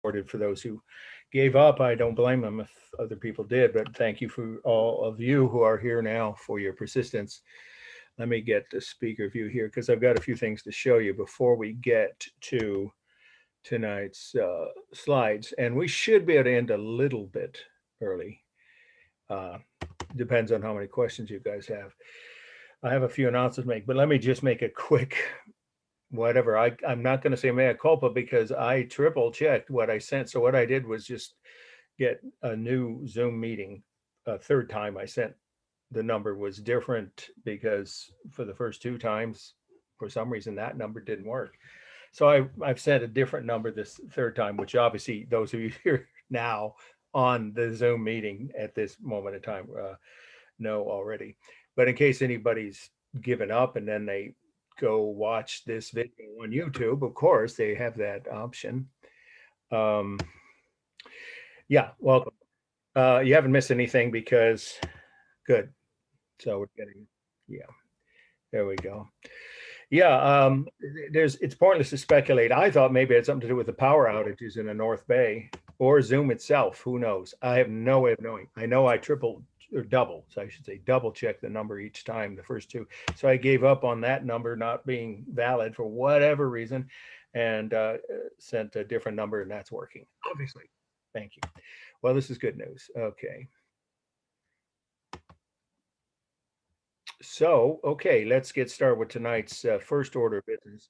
recorded for those who gave up. I don't blame them if other people did, but thank you for all of you who are here now for your persistence. Let me get the speaker view here because I've got a few things to show you before we get to tonight's slides. And we should be able to end a little bit early. Uh, Depends on how many questions you guys have. I have a few announcements to make, but let me just make a quick whatever. I'm not going to say mea culpa because I triple checked what I sent. So what I did was just get a new Zoom meeting. A third time I sent the number was different because for the first two times, for some reason, that number didn't work. So I've sent a different number this third time, which obviously those of you here now on the Zoom meeting at this moment in time know already. But in case anybody's given up and then they go watch this video on YouTube, of course, they have that option. Um, yeah, welcome. You haven't missed anything because good. So we're getting, yeah, there we go. Yeah, it's pointless to speculate. I thought maybe it had something to do with the power outages in the North Bay or Zoom itself. Who knows? I have no way of knowing. I know I triple or double, so I should say double check the number each time, the first two. So I gave up on that number not being valid for whatever reason and sent a different number, and that's working, obviously. Thank you. Well, this is good news. Okay. So, okay, let's get started with tonight's first order of business.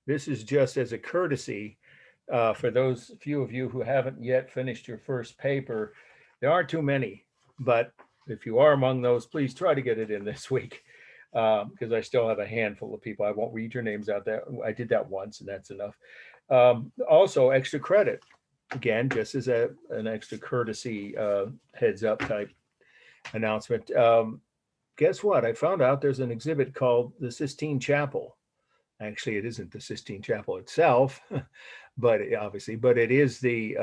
This is just as a courtesy for those few of you who haven't yet finished your first paper. There aren't too many, but if you are among those, please try to get it in this week because I still have a handful of people. I won't read your names out there. I did that once and that's enough. Also, extra credit. Again, just as an extra courtesy heads up type announcement. Guess what? I found out there's an exhibit called the Sistine Chapel. Actually, it isn't the Sistine Chapel itself, but obviously, but it is the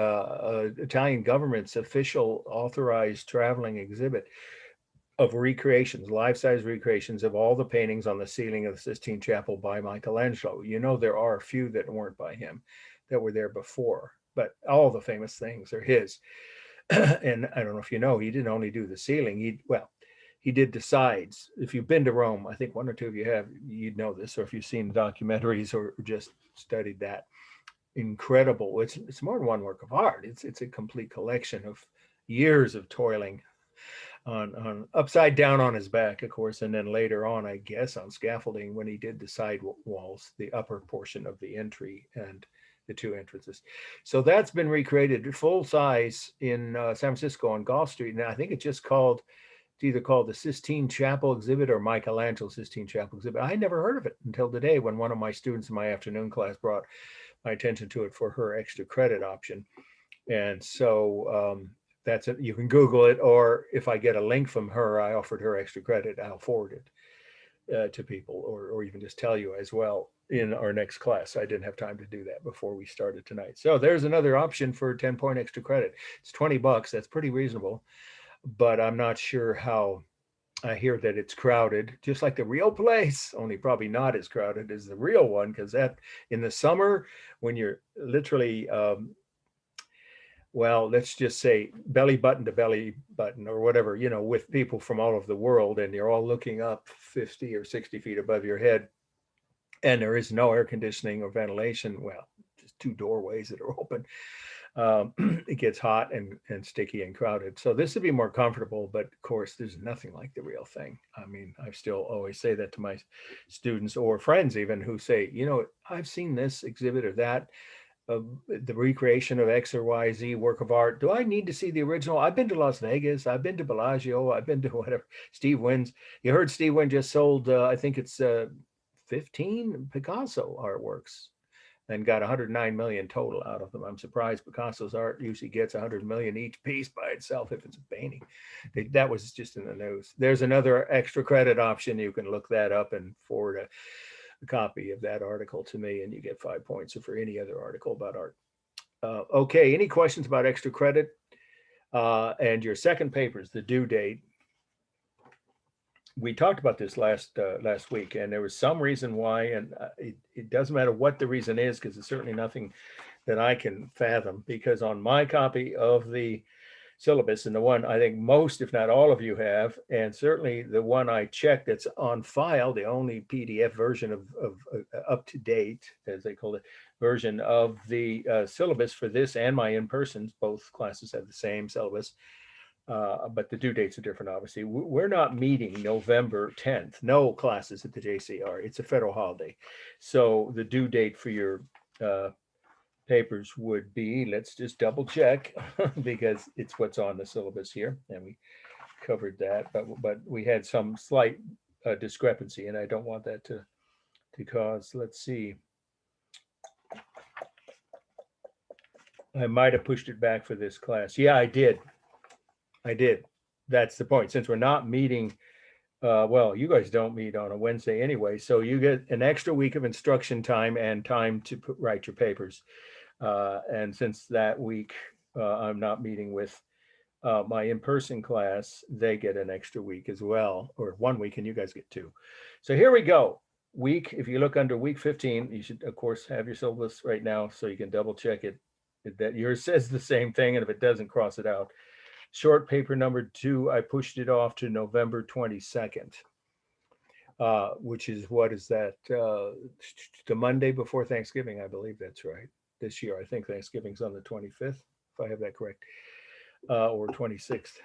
Italian government's official authorized traveling exhibit of recreations, life-size recreations of all the paintings on the ceiling of the Sistine Chapel by Michelangelo. You know, there are a few that weren't by him that were there before, but all the famous things are his. And I don't know if you know, he didn't only do the ceiling. He did the sides. If you've been to Rome, I think one or two of you have, you'd know this, or if you've seen documentaries or just studied that. Incredible. It's more than one work of art. It's a complete collection of years of toiling on upside down on his back, of course, and then later on, I guess, on scaffolding when he did the side walls, the upper portion of the entry and the two entrances. So that's been recreated full size in San Francisco on Gulf Street. And I think it's just called, it's either called the Sistine Chapel exhibit or Michelangelo Sistine Chapel exhibit. I had never heard of it until today when one of my students in my afternoon class brought my attention to it for her extra credit option. And so that's it. You can Google it, or if I get a link from her, I offered her extra credit, I'll forward it to people, or even just tell you as well in our next class. I didn't have time to do that before we started tonight. So there's another option for 10-point extra credit. It's $20. That's pretty reasonable, but I'm not sure how. I hear that it's crowded, just like the real place, only probably not as crowded as the real one, because that in the summer, when you're literally well, let's just say belly button to belly button or whatever, you know, with people from all over the world, and you're all looking up 50 or 60 feet above your head, and there is no air conditioning or ventilation. Well, just two doorways that are open. It gets hot and sticky and crowded. So this would be more comfortable, but of course, there's nothing like the real thing. I mean, I still always say that to my students or friends even who say, you know, I've seen this exhibit or that, the recreation of X or Y, Z work of art. Do I need to see the original? I've been to Las Vegas. I've been to Bellagio. I've been to whatever. Steve Wynn's. You heard Steve Wynn just sold, I think it's 15 Picasso artworks and got 109 million total out of them. I'm surprised Picasso's art usually gets 100 million each piece by itself if it's a painting. That was just in the news. There's another extra credit option. You can look that up and forward a copy of that article to me, and you get 5 points for any other article about art. Okay, any questions about extra credit? And your second paper is the due date. We talked about this last week, and there was some reason why, and it doesn't matter what the reason is, because it's certainly nothing that I can fathom, because on my copy of the syllabus, and the one I think most, if not all of you have, and certainly the one I checked that's on file, the only PDF version of up to date, as they call it, version of the syllabus for this and my in-persons, both classes have the same syllabus. But the due dates are different, obviously. We're not meeting November 10th. No classes at the JCR. It's a federal holiday. So the due date for your papers would be, let's just double check because it's what's on the syllabus here. And we covered that, but we had some slight discrepancy, and I don't want that to cause, let's see. I might have pushed it back for this class. Yeah, I did. That's the point. Since we're not meeting, well, you guys don't meet on a Wednesday anyway, so you get an extra week of instruction time and time to write your papers. And since that week, I'm not meeting with my in-person class, they get an extra week as well, or 1 week, and you guys get 2. So here we go. Week, if you look under week 15, you should, of course, have your syllabus right now so you can double check it, that yours says the same thing, and if it doesn't, cross it out. Short paper number 2, I pushed it off to November 22nd, which is, what is that? The Monday before Thanksgiving, I believe that's right. This year, I think Thanksgiving's on the 25th, if I have that correct, or 26th.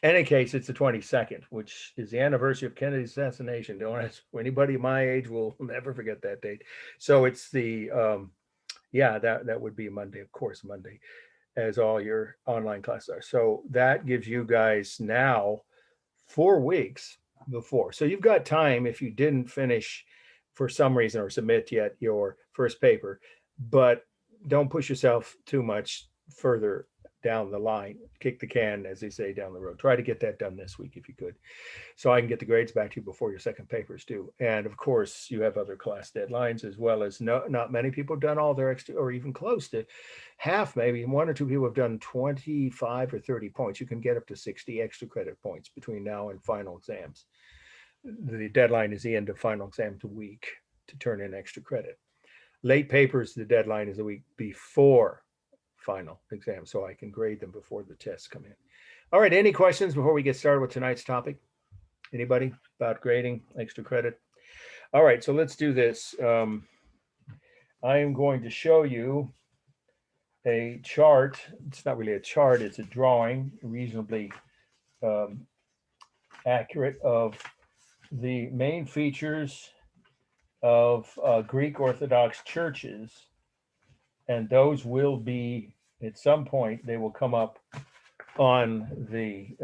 In any case, it's the 22nd, which is the anniversary of Kennedy's assassination. Don't ask, anybody my age will never forget that date. So it's the, yeah, that would be Monday, of course, Monday, as all your online classes are. So that gives you guys now 4 weeks before. So you've got time if you didn't finish for some reason or submit yet your first paper, but don't push yourself too much further down the line. Kick the can, as they say, down the road. Try to get that done this week if you could, so I can get the grades back to you before your second papers due. And of course, you have other class deadlines, as well as not many people have done all their extra, or even close to half, maybe 1 or 2 people have done 25 or 30 points. You can get up to 60 extra credit points between now and final exams. The deadline is the end of final exams week to turn in extra credit. Late papers, the deadline is a week before final exam, so I can grade them before the tests come in. All right, any questions before we get started with tonight's topic? Anybody about grading extra credit? All right, so let's do this. I am going to show you a chart. It's not really a chart, it's a drawing, reasonably accurate, of the main features of Greek Orthodox churches. And those will be, at some point, they will come up on the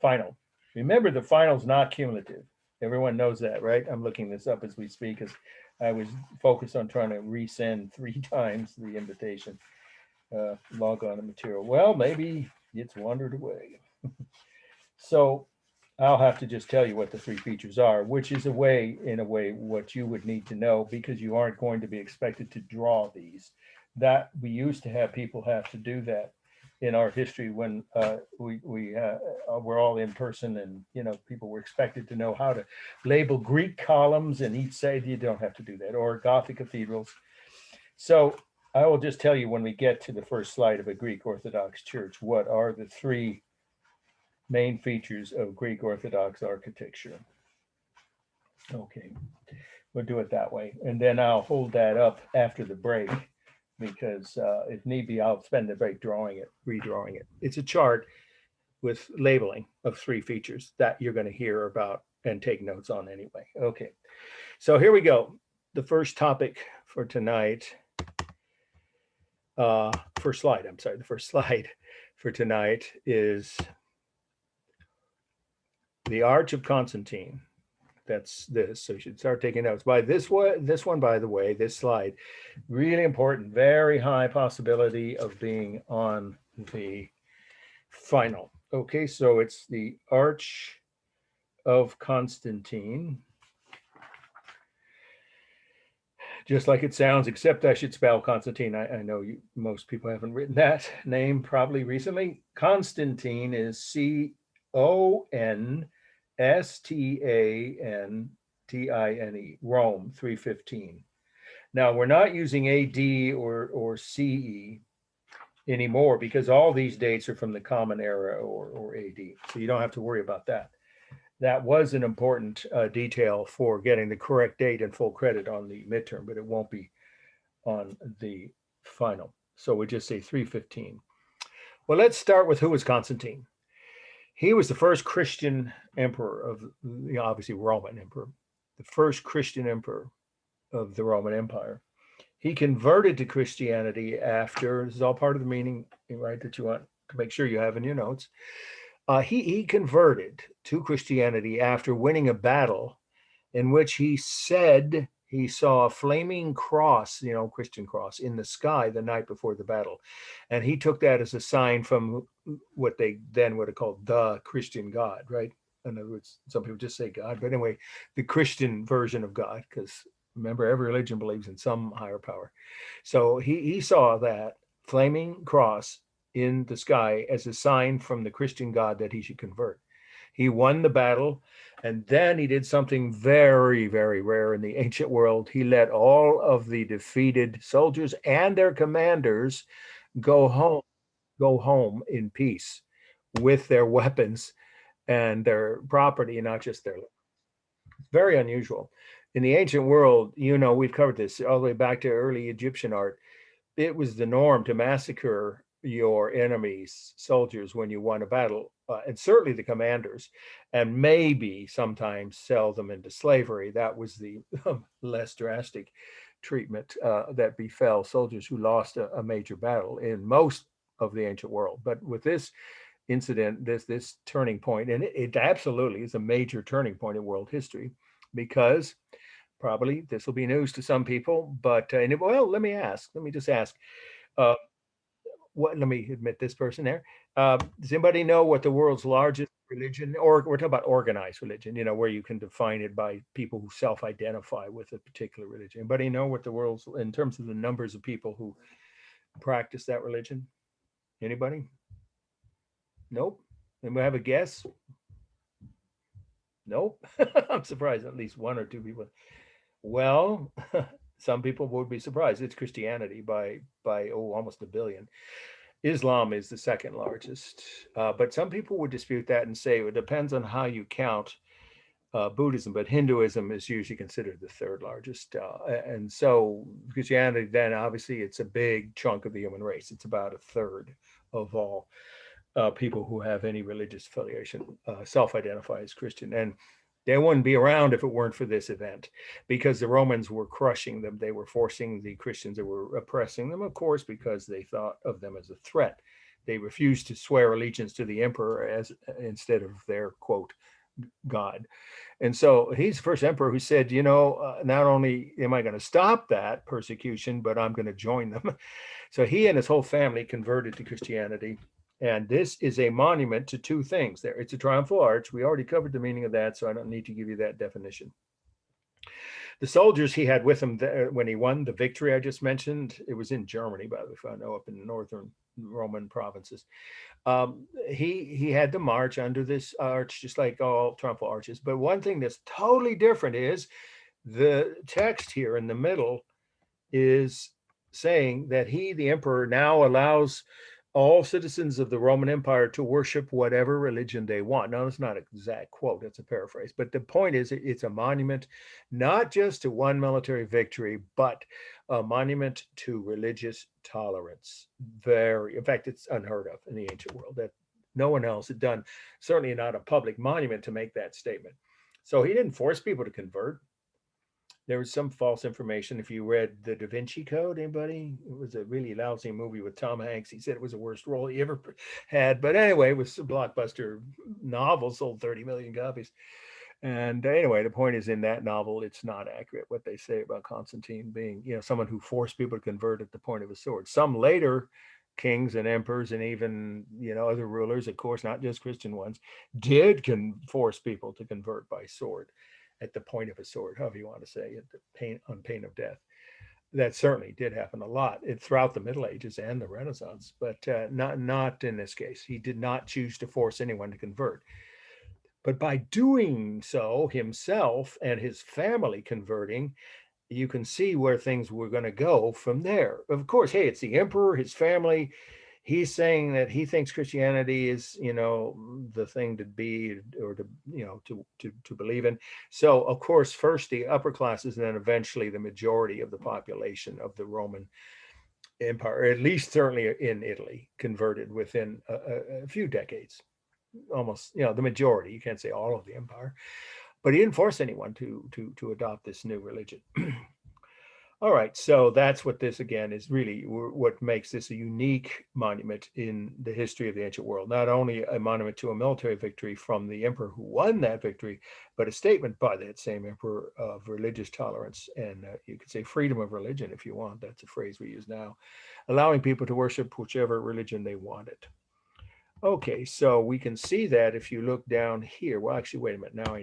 final. Remember, the final is not cumulative. Everyone knows that, right? I'm looking this up as we speak, because I was focused on trying to resend 3 times the invitation, log on the material. Well, maybe it's wandered away. So I'll have to just tell you what the 3 features are, which is in a way, what you would need to know, because you aren't going to be expected to draw these. That we used to have people have to do that in our history when we were all in person, and people were expected to know how to label Greek columns in each side. You don't have to do that, or Gothic cathedrals. So I will just tell you when we get to the first slide of a Greek Orthodox church, what are the 3 main features of Greek Orthodox architecture. Okay, we'll do it that way. And then I'll hold that up after the break, because if need be, I'll spend the break redrawing it. It's a chart with labeling of 3 features that you're going to hear about and take notes on anyway. Okay, so here we go. The first topic for tonight, the first slide for tonight is the Arch of Constantine. That's this, so you should start taking notes. By this one, by the way, this slide, really important, very high possibility of being on the final. Okay, so it's the Arch of Constantine. Just like it sounds, except I should spell Constantine. I know most people haven't written that name probably recently. Constantine is CONSTANTINE, Rome 315. Now, we're not using AD or CE anymore because all these dates are from the Common Era or AD. So you don't have to worry about that. That was an important detail for getting the correct date and full credit on the midterm, but it won't be on the final. So we just say 315. Well, let's start with who was Constantine. He was the first Christian emperor of, obviously Roman emperor, the first Christian emperor of the Roman Empire. He converted to Christianity after, this is all part of the meaning, right, that you want to make sure you have in your notes. He converted to Christianity after winning a battle in which he said he saw a flaming cross, Christian cross, in the sky the night before the battle. And he took that as a sign from what they then would have called the Christian God, right? In other words, some people just say God, but anyway, the Christian version of God, because remember, every religion believes in some higher power. So he saw that flaming cross in the sky as a sign from the Christian God that he should convert. He won the battle, and then he did something very, very rare in the ancient world. He let all of the defeated soldiers and their commanders go home in peace with their weapons and their property, not just their. Very unusual. In the ancient world, we've covered this all the way back to early Egyptian art. It was the norm to massacre your enemy's soldiers when you won a battle, and certainly the commanders, and maybe sometimes sell them into slavery. That was the less drastic treatment that befell soldiers who lost a major battle in most of the ancient world. But with this incident, this turning point, and it absolutely is a major turning point in world history, because probably this will be news to some people, but well, let me just ask, uh, let me admit this person there. Does anybody know what the world's largest religion, or we're talking about organized religion, where you can define it by people who self-identify with a particular religion? Anybody know what the world's, in terms of the numbers of people who practice that religion? Anybody? Nope. Anybody have a guess? Nope. I'm surprised at least one or two people. Well, some people would be surprised. It's Christianity by almost a billion. Islam is the second largest, but some people would dispute that and say it depends on how you count Buddhism, but Hinduism is usually considered the third largest. And so Christianity, then obviously it's a big chunk of the human race. It's about a third of all people who have any religious affiliation self-identify as Christian. And they wouldn't be around if it weren't for this event, because the Romans were crushing them. They were forcing the Christians, they were oppressing them, of course, because they thought of them as a threat. They refused to swear allegiance to the emperor as instead of their quote God. And so he's the first emperor who said, not only am I going to stop that persecution, but I'm going to join them. So he and his whole family converted to Christianity. And this is a monument to two things there. It's a triumphal arch. We already covered the meaning of that, so I don't need to give you that definition. The soldiers he had with him when he won the victory I just mentioned, it was in Germany, by the way, if I know, up in the northern Roman provinces. He had to march under this arch, just like all triumphal arches. But one thing that's totally different is the text here in the middle is saying that he, the emperor, now allows all citizens of the Roman Empire to worship whatever religion they want. Now, it's not an exact quote, it's a paraphrase, but the point is it's a monument not just to one military victory, but a monument to religious tolerance. In fact, it's unheard of in the ancient world. That no one else had done, certainly not a public monument to make that statement. So he didn't force people to convert. There was some false information. If you read the Da Vinci Code, anybody? It was a really lousy movie with Tom Hanks. He said it was the worst role he ever had. But anyway, it was a blockbuster novel, sold 30 million copies. And anyway, the point is, in that novel, it's not accurate what they say about Constantine being, someone who forced people to convert at the point of a sword. Some later kings and emperors and even, other rulers, of course, not just Christian ones, did force people to convert by sword at the point of a sword, however you want to say it, on pain of death. That certainly did happen a lot throughout the Middle Ages and the Renaissance, but not in this case. He did not choose to force anyone to convert. But by doing so himself and his family converting, you can see where things were going to go from there. Of course, hey, it's the emperor, his family. He's saying that he thinks Christianity is, the thing to be, or to, to believe in. So, of course, first the upper classes, and then eventually the majority of the population of the Roman Empire, or at least certainly in Italy, converted within a few decades. Almost, the majority. You can't say all of the empire, but he didn't force anyone to adopt this new religion. All right, so that's what this again is really what makes this a unique monument in the history of the ancient world. Not only a monument to a military victory from the emperor who won that victory, but a statement by that same emperor of religious tolerance, and you could say freedom of religion if you want. That's a phrase we use now, allowing people to worship whichever religion they wanted. Okay, so we can see that if you look down here. Well, actually, wait a minute. Now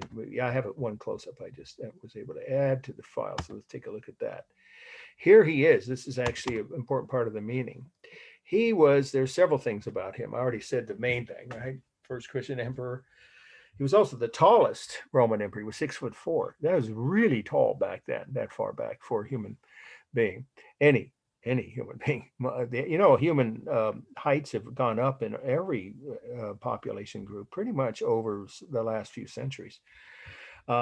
I have one close up I just was able to add to the file. So let's take a look at that. Here he is. This is actually an important part of the meaning. There's several things about him. I already said the main thing, right? First Christian emperor. He was also the tallest Roman emperor. He was 6'4". That was really tall back then, that far back for a human being. Any human being. Human heights have gone up in every population group pretty much over the last few centuries.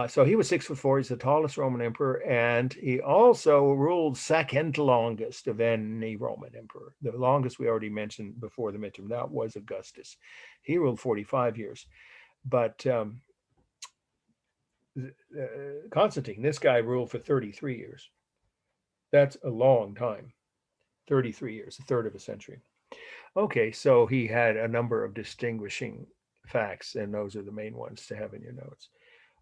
So he was 6'4". He's the tallest Roman emperor, and he also ruled second longest of any Roman emperor. The longest we already mentioned before the midterm, that was Augustus. He ruled 45 years. But Constantine, this guy ruled for 33 years. That's a long time. 33 years, a third of a century. Okay, so he had a number of distinguishing facts, and those are the main ones to have in your notes.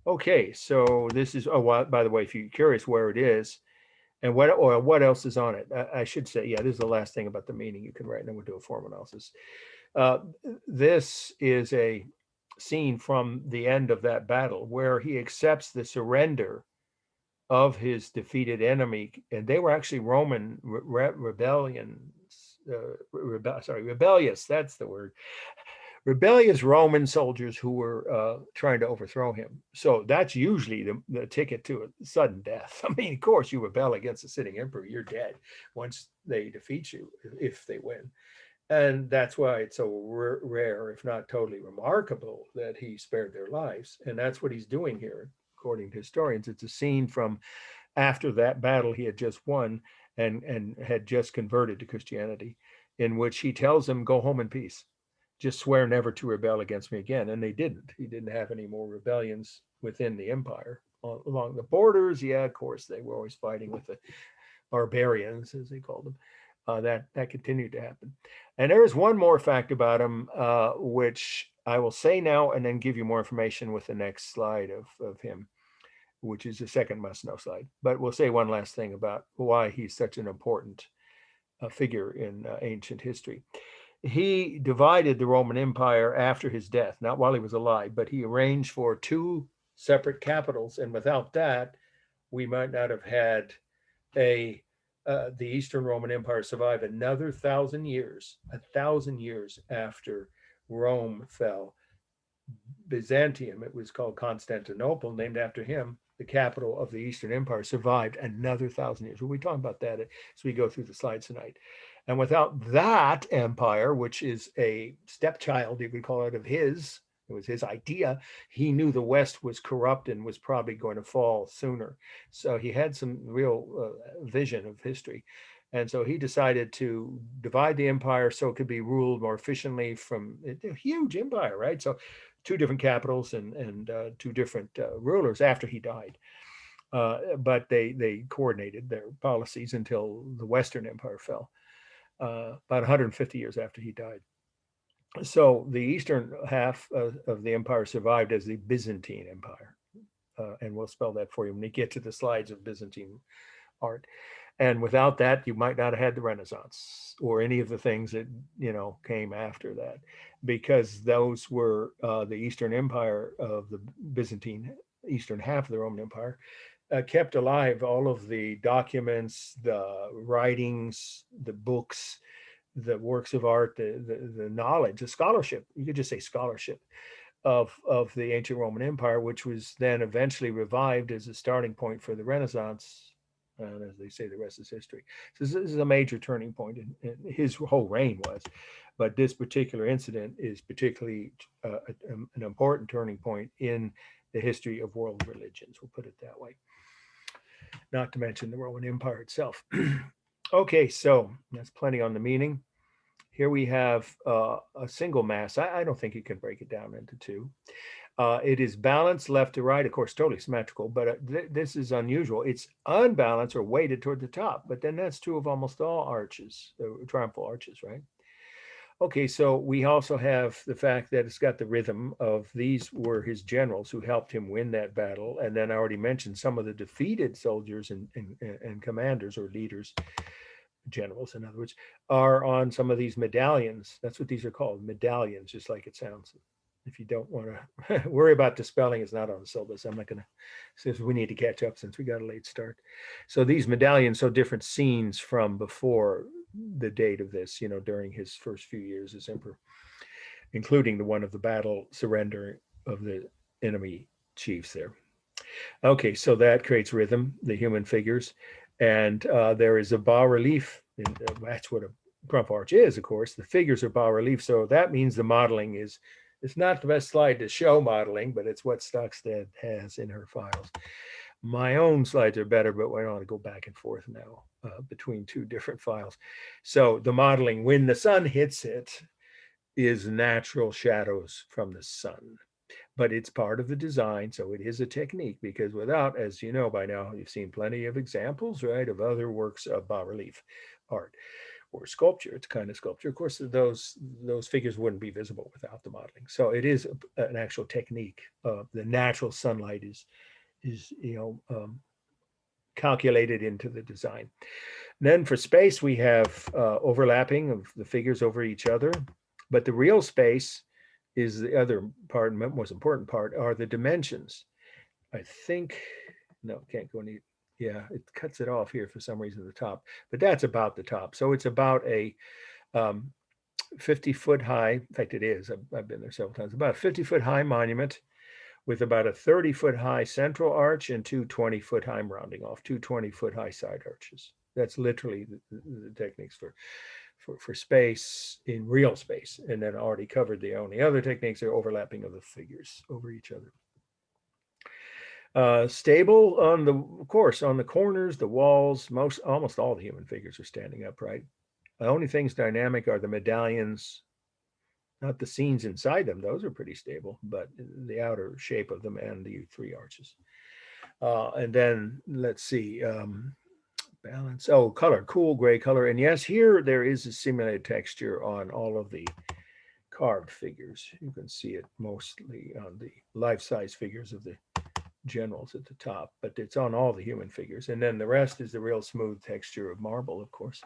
Okay, so this is, by the way, if you're curious where it is and what else is on it, I should say, yeah, this is the last thing about the meaning you can write, and then we'll do a form analysis. This is a scene from the end of that battle where he accepts the surrender of his defeated enemy, and they were actually Roman rebellious, that's the word. Rebellious Roman soldiers who were trying to overthrow him. So that's usually the ticket to a sudden death. I mean, of course, you rebel against the sitting emperor, you're dead once they defeat you, if they win. And that's why it's so rare, if not totally remarkable, that he spared their lives. And that's what he's doing here, according to historians. It's a scene from after that battle he had just won and had just converted to Christianity, in which he tells them, go home in peace. Just swear never to rebel against me again. And they didn't. He didn't have any more rebellions within the empire. Along the borders, yeah, of course, they were always fighting with the barbarians, as they called them. That continued to happen. And there is one more fact about him, which I will say now and then give you more information with the next slide of him, which is the second must-know slide. But we'll say one last thing about why he's such an important figure in ancient history. He divided the Roman Empire after his death, not while he was alive, but he arranged for two separate capitals. And without that, we might not have had the Eastern Roman Empire survive another 1,000 years, 1,000 years after Rome fell. Byzantium, it was called Constantinople, named after him, the capital of the Eastern Empire, survived another 1,000 years. We'll be talking about that as we go through the slides tonight. And without that empire, which is a stepchild, you could call it, of his, it was his idea, he knew the West was corrupt and was probably going to fall sooner. So he had some real vision of history. And so he decided to divide the empire so it could be ruled more efficiently from a huge empire, right? So two different capitals and two different rulers after he died. But they coordinated their policies until the Western Empire fell, about 150 years after he died. So the eastern half of the empire survived as the Byzantine Empire. And we'll spell that for you when we get to the slides of Byzantine art. And without that, you might not have had the Renaissance or any of the things that, came after that, because those were the Eastern Empire of the Byzantine, eastern half of the Roman Empire, kept alive all of the documents, the writings, the books, the works of art, the knowledge, the scholarship, you could just say scholarship of the ancient Roman Empire, which was then eventually revived as a starting point for the Renaissance And as they say, the rest is history. So this is a major turning point in his whole reign was, but this particular incident is particularly an important turning point in the history of world religions. We'll put it that way. Not to mention the Roman Empire itself. Okay, so that's plenty on the meaning. Here we have a single mass. I don't think you can break it down into two. It is balanced left to right, of course, totally symmetrical, but this is unusual. It's unbalanced or weighted toward the top, but then that's true of almost all arches, triumphal arches, right? Okay, so we also have the fact that it's got the rhythm of these were his generals who helped him win that battle. And then I already mentioned some of the defeated soldiers and commanders or leaders, generals, in other words, are on some of these medallions. That's what these are called, medallions, just like it sounds. If you don't want to worry about the spelling, it's not on the syllabus. I'm not going to, since we need to catch up since we got a late start. So these medallions show different scenes from before the date of this, during his first few years as emperor, including the one of the battle surrender of the enemy chiefs there. Okay, so that creates rhythm, the human figures. And there is a bas relief. And that's what a crump arch is, of course. The figures are bas relief. So that means the modeling is, it's not the best slide to show modeling, but it's what Stockstead has in her files. My own slides are better, but I don't want to go back and forth now between two different files. So the modeling, when the sun hits it, is natural shadows from the sun. But it's part of the design, so it is a technique, because without, as you know by now, you've seen plenty of examples, right, of other works of bas-relief art or sculpture. It's kind of sculpture. Of course, those figures wouldn't be visible without the modeling. So it is an actual technique. The natural sunlight is calculated into the design. And then for space, we have overlapping of the figures over each other, but the real space is the other part, most important part, are the dimensions. I think, no, can't go any, yeah, it cuts it off here for some reason at the top, but that's about the top. So it's about a 50-foot high, in fact it is, I've been there several times, about a 50-foot high monument with about a 30-foot high central arch and two 20-foot high, I'm rounding off, two 20-foot high side arches. That's literally the techniques for space in real space. And then already covered the only other techniques are overlapping of the figures over each other. Stable on the, of course, on the corners, the walls, almost all the human figures are standing upright. The only things dynamic are the medallions, not the scenes inside them. Those are pretty stable, but the outer shape of them and the three arches. And then let's see, balance. Oh, color, cool gray color. And yes, here there is a simulated texture on all of the carved figures. You can see it mostly on the life-size figures of the generals at the top, but it's on all the human figures. And then the rest is the real smooth texture of marble, of course.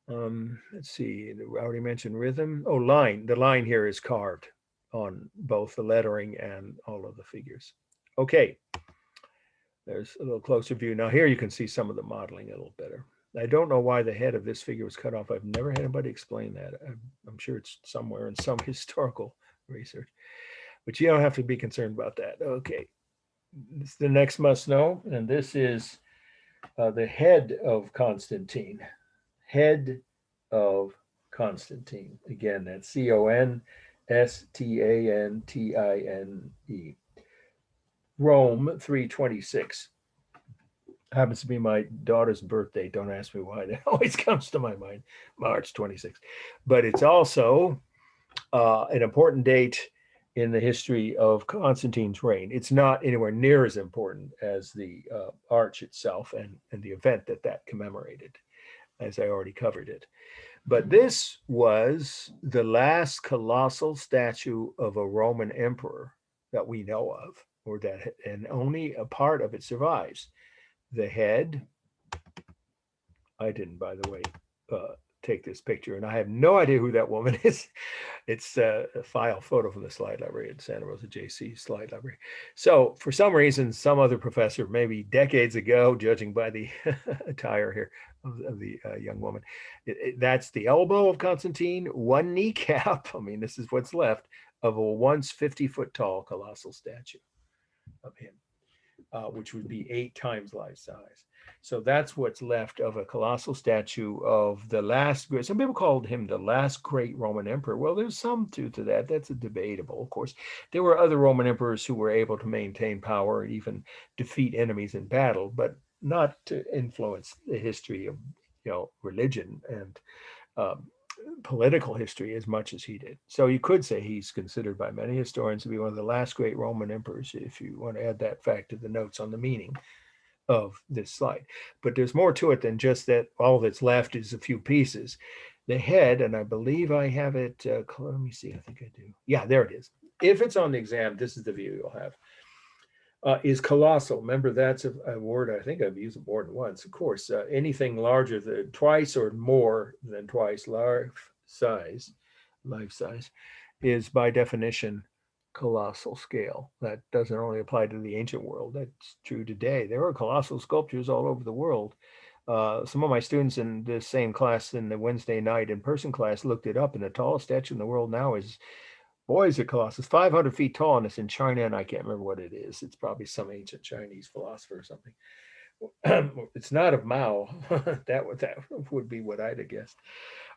Let's see, I already mentioned rhythm. Oh, line. The line here is carved on both the lettering and all of the figures. Okay. There's a little closer view. Now here you can see some of the modeling a little better. I don't know why the head of this figure was cut off. I've never had anybody explain that. I'm sure it's somewhere in some historical research, but you don't have to be concerned about that. Okay, this is the next must know, and this is the head of Constantine. Head of Constantine. Again, that's Constantine. Rome, 326. Happens to be my daughter's birthday. Don't ask me why. That always comes to my mind, March 26th. But it's also an important date in the history of Constantine's reign. It's not anywhere near as important as the arch itself and the event that commemorated, as I already covered it. But this was the last colossal statue of a Roman emperor that we know of, or that, and only a part of it survives. The head, I didn't, by the way, take this picture, and I have no idea who that woman is. It's a file photo from the slide library at Santa Rosa JC slide library. So for some reason, some other professor, maybe decades ago, judging by the attire here of the young woman, that's the elbow of Constantine, one kneecap. I mean, this is what's left of a once 50-foot tall colossal statue of him, which would be 8 times life size. So that's what's left of a colossal statue of the last great. Some people called him the last great Roman emperor. Well, there's some truth to that. That's debatable, of course. There were other Roman emperors who were able to maintain power and even defeat enemies in battle, but not to influence the history of, religion and um, political history as much as he did. So you could say he's considered by many historians to be one of the last great Roman emperors, if you want to add that fact to the notes on the meaning of this slide. But there's more to it than just that all that's left is a few pieces. The head, and I believe I have it, let me see, I think I do. Yeah, there it is. If it's on the exam, this is the view you'll have. Is colossal. Remember, that's a word I think I've used it more than once. Of course, anything larger than twice or more than twice life size is by definition colossal scale. That doesn't only apply to the ancient world. That's true today. There are colossal sculptures all over the world. Some of my students in this same class in the Wednesday night in-person class looked it up, and the tallest statue in the world now is, boy, is it colossal. It's 500 feet tall, and it's in China, and I can't remember what it is. It's probably some ancient Chinese philosopher or something. It's not of Mao. that would be what I'd have guessed.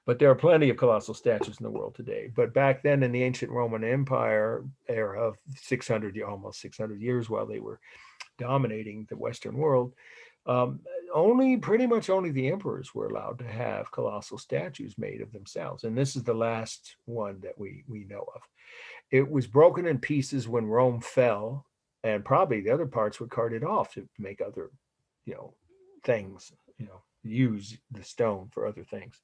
But there are plenty of colossal statues in the world today. But back then in the ancient Roman Empire era of 600, almost 600 years while they were dominating the Western world, pretty much only the emperors were allowed to have colossal statues made of themselves. And this is the last one that we know of. It was broken in pieces when Rome fell, and probably the other parts were carted off to make other, things, use the stone for other things.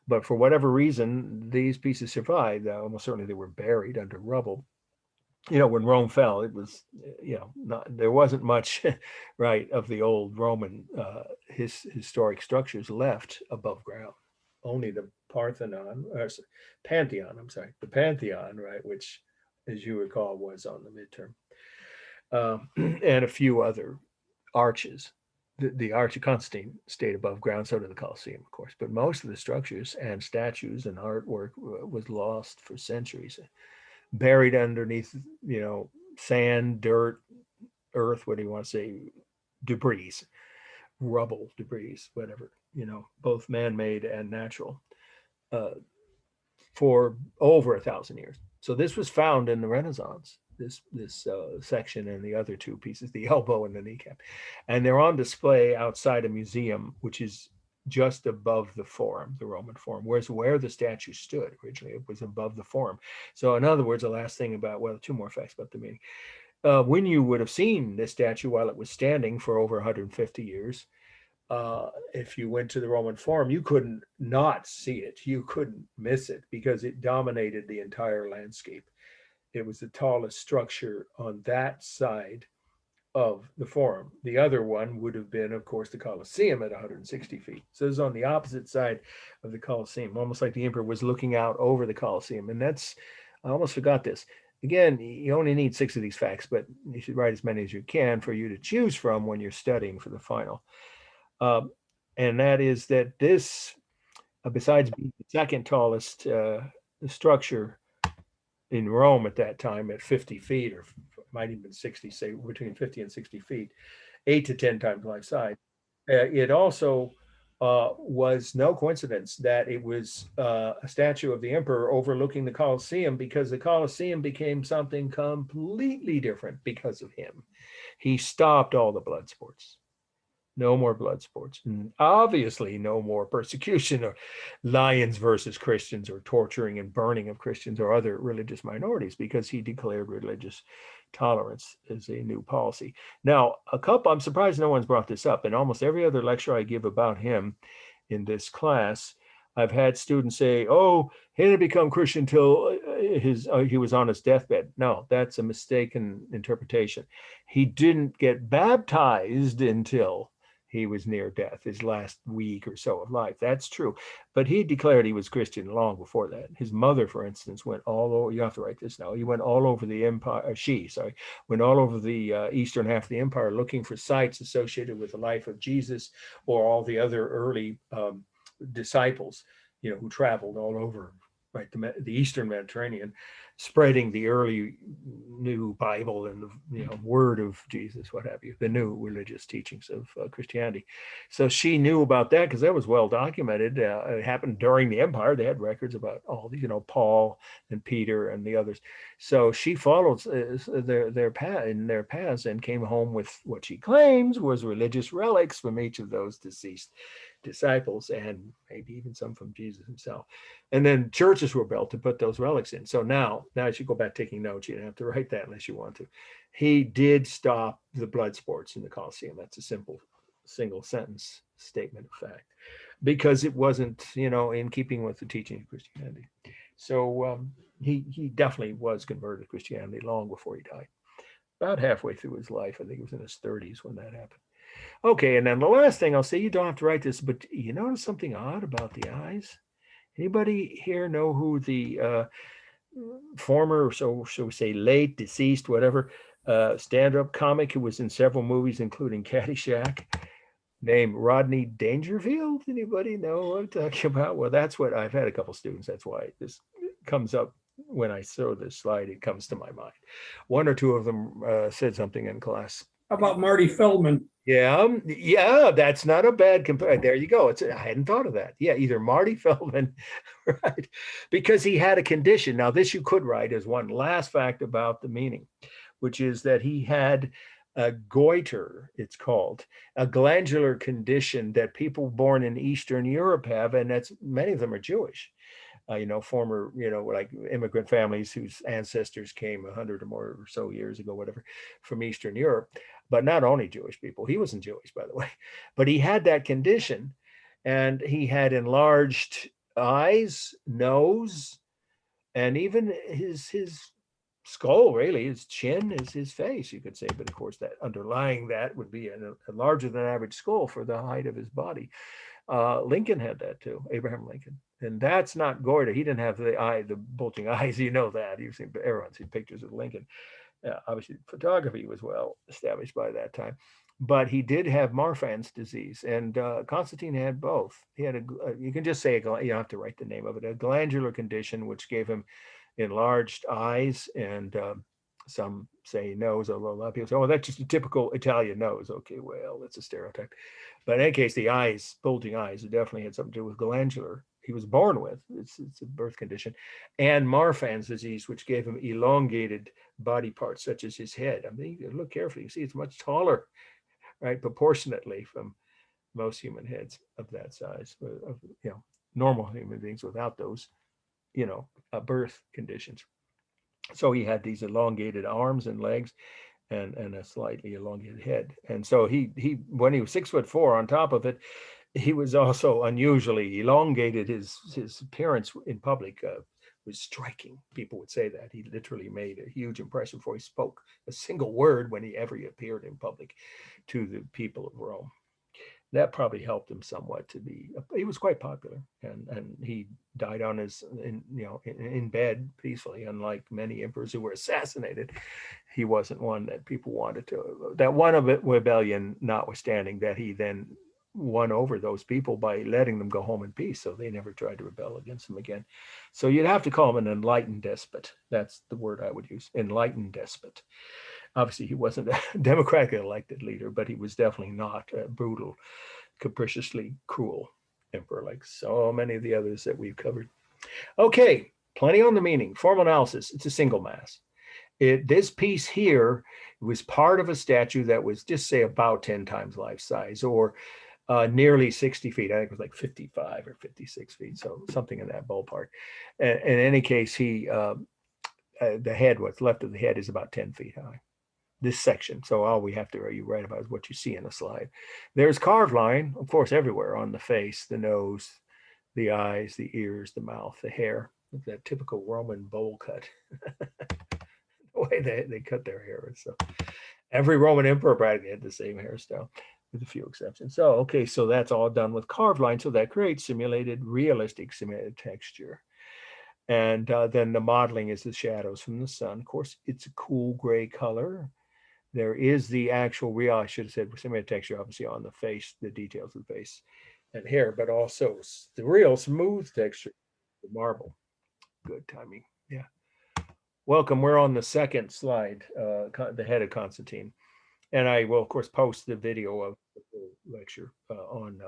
But for whatever reason, these pieces survived. Almost certainly they were buried under rubble. When Rome fell, it was, there wasn't much, right, of the old Roman historic structures left above ground. Only the Pantheon, the Pantheon, right, which, as you recall, was on the midterm, and a few other arches. The Arch of Constantine stayed above ground, so did the Colosseum, of course. But most of the structures and statues and artwork was lost for centuries, buried underneath, sand, dirt, earth, what do you want to say, debris, rubble, debris, whatever, both man-made and natural, for over 1,000 years. So this was found in the Renaissance, this section and the other two pieces, the elbow and the kneecap. And they're on display outside a museum, which is just above the Forum, the Roman Forum, whereas where the statue stood originally, it was above the Forum. So in other words, the last thing about, two more facts about the meeting. When you would have seen this statue while it was standing for over 150 years, if you went to the Roman Forum, you couldn't not see it. You couldn't miss it because it dominated the entire landscape. It was the tallest structure on that side of the Forum. The other one would have been, of course, the Colosseum at 160 feet. So it was on the opposite side of the Colosseum, almost like the emperor was looking out over the Colosseum. And I almost forgot this. Again, you only need 6 of these facts, but you should write as many as you can for you to choose from when you're studying for the final. And that is that this, besides being the second tallest structure in Rome at that time at 50 feet, or might even 60, say between 50 and 60 feet, 8 to 10 times life size. It also was no coincidence that it was a statue of the emperor overlooking the Colosseum, because the Colosseum became something completely different because of him. He stopped all the blood sports. No more blood sports. And obviously, no more persecution or lions versus Christians or torturing and burning of Christians or other religious minorities, because he declared religious tolerance as a new policy. Now, I'm surprised no one's brought this up. In almost every other lecture I give about him in this class, I've had students say, oh, he didn't become Christian until he was on his deathbed. No, that's a mistaken interpretation. He didn't get baptized until he was near death, his last week or so of life. That's true. But he declared he was Christian long before that. His mother, for instance, went all over, you have to write this now, he went all over the empire, went all over the eastern half of the empire looking for sites associated with the life of Jesus or all the other early disciples, who traveled all over right, the Eastern Mediterranean, spreading the early new Bible and the word of Jesus, what have you, the new religious teachings of Christianity. So she knew about that because that was well documented. It happened during the empire. They had records about all these, Paul and Peter and the others. So she followed their paths and came home with what she claims was religious relics from each of those deceased disciples, and maybe even some from Jesus himself. And then churches were built to put those relics in. So now as you go back taking notes, you don't have to write that unless you want to. He did stop the blood sports in the Colosseum. That's a simple single sentence statement of fact, because it wasn't, in keeping with the teaching of Christianity. So he definitely was converted to Christianity long before he died. About halfway through his life, I think he was in his 30s when that happened. Okay, and then the last thing I'll say, you don't have to write this, but you notice something odd about the eyes? Anybody here know who the former, so shall we say late, deceased, whatever, stand-up comic who was in several movies, including Caddyshack, named Rodney Dangerfield? Anybody know what I'm talking about? Well, that's what I've had a couple students. That's why this comes up when I show this slide. It comes to my mind. One or two of them said something in class. How about Marty Feldman? Yeah, that's not a bad comparison. There you go. I hadn't thought of that. Yeah, either Marty Feldman, right? Because he had a condition. Now, this you could write as one last fact about the meaning, which is that he had a goiter, it's called, a glandular condition that people born in Eastern Europe have, and that's many of them are Jewish. Former, like immigrant families whose ancestors came 100 or more or so years ago, whatever, from Eastern Europe, but not only Jewish people. He wasn't Jewish, by the way, but he had that condition, and he had enlarged eyes, nose, and even his skull, really, his chin is his face, you could say. But of course, that underlying that would be a larger than average skull for the height of his body. Lincoln had that too, Abraham Lincoln. And that's not goiter. He didn't have the bulging eyes. You know that. Everyone's seen pictures of Lincoln. Obviously, photography was well established by that time. But he did have Marfan's disease, and Constantine had both. He had you can just say, you don't have to write the name of it, a glandular condition, which gave him enlarged eyes, and some say nose, although a lot of people say, oh, that's just a typical Italian nose. Okay, well, that's a stereotype. But in any case, the eyes, bulging eyes, it definitely had something to do with glandular. He was born with, it's a birth condition, and Marfan's disease, which gave him elongated body parts, such as his head. I mean, you look carefully, you see it's much taller, right, proportionately from most human heads of that size, of normal human beings without those, birth conditions. So he had these elongated arms and legs, and a slightly elongated head. And so he when he was 6'4", on top of it, he was also unusually elongated. His appearance in public was striking. People would say that he literally made a huge impression before he spoke a single word when he ever appeared in public to the people of Rome. That probably helped him somewhat to be. He was quite popular, and he died on in bed peacefully. Unlike many emperors who were assassinated, he wasn't one that people wanted to. That one of it rebellion notwithstanding, that he then won over those people by letting them go home in peace, so they never tried to rebel against him again. So you'd have to call him an enlightened despot. That's the word I would use, enlightened despot. Obviously, he wasn't a democratically elected leader, but he was definitely not a brutal, capriciously cruel emperor like so many of the others that we've covered. Okay, plenty on the meaning. Formal analysis, it's a single mass. This piece here was part of a statue that was just say about 10 times life size, or nearly 60 feet. I think it was like 55 or 56 feet, so something in that ballpark. In any case, the head, what's left of the head, is about 10 feet high. This section. So all we have to write about is what you see in the slide. There's carved line, of course, everywhere on the face, the nose, the eyes, the ears, the mouth, the hair, that typical Roman bowl cut. The way they cut their hair. So every Roman emperor practically had the same hairstyle, with a few exceptions. So, okay, so that's all done with carved line. So that creates realistic simulated texture. And then the modeling is the shadows from the sun. Of course, it's a cool gray color. There is the actual real, I should have said, simulated texture, obviously, on the face, the details of the face and hair, but also the real smooth texture, the marble. Good timing. Yeah. Welcome. We're on the second slide, the head of Constantine. And I will, of course, post the video of the lecture on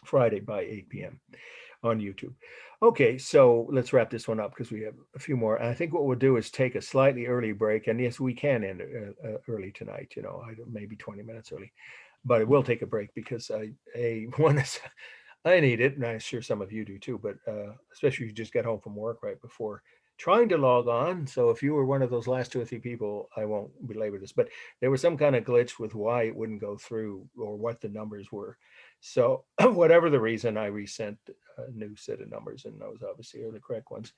Friday by 8 p.m. on YouTube. Okay, so let's wrap this one up because we have a few more. And I think what we'll do is take a slightly early break. And yes, we can end early tonight, maybe 20 minutes early. But it will take a break because I need it, and I'm sure some of you do too, but especially if you just get home from work right before trying to log on. So if you were one of those last 2 or 3 people, I won't belabor this, but there was some kind of glitch with why it wouldn't go through or what the numbers were. So whatever the reason, I resent a new set of numbers, and those obviously are the correct ones.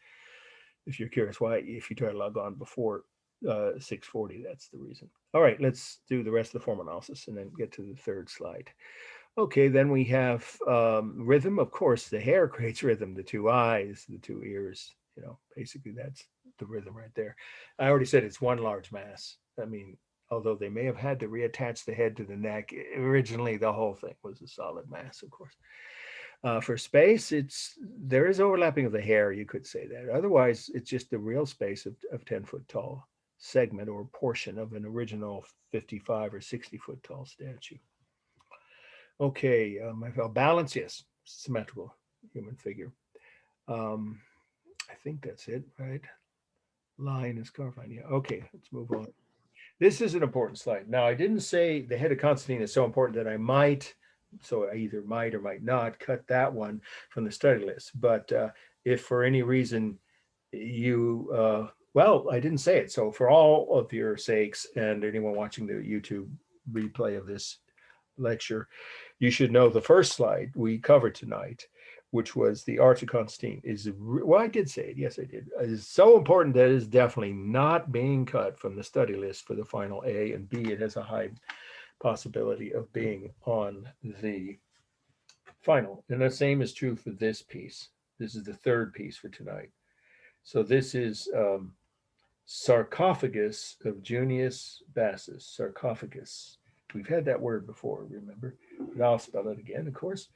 If you're curious why, if you try to log on before 6:40, that's the reason. All right, let's do the rest of the form analysis and then get to the third slide. Okay, then we have rhythm. Of course, the hair creates rhythm, the 2 eyes, the 2 ears, basically that's the rhythm right there. I already said it's one large mass. I mean, although they may have had to reattach the head to the neck, originally the whole thing was a solid mass, of course. For space, there is overlapping of the hair, you could say that. Otherwise, it's just the real space of 10-foot tall segment or portion of an original 55 or 60-foot tall statue. Okay, balance, yes, symmetrical human figure. I think that's it, right? Line is carvine. Yeah. Okay, let's move on. This is an important slide. Now, I didn't say the head of Constantine is so important that I might, so I either might or might not cut that one from the study list. But if for any reason you, well, I didn't say it. So for all of your sakes and anyone watching the YouTube replay of this lecture, you should know the first slide we covered tonight, which was the Arch of Constantine, well, I did say it. Yes, I did. Is so important that it is definitely not being cut from the study list for the final A, and B, it has a high possibility of being on the final. And the same is true for this piece. This is the third piece for tonight. So this is Sarcophagus of Junius Bassus. Sarcophagus. We've had that word before, remember? But I'll spell it again, of course.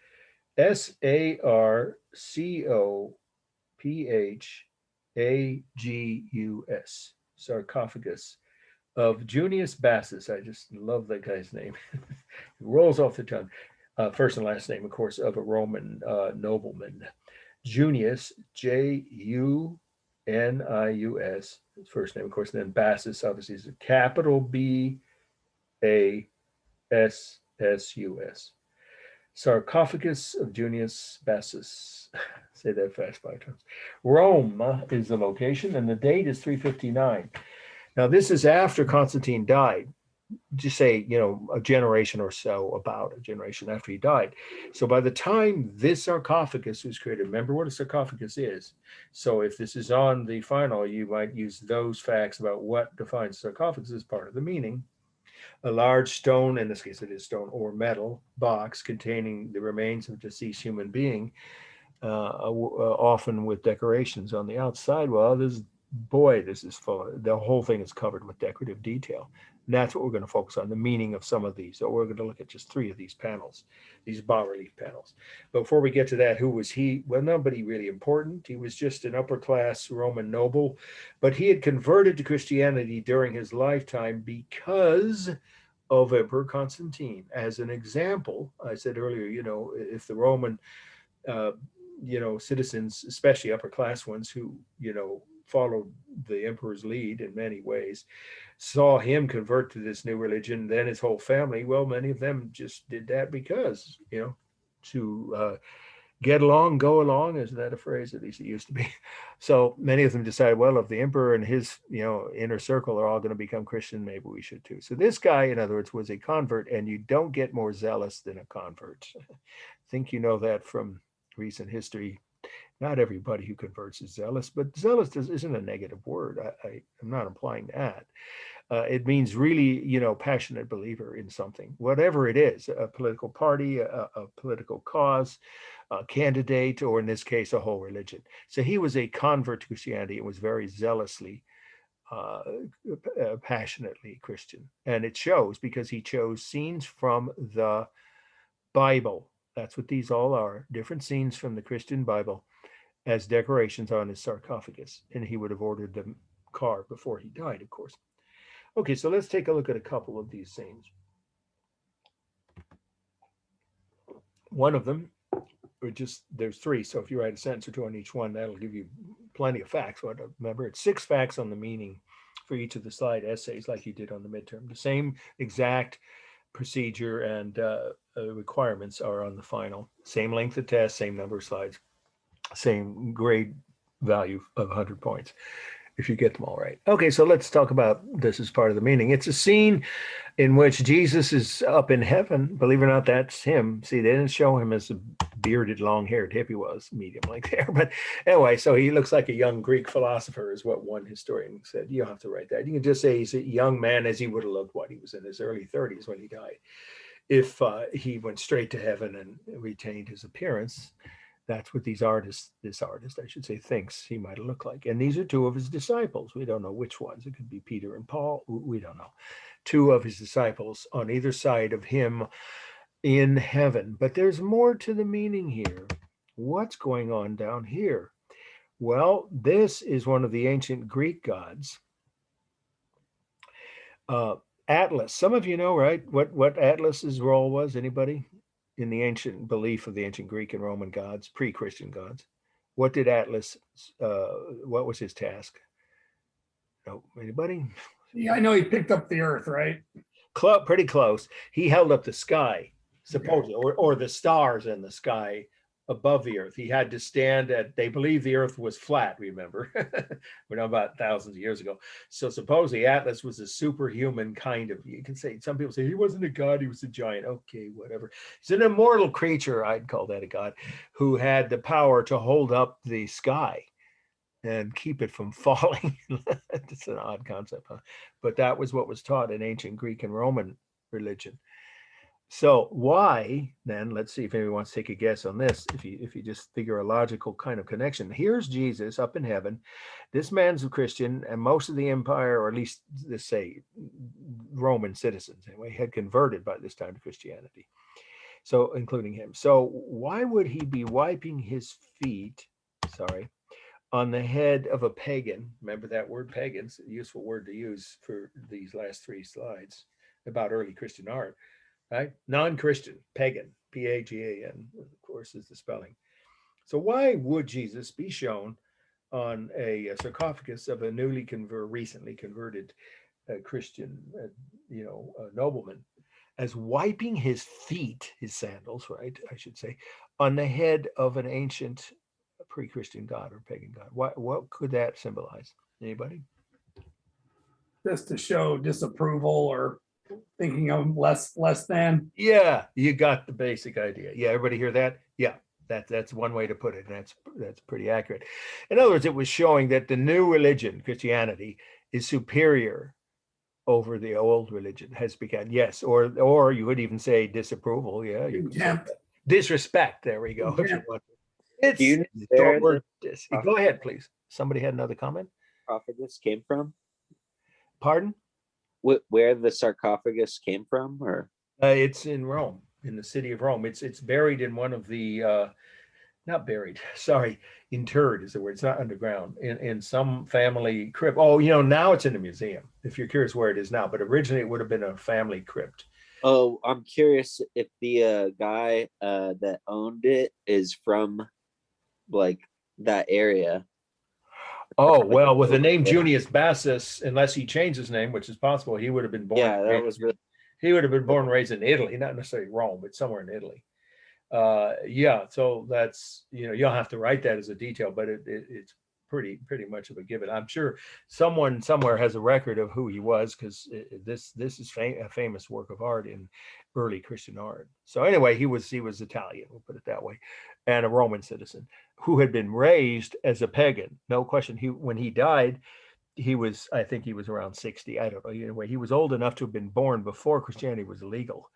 Sarcophagus, Sarcophagus of Junius Bassus. I just love that guy's name. It rolls off the tongue. First and last name, of course, of a Roman nobleman. Junius, Junius, first name, of course, and then Bassus, obviously, is a capital Bassus. Sarcophagus of Junius Bassus. Say that fast 5 times. Rome is the location, and the date is 359. Now, this is after Constantine died. Just say, a generation or so, about a generation after he died. So by the time this sarcophagus was created, remember what a sarcophagus is. So if this is on the final, you might use those facts about what defines sarcophagus as part of the meaning. A large stone, in this case it is stone or metal, box containing the remains of a deceased human being, often with decorations on the outside. Well, this is full. The whole thing is covered with decorative detail. And that's what we're going to focus on, the meaning of some of these. So we're going to look at just 3 of these panels, these bas-relief panels. But before we get to that, who was he? Well, nobody really important. He was just an upper-class Roman noble, but he had converted to Christianity during his lifetime because of Emperor Constantine. As an example, I said earlier, if the Roman citizens, especially upper class ones who, followed the emperor's lead in many ways, saw him convert to this new religion, then his whole family, well, many of them just did that because, to get along, go along, isn't that a phrase? At least it used to be. So many of them decided, well, if the emperor and his, inner circle are all going to become Christian, maybe we should too. So this guy, in other words, was a convert, and you don't get more zealous than a convert. I think you know that from recent history. Not everybody who converts is zealous, but zealous isn't a negative word. I'm not implying that. It means really, passionate believer in something, whatever it is, a political party, a political cause, a candidate, or in this case, a whole religion. So he was a convert to Christianity and was very zealously, passionately Christian. And it shows because he chose scenes from the Bible. That's what these all are, different scenes from the Christian Bible. as decorations on his sarcophagus, and he would have ordered them carved before he died, of course. Okay, so let's take a look at a couple of these scenes. One of them, or just there's three, so if you write a sentence or two on each one, that'll give you plenty of facts. Remember, it's 6 facts on the meaning for each of the slide essays, like you did on the midterm. The same exact procedure and requirements are on the final. Same length of test, same number of slides, same grade value of 100 points if you get them all right. Okay, so let's talk about this as part of the meaning. It's a scene in which Jesus is up in heaven. Believe it or not, that's him. See, they didn't show him as a bearded, long-haired hippie was, medium length hair. But anyway, so he looks like a young Greek philosopher is what one historian said. You don't have to write that. You can just say he's a young man as he would have looked, he was in his early 30s when he died. If he went straight to heaven and retained his appearance, that's what this artist, I should say, thinks he might have looked like. And these are 2 of his disciples. We don't know which ones. It could be Peter and Paul. We don't know. 2 of his disciples on either side of him in heaven. But there's more to the meaning here. What's going on down here? Well, this is one of the ancient Greek gods. Atlas. Some of you know, right, what Atlas's role was? Anybody? In the ancient belief of the ancient Greek and Roman gods, pre-Christian gods. What did Atlas, what was his task? No, anybody? Yeah, I know he picked up the earth, right? Pretty close. He held up the sky, supposedly, or the stars in the sky above the earth. He had to stand at, they believe the earth was flat, remember? We know about thousands of years ago. So supposedly Atlas was a superhuman kind of, you can say, some people say he wasn't a god, he was a giant. Okay, whatever. He's an immortal creature, I'd call that a god, who had the power to hold up the sky and keep it from falling. It's an odd concept, huh? But that was what was taught in ancient Greek and Roman religion. So why then? Let's see if anyone wants to take a guess on this. If you just figure a logical kind of connection, here's Jesus up in heaven. This man's a Christian, and most of the empire, or at least let's say Roman citizens anyway, had converted by this time to Christianity. So including him. So why would he be wiping his feet? Sorry. On the head of a pagan? Remember that word, pagan's a useful word to use for these last 3 slides about early Christian art. Right? Non-Christian, pagan, P-A-G-A-N, of course, is the spelling. So why would Jesus be shown on a sarcophagus of a recently converted Christian, nobleman, as wiping his feet, his sandals, right, I should say, on the head of an ancient pre-Christian god or pagan god? What could that symbolize? Anybody? Just to show disapproval or thinking of less than. Yeah, you got the basic idea. Yeah, everybody hear that? Yeah, that's one way to put it, and that's pretty accurate. In other words, it was showing that the new religion, Christianity, is superior over the old religion, has begun. Yes, or you would even say disapproval. Yeah, you could say disrespect. There we go. If you want. It's short word. Go ahead, please. Somebody had another comment. Sarcophagus came from? Pardon? Where the sarcophagus came from, or it's in Rome, in the city of Rome. It's buried in one of the not buried, sorry, interred is the word. It's not underground, in some family crypt. Oh, now it's in a museum, if you're curious where it is now, but originally it would have been a family crypt. Oh, I'm curious if the guy that owned it is from like that area. Oh, well, with the name Junius Bassus, unless he changed his name, which is possible, he would have been born. Yeah, that was really. He would have been born and raised in Italy, not necessarily Rome, but somewhere in Italy. Yeah, so that's, you'll have to write that as a detail, but it's pretty much of a given. I'm sure someone somewhere has a record of who he was, because this is a famous work of art in early Christian art. So anyway, he was Italian, we'll put it that way, and a Roman citizen who had been raised as a pagan. No question. When he died, I think he was around 60. I don't know. Anyway, he was old enough to have been born before Christianity was legal.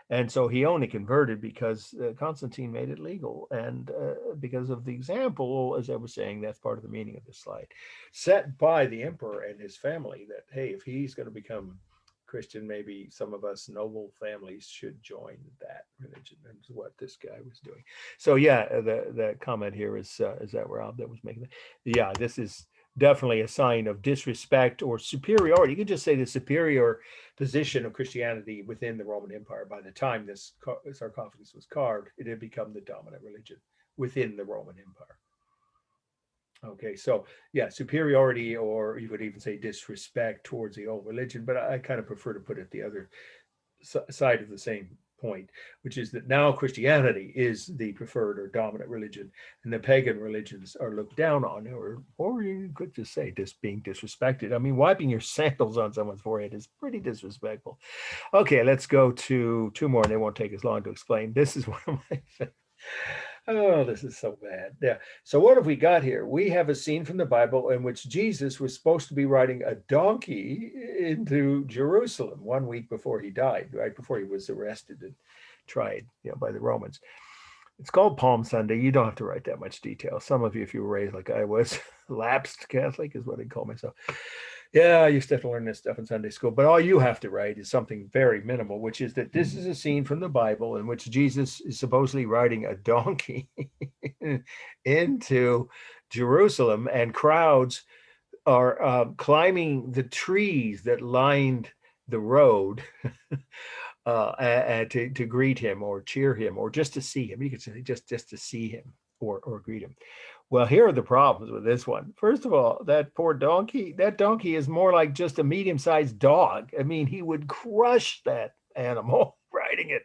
And so he only converted because Constantine made it legal, and because of the example, as I was saying, that's part of the meaning of this slide, set by the emperor and his family, that, hey, if he's going to become Christian, maybe some of us noble families should join that religion. That's what this guy was doing. So yeah, the comment here is that Rob that was making that. Yeah, this is definitely a sign of disrespect or superiority. You could just say the superior position of Christianity within the Roman Empire. By the time this sarcophagus was carved, it had become the dominant religion within the Roman Empire. Okay, so yeah, superiority, or you could even say disrespect towards the old religion, but I kind of prefer to put it the other side of the same point, which is that now Christianity is the preferred or dominant religion, and the pagan religions are looked down on, or you could just say just being disrespected. I mean, wiping your sandals on someone's forehead is pretty disrespectful. Okay, let's go to two more, and they won't take as long to explain. This is one of my oh, this is so bad. Yeah. So what have we got here? We have a scene from the Bible in which Jesus was supposed to be riding a donkey into Jerusalem 1 week before he died, right before he was arrested and tried, by the Romans. It's called Palm Sunday. You don't have to write that much detail. Some of you, if you were raised like I was, lapsed Catholic is what I'd call myself. Yeah, I used to have to learn this stuff in Sunday school, but all you have to write is something very minimal, which is that this is a scene from the Bible in which Jesus is supposedly riding a donkey into Jerusalem, and crowds are climbing the trees that lined the road to greet him or cheer him or just to see him. You could say just to see him or greet him. Well, here are the problems with this one. First of all, that poor donkey, is more like just a medium-sized dog. I mean, he would crush that animal riding it.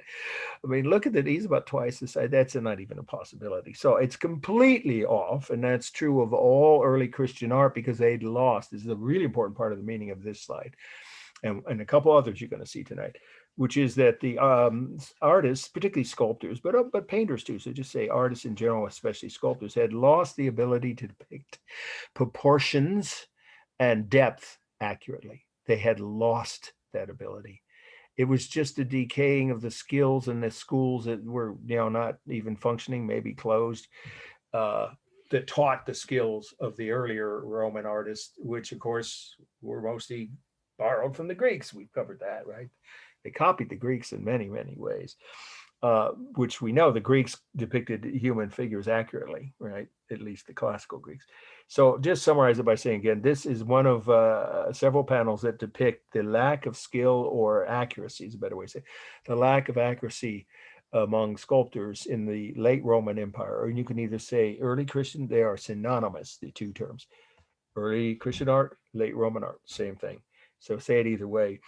I mean, look at that. He's about twice the size. That's not even a possibility. So it's completely off. And that's true of all early Christian art because they'd lost. This is a really important part of the meaning of this slide. And a couple others you're going to see tonight, which is that the artists, particularly sculptors, but painters too, so just say artists in general, especially sculptors, had lost the ability to depict proportions and depth accurately. They had lost that ability. It was just a decaying of the skills in the schools that were not even functioning, maybe closed, that taught the skills of the earlier Roman artists, which of course were mostly borrowed from the Greeks. We've covered that, right? They copied the Greeks in many, many ways, which we know the Greeks depicted human figures accurately, right? At least the classical Greeks. So just summarize it by saying, again, this is one of several panels that depict the lack of skill or accuracy, is a better way to say it, the lack of accuracy among sculptors in the late Roman Empire. Or you can either say early Christian, they are synonymous, the two terms. Early Christian art, late Roman art, same thing. So say it either way,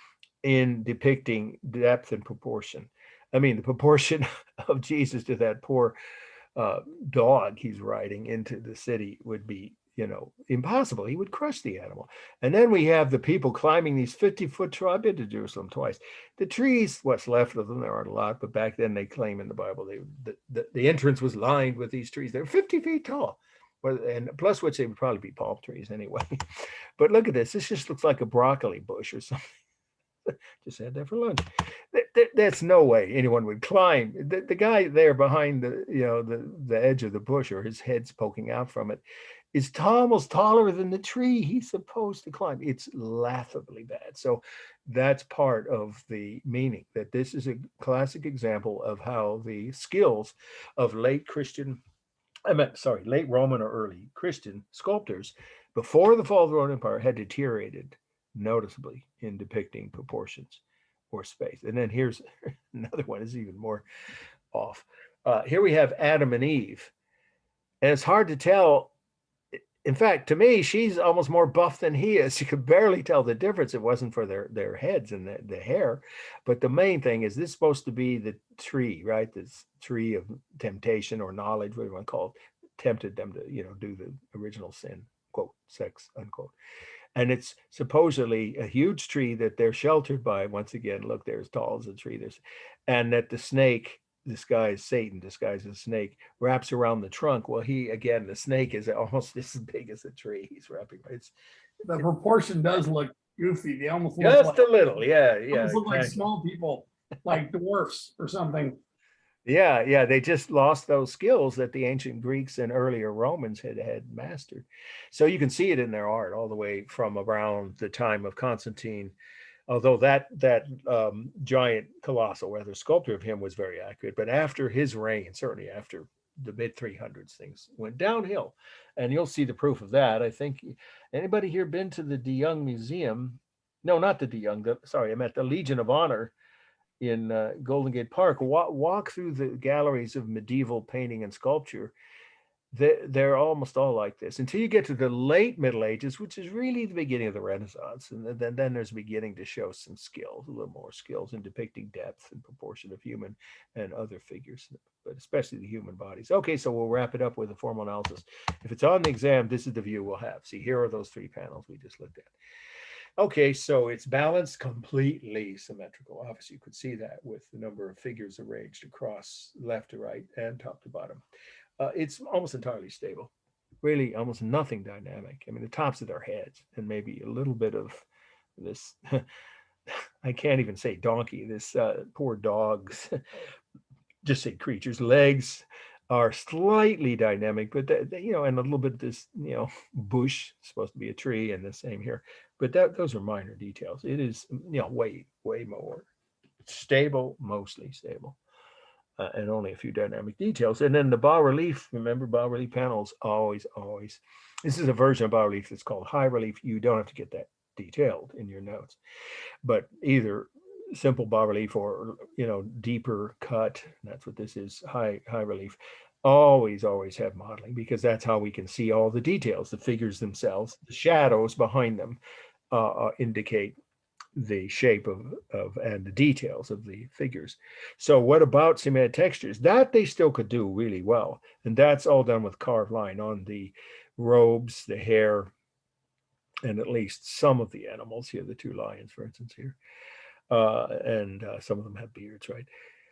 in depicting depth and proportion. I mean, the proportion of Jesus to that poor dog he's riding into the city would be, impossible. He would crush the animal. And then we have the people climbing these 50-foot trees. I've been to Jerusalem twice. The trees, what's left of them, there aren't a lot, but back then they claim in the Bible, the entrance was lined with these trees. They're 50 feet tall. And plus which they would probably be palm trees anyway. But look at this. This just looks like a broccoli bush or something. Just had that for lunch. That's no way anyone would climb. The guy there behind the edge of the bush, or his head's poking out from it, is almost taller than the tree he's supposed to climb. It's laughably bad. So that's part of the meaning, that this is a classic example of how the skills of late Roman or early Christian sculptors before the fall of the Roman Empire had deteriorated noticeably in depicting proportions or space. And then here's another one is even more off. Here we have Adam and Eve. And it's hard to tell. In fact, to me, she's almost more buff than he is. You could barely tell the difference. It wasn't for their heads and the hair. But the main thing is this is supposed to be the tree, right? This tree of temptation or knowledge, whatever you want to call it, tempted them to, do the original sin, quote, sex, unquote. And it's supposedly a huge tree that they're sheltered by. Once again, look, they're as tall as a tree. And that the snake, disguised Satan, disguised as a snake, wraps around the trunk. Well, the snake is almost this big as a tree. He's wrapping. The proportion does look goofy. They almost look Just like, a little, yeah. almost look like small people, like dwarfs or something. Yeah, they just lost those skills that the ancient Greeks and earlier Romans had mastered. So you can see it in their art all the way from around the time of Constantine Although that giant colossal rather sculpture of him was very accurate, but after his reign, certainly after the mid 300s, things went downhill, and you'll see the proof of that. I think anybody here been to the De Young Museum? No, not the De Young. Sorry, I meant the Legion of Honor in Golden Gate Park. Walk through the galleries of medieval painting and sculpture. They're almost all like this until you get to the late Middle Ages, which is really the beginning of the Renaissance. And then there's beginning to show some skills, a little more skills in depicting depth and proportion of human and other figures, but especially the human bodies. Okay, so we'll wrap it up with a formal analysis. If it's on the exam, this is the view we'll have. See, here are those three panels we just looked at. Okay, so it's balanced, completely symmetrical. Obviously, you could see that with the number of figures arranged across left to right and top to bottom. It's almost entirely stable, really almost nothing dynamic. I mean, the tops of their heads and maybe a little bit of this, I can't even say donkey, this poor dog's, just say creature's legs are slightly dynamic, but you know, and a little bit of this, you know, bush, supposed to be a tree, and the same here. But those are minor details. It is, you know, way more stable, mostly stable. And only a few dynamic details. And then the bas relief, remember bas relief panels, always. This is a version of bas relief that's called high relief. You don't have to get that detailed in your notes, but either simple bas relief or, you know, deeper cut. That's what this is, high relief. Always have modeling, because that's how we can see all the details. The figures themselves, the shadows behind them indicate the shape of and the details of the figures. So what about cemented textures? That they still could do really well, and that's all done with carved line on the robes, the hair, and at least some of the animals here, the two lions, for instance, here, and some of them have beards, right?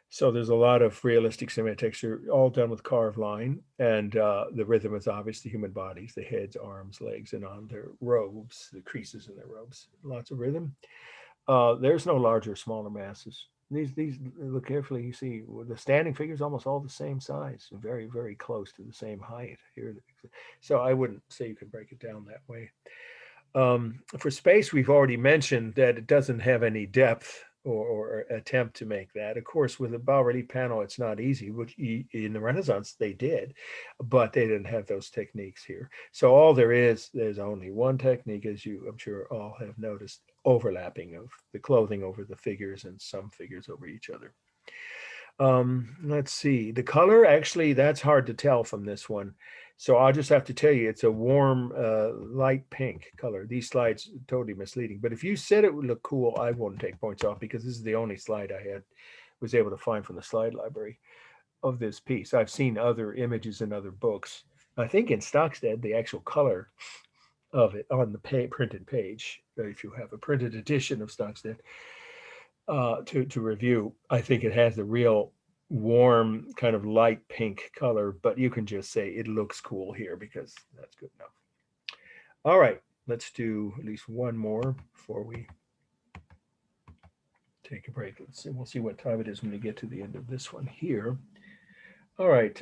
So there's a lot of realistic cemented texture, all done with carved line, and the rhythm is obviously human bodies, the heads, arms, legs, and on their robes, the creases in their robes, lots of rhythm. There's no larger, smaller masses. These look carefully. You see the standing figures almost all the same size, very close to the same height here. So I wouldn't say you can break it down that way. For space, we've already mentioned that it doesn't have any depth or attempt to make that. Of course, with a bas relief panel, it's not easy, which in the Renaissance they did, but they didn't have those techniques here. So all there's only one technique, as you, I'm sure, all have noticed, overlapping of the clothing over the figures and some figures over each other. Let's see, the color, actually, that's hard to tell from this one. So I'll just have to tell you, it's a warm, light pink color. These slides are totally misleading, but if you said it would look cool, I wouldn't take points off, because this is the only slide I was able to find from the slide library of this piece. I've seen other images in other books. I think in Stockstead, the actual color of it on the printed page, if you have a printed edition of Stockstead to review, I think it has the real warm kind of light pink color, but you can just say it looks cool here, because that's good enough. All right, let's do at least one more before we take a break. Let's see, we'll see what time it is when we get to the end of this one here. All right,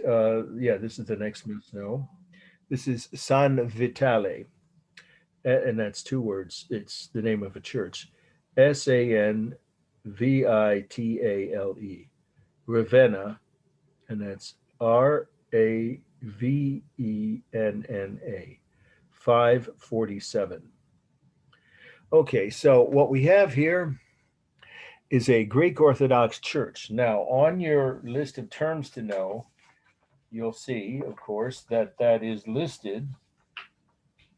yeah, this is the next Miss. This is San Vitale, and that's two words. It's the name of a church, SANVITALE. Ravenna, and that's RAVENNA, 547. Okay, so what we have here is a Greek Orthodox church. Now, on your list of terms to know, you'll see, of course, that is listed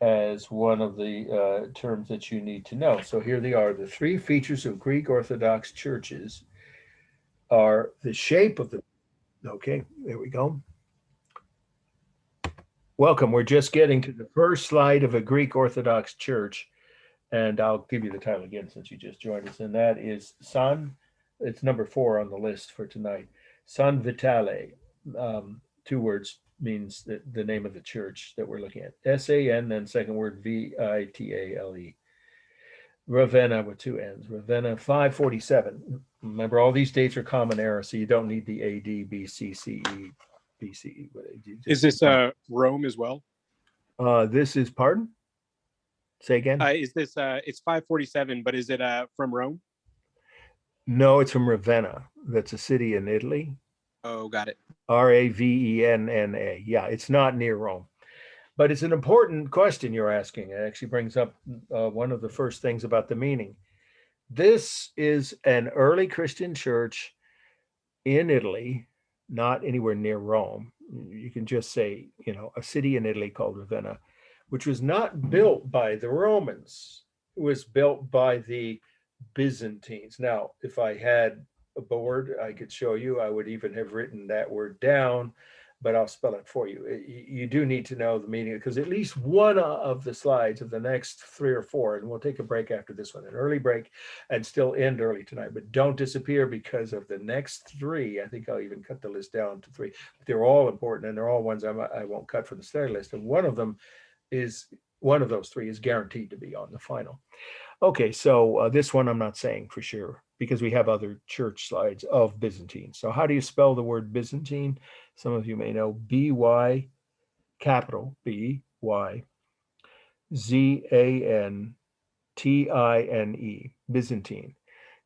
as one of the terms that you need to know. So here they are. The three features of Greek Orthodox churches are the shape of the, okay, there we go. Welcome. We're just getting to the first slide of a Greek Orthodox church, and I'll give you the title again since you just joined us, and that is it's number 4 on the list for tonight, San Vitale. 2 words, means the name of the church that we're looking at. SAN, then second word VITALE. Ravenna with 2 N's. Ravenna 547. Remember, all these dates are common era, so you don't need the AD, BC, CE, BCE. Is this Rome as well? This is, pardon? Say again? Is this it's 547, but is it from Rome? No, it's from Ravenna. That's a city in Italy. Oh, got it. Ravenna. Yeah, it's not near Rome. But it's an important question you're asking. It actually brings up one of the first things about the meaning. This is an early Christian church in Italy, not anywhere near Rome. You can just say, a city in Italy called Ravenna, which was not built by the Romans. It was built by the Byzantines. Now, if I had a board, I could show you. I would even have written that word down, but I'll spell it for you. You do need to know the meaning, because at least one of the slides of the next 3 or 4, and we'll take a break after this one, an early break, and still end early tonight, but don't disappear because of the next 3. I think I'll even cut the list down to 3. They're all important, and they're all ones I won't cut from the study list. And one of those 3 is guaranteed to be on the final. Okay, so this one I'm not saying for sure, because we have other church slides of Byzantine. So how do you spell the word Byzantine? Some of you may know B-Y, capital B-Y, Z-A-N-T-I-N-E, Byzantine.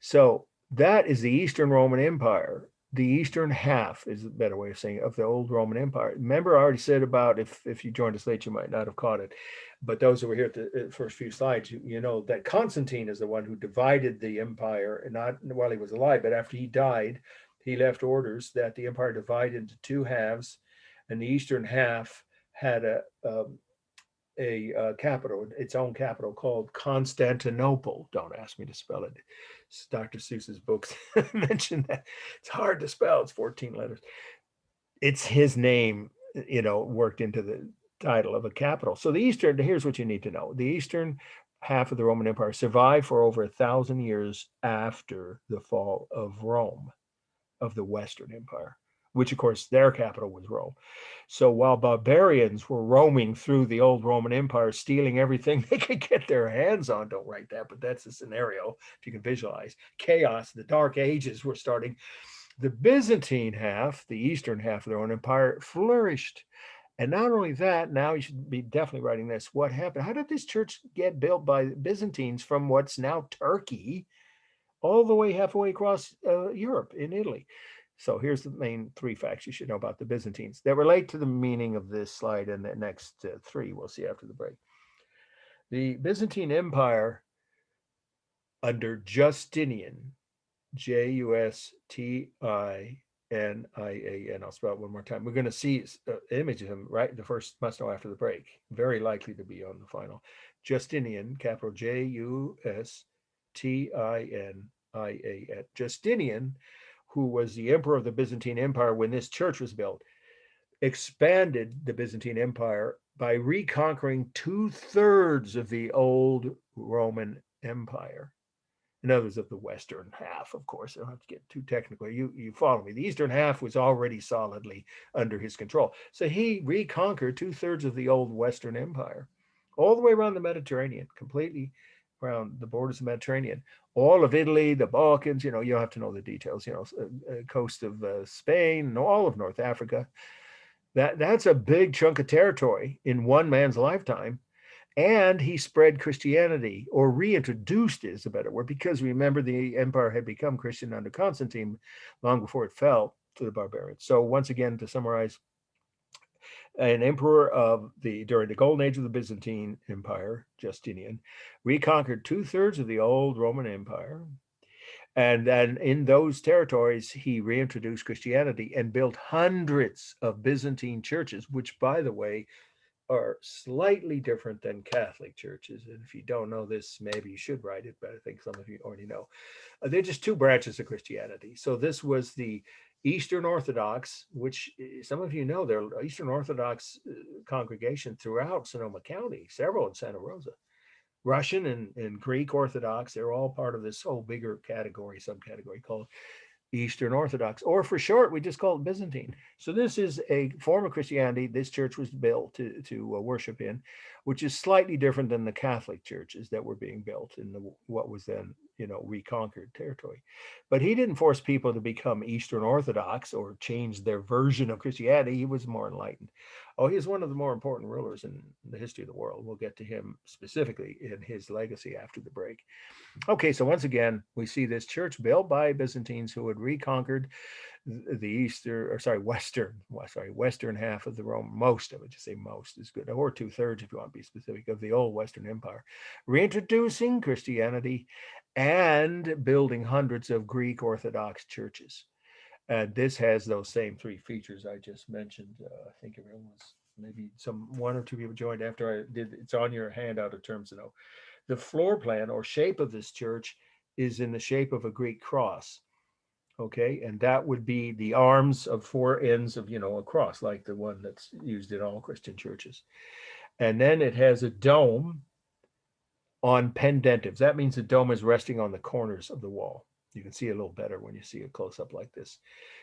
So that is the Eastern Roman Empire. The eastern half is a better way of saying it, of the old Roman Empire. Remember, I already said about, if you joined us late, you might not have caught it. But those who were here at the first few slides, you know that Constantine is the one who divided the empire, and not while he was alive, but after he died, he left orders that the empire divided into 2 halves, and the eastern half had a capital, its own capital, called Constantinople. Don't ask me to spell it. It's Dr. Seuss's books mention that. It's hard to spell. It's 14 letters. It's his name, worked into the title of a capital. So here's what you need to know. The eastern half of the Roman Empire survived for over 1,000 years after the fall of Rome, of the Western Empire, which of course their capital was Rome. So while barbarians were roaming through the old Roman Empire, stealing everything they could get their hands on, don't write that, but that's a scenario if you can visualize. Chaos, the Dark Ages were starting. The Byzantine half, the eastern half of their own empire, flourished. And not only that, now you should be definitely writing this. What happened? How did this church get built by Byzantines from what's now Turkey all the way halfway across Europe in Italy? So here's the main 3 facts you should know about the Byzantines that relate to the meaning of this slide and the next 3 we'll see after the break. The Byzantine Empire under Justinian, Justinian, I'll spell it one more time. We're going to see image of him, right? The first must know after the break. Very likely to be on the final. Justinian, capital J-U-S-T-I-N-I-A-N. Justinian, who was the emperor of the Byzantine Empire when this church was built, expanded the Byzantine Empire by reconquering 2/3 of the old Roman Empire. In other words, of the western half, of course. I don't have to get too technical. You follow me. The eastern half was already solidly under his control. So he reconquered 2/3 of the old Western Empire, all the way around the Mediterranean, completely around the borders of the Mediterranean, all of Italy, the Balkans, you don't have to know the details, coast of Spain, all of North Africa. That's a big chunk of territory in one man's lifetime. And he spread Christianity, or reintroduced it is a better word, because remember, the empire had become Christian under Constantine long before it fell to the barbarians. So once again, to summarize, an emperor during the golden age of the Byzantine Empire, Justinian, reconquered 2/3 of the old Roman Empire. And then in those territories, he reintroduced Christianity and built hundreds of Byzantine churches, which, by the way, are slightly different than Catholic churches. And if you don't know this, maybe you should write it, but I think some of you already know. They're just 2 branches of Christianity. So this was the Eastern Orthodox, which some of you know, there are Eastern Orthodox congregation throughout Sonoma County, several in Santa Rosa. Russian and Greek Orthodox, they're all part of this whole bigger subcategory called Eastern Orthodox, or for short, we just call it Byzantine. So this is a form of Christianity this church was built to worship in. which is slightly different than the Catholic churches that were being built in what was then, reconquered territory. But he didn't force people to become Eastern Orthodox or change their version of Christianity. He was more enlightened. Oh, he's one of the more important rulers in the history of the world. We'll get to him specifically in his legacy after the break. Okay, so once again, we see this church built by Byzantines who had reconquered the western half of the Rome, most of it, just say most is good, or 2/3 if you want to be specific, of the old Western Empire, reintroducing Christianity and building hundreds of Greek Orthodox churches. And this has those same three features I just mentioned. I think everyone was, maybe one or two people joined after I did. It's on your handout in terms of the floor plan or shape of this church is in the shape of a Greek cross. Okay, and that would be the arms of four ends of, a cross, like the one that's used in all Christian churches. And then it has a dome on pendentives. That means the dome is resting on the corners of the wall. You can see a little better when you see it close up like this.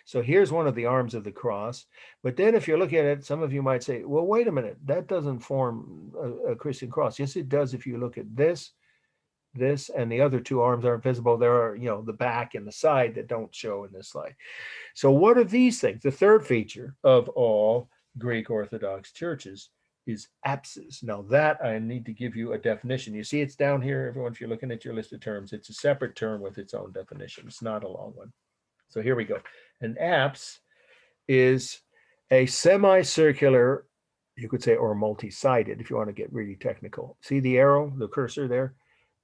So here's one of the arms of the cross. But then if you're looking at it, some of you might say, well, wait a minute, that doesn't form a Christian cross. Yes, it does if you look at this, and the other two arms aren't visible. There are, the back and the side that don't show in this slide. So what are these things? The third feature of all Greek Orthodox churches is apses. Now that I need to give you a definition. You see it's down here, everyone, if you're looking at your list of terms, it's a separate term with its own definition. It's not a long one. So here we go. An apse is a semicircular, you could say, or multi-sided if you want to get really technical. See the arrow, the cursor there?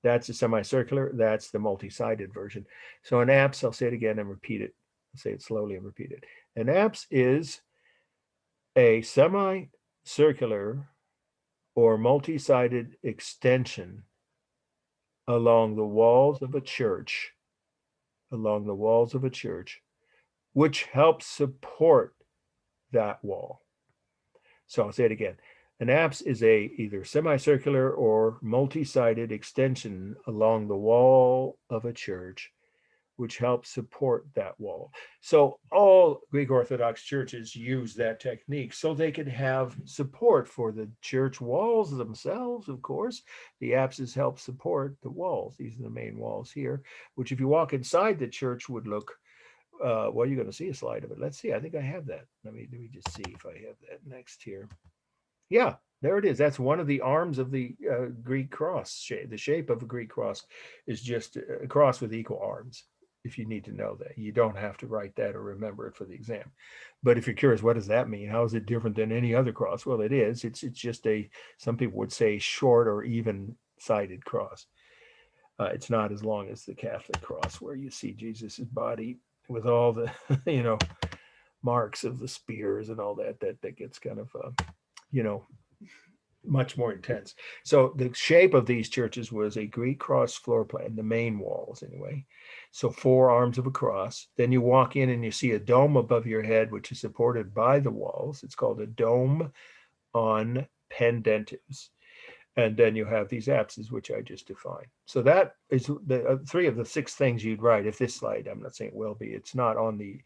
That's a semicircular. That's the multi-sided version. So an apse, I'll say it again and repeat it. I'll say it slowly and repeat it. An apse is a semicircular or multi-sided extension along the walls of a church, which helps support that wall. So I'll say it again. An apse is a either semicircular or multi-sided extension along the wall of a church, which helps support that wall. So all Greek Orthodox churches use that technique so they can have support for the church walls themselves, of course. The apses help support the walls. These are the main walls here, which if you walk inside the church would look, well, you're going to see a slide of it. Let's see. I think I have that. Let me just see if I have that next here. Yeah, there it is. That's one of the arms of the Greek cross shape. The shape of a Greek cross is just a cross with equal arms. If you need to know that, you don't have to write that or remember it for the exam. But if you're curious, what does that mean? How is it different than any other cross? Well, it is. It's just some people would say short or even sided cross. It's not as long as the Catholic cross where you see Jesus's body with all the, marks of the spears and all that gets kind of, much more intense. So the shape of these churches was a Greek cross floor plan, the main walls anyway. So 4 arms of a cross. Then you walk in and you see a dome above your head, which is supported by the walls. It's called a dome on pendentives. And then you have these apses, which I just defined. So that is the 3 of the 6 things you'd write. If this slide, I'm not saying it will be, it's not on the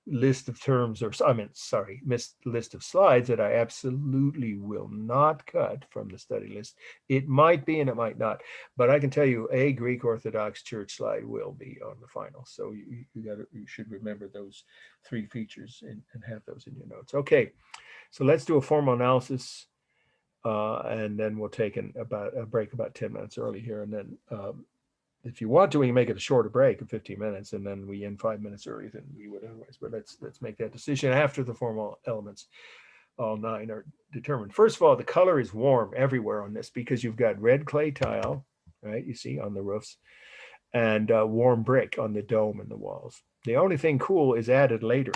list of terms list of slides that I absolutely will not cut from the study list. It might be and it might not, but I can tell you a Greek Orthodox church slide will be on the final. So you should remember those 3 features and have those in your notes. Okay, so let's do a formal analysis and then we'll take a break about 10 minutes early here, and then if you want to, we can make it a shorter break of 15 minutes, and then we end 5 minutes earlier than we would otherwise. But let's make that decision after the formal elements, all 9 are determined. First of all, the color is warm everywhere on this because you've got red clay tile, right? You see on the roofs, and warm brick on the dome and the walls. The only thing cool is added later.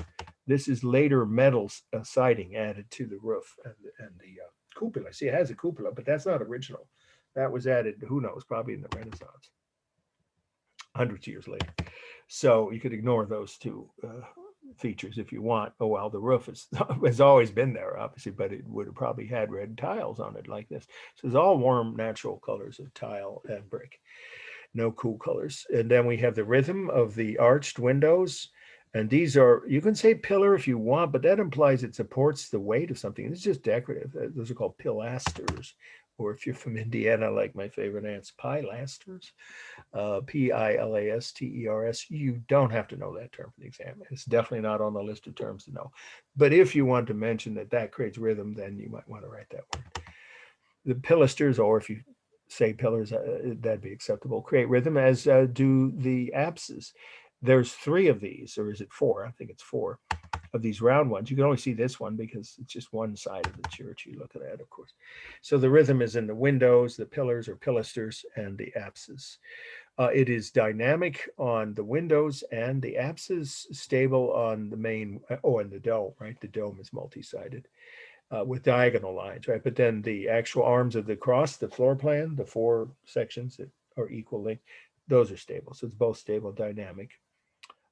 This is later metal siding added to the roof and the cupola. See, it has a cupola, but that's not original. That was added, who knows, probably in the Renaissance. Hundreds of years later. So you could ignore those 2 features if you want. Oh, well, the roof has always been there, obviously, but it would have probably had red tiles on it like this. So it's all warm, natural colors of tile and brick. No cool colors. And then we have the rhythm of the arched windows. And these are, you can say pillar if you want, but that implies it supports the weight of something. It's just decorative. Those are called pilasters, or if you're from Indiana, like my favorite aunt's, pilasters, Pilasters, you don't have to know that term for the exam. It's definitely not on the list of terms to know. But if you want to mention that that creates rhythm, then you might want to write that word. The pilasters, or if you say pillars, that'd be acceptable, create rhythm, as do the apses. There's 3 of these, or is it 4? I think it's 4 of these round ones. You can only see this one because it's just one side of the church you're looking at, of course. So the rhythm is in the windows, the pillars or pilasters, and the apses. It is dynamic on the windows and the apses, stable on the main, and the dome, right? The dome is multi-sided with diagonal lines, right? But then the actual arms of the cross, the floor plan, the 4 sections that are equal length, those are stable. So it's both stable, dynamic.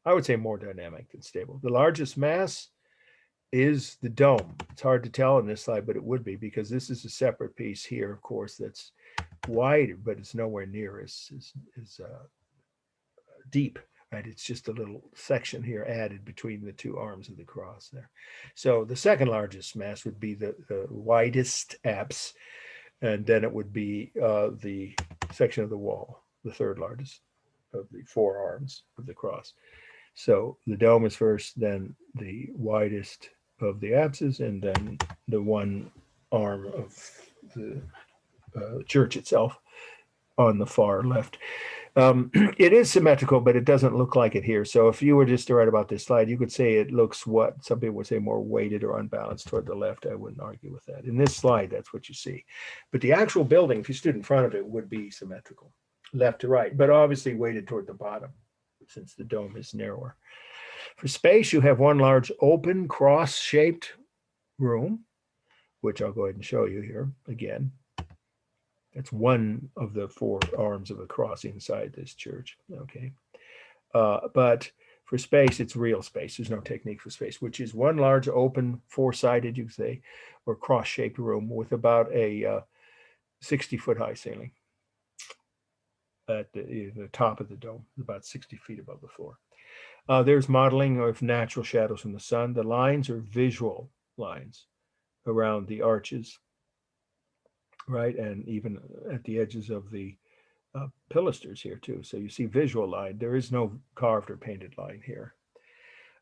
I would say more dynamic than stable. The largest mass is the dome. It's hard to tell in this slide, but it would be, because this is a separate piece here, of course, that's wide, but it's nowhere near as deep, right? It's just a little section here added between the 2 arms of the cross there. So the second largest mass would be the widest apse, and then it would be the section of the wall, the third largest of the 4 arms of the cross. So the dome is first, then the widest of the apses, and then the one arm of the church itself on the far left. It is symmetrical, but it doesn't look like it here. So if you were just to write about this slide, you could say it looks what some people would say more weighted or unbalanced toward the left. I wouldn't argue with that. In this slide, that's what you see. But the actual building, if you stood in front of it, would be symmetrical, left to right, but obviously weighted toward the bottom, since the dome is narrower. For space, you have one large open cross-shaped room, which I'll go ahead and show you here again. That's one of the 4 arms of a cross inside this church, okay? But for space, it's real space. There's no technique for space, which is one large open 4-sided, you could say, or cross-shaped room with about a 60-foot high ceiling at the top of the dome, about 60 feet above the floor. There's modeling of natural shadows from the sun. The lines are visual lines around the arches, right? And even at the edges of the pilasters here too. So you see visual line. There is no carved or painted line here.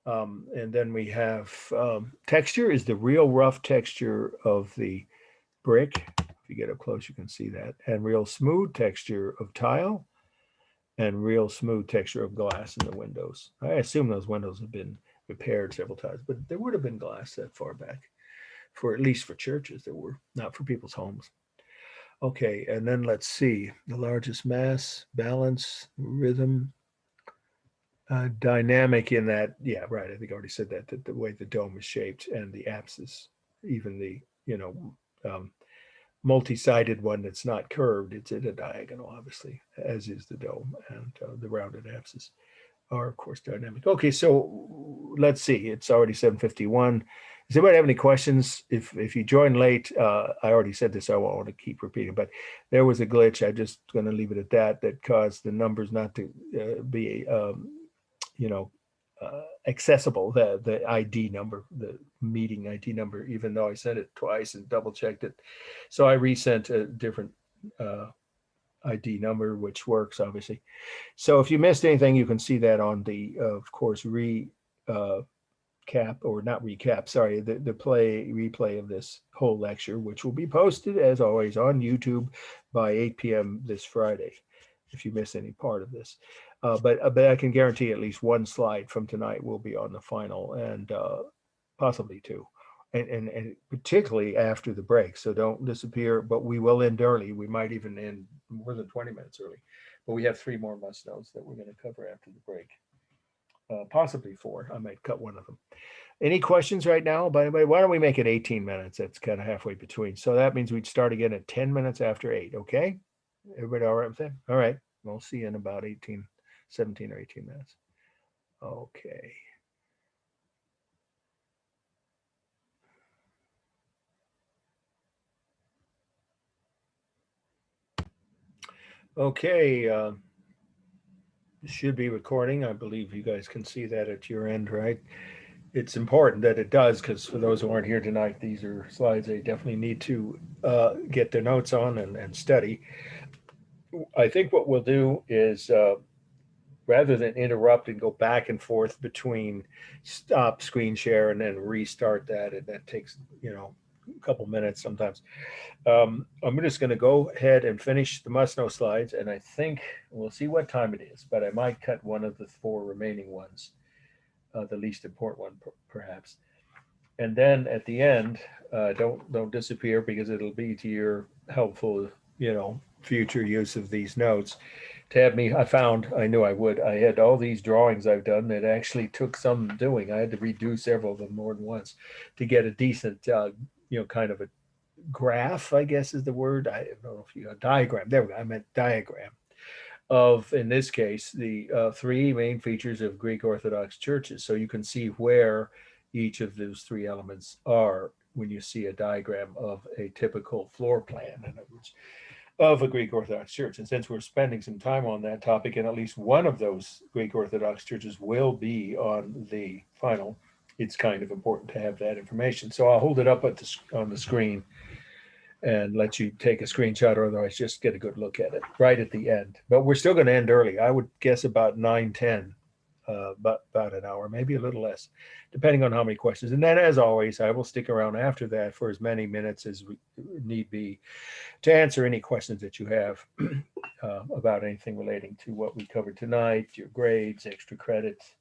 And then we have texture is the real rough texture of the brick. If you get up close, you can see that. And real smooth texture of tile, and real smooth texture of glass in the windows. I assume those windows have been repaired several times, but there would have been glass that far back, for at least for churches. There were, not for people's homes. Okay, and then let's see, the largest mass, balance, rhythm, dynamic in that, yeah, right, I think I already said that the way the dome is shaped, and the apses, even the, multi-sided one that's not curved, it's at a diagonal, obviously, as is the dome, and the rounded apses are, of course, dynamic. Okay, so let's see, it's already 7:51. Does anybody have any questions? If you joined late, I already said this, so I won't want to keep repeating, but there was a glitch. I'm just going to leave it at that caused the numbers not to be, accessible, the ID number, the meeting ID number, even though I sent it twice and double checked it. So I resent a different ID number, which works, obviously. So if you missed anything, you can see that on the, of course, replay of this whole lecture, which will be posted, as always, on YouTube by 8 p.m. this Friday, if you miss any part of this. But I can guarantee at least one slide from tonight will be on the final, and possibly 2. And particularly after the break. So don't disappear, but we will end early. We might even end more than 20 minutes early. But we have 3 more must-knows that we're going to cover after the break. Possibly 4. I might cut one of them. Any questions right now by anybody? Why don't we make it 18 minutes? That's kind of halfway between. So that means we'd start again at 10 minutes after 8. Okay? Everybody all right with that? All right. We'll see you in about 17 or 18 minutes. Okay. Okay. This should be recording. I believe you guys can see that at your end, right? it's important that it does, because for those who aren't here tonight, these are slides they definitely need to get their notes on and study. I think what we'll do is rather than interrupt and go back and forth between stop screen share and then restart that, and that takes, a couple minutes sometimes. I'm just going to go ahead and finish the must-know slides, and I think we'll see what time it is, but I might cut one of the 4 remaining ones, the least important one perhaps. And then at the end, don't disappear, because it'll be to your helpful, future use of these notes. To have me, I knew I would. I had all these drawings I've done that actually took some doing. I had to redo several of them more than once to get a decent, kind of a graph, I guess is the word. I don't know if a diagram. There we go. I meant diagram of, in this case, the 3 main features of Greek Orthodox churches. So you can see where each of those 3 elements are when you see a diagram of a typical floor plan, in other words, of a Greek Orthodox church. And since we're spending some time on that topic, and at least one of those Greek Orthodox churches will be on the final, it's kind of important to have that information. So I'll hold it up on the screen and let you take a screenshot, or otherwise just get a good look at it right at the end. But we're still going to end early. I would guess about 9:10, about an hour, maybe a little less, depending on how many questions. And then, as always, I will stick around after that for as many minutes as need be to answer any questions that you have about anything relating to what we covered tonight, your grades, extra credits,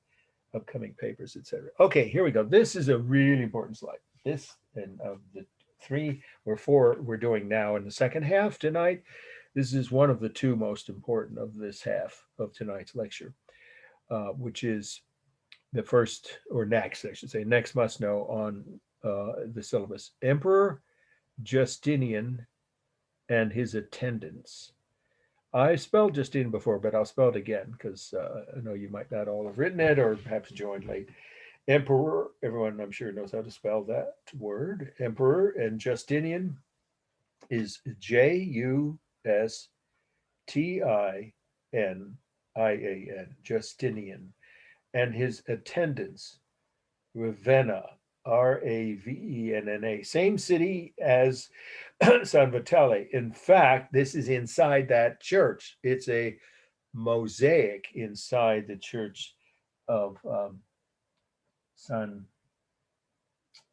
upcoming papers, etc. Okay, here we go. This is a really important slide. This, and of the 3 or 4 we're doing now in the second half tonight, this is one of the 2 most important of this half of tonight's lecture, which is the first, or next, I should say, next must know on the syllabus. Emperor Justinian and his attendants. I spelled Justinian before, but I'll spell it again, because I know you might not all have written it, or perhaps joined late. Emperor, everyone I'm sure knows how to spell that word. Emperor, and Justinian is Justiinian, Justinian, and his attendants, Ravenna, Ravenna, same city as San Vitale. In fact, this is inside that church. It's a mosaic inside the church of San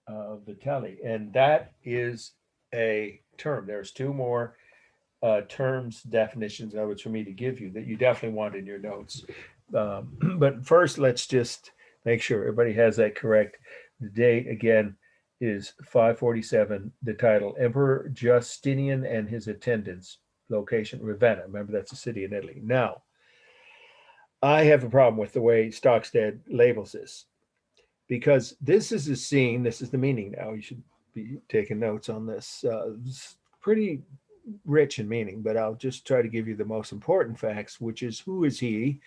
Vitale, and that is a term. There's 2 more terms, definitions, in other words, for me to give you that you definitely want in your notes. But first, let's just make sure everybody has that correct. The date, again, is 547. The title, Emperor Justinian and his attendants. Location, Ravenna. Remember, that's a city in Italy. Now, I have a problem with the way Stockstead labels this, because this is a scene, this is the meaning now. You should be taking notes on this. It's pretty rich in meaning, but I'll just try to give you the most important facts, which is, who is he?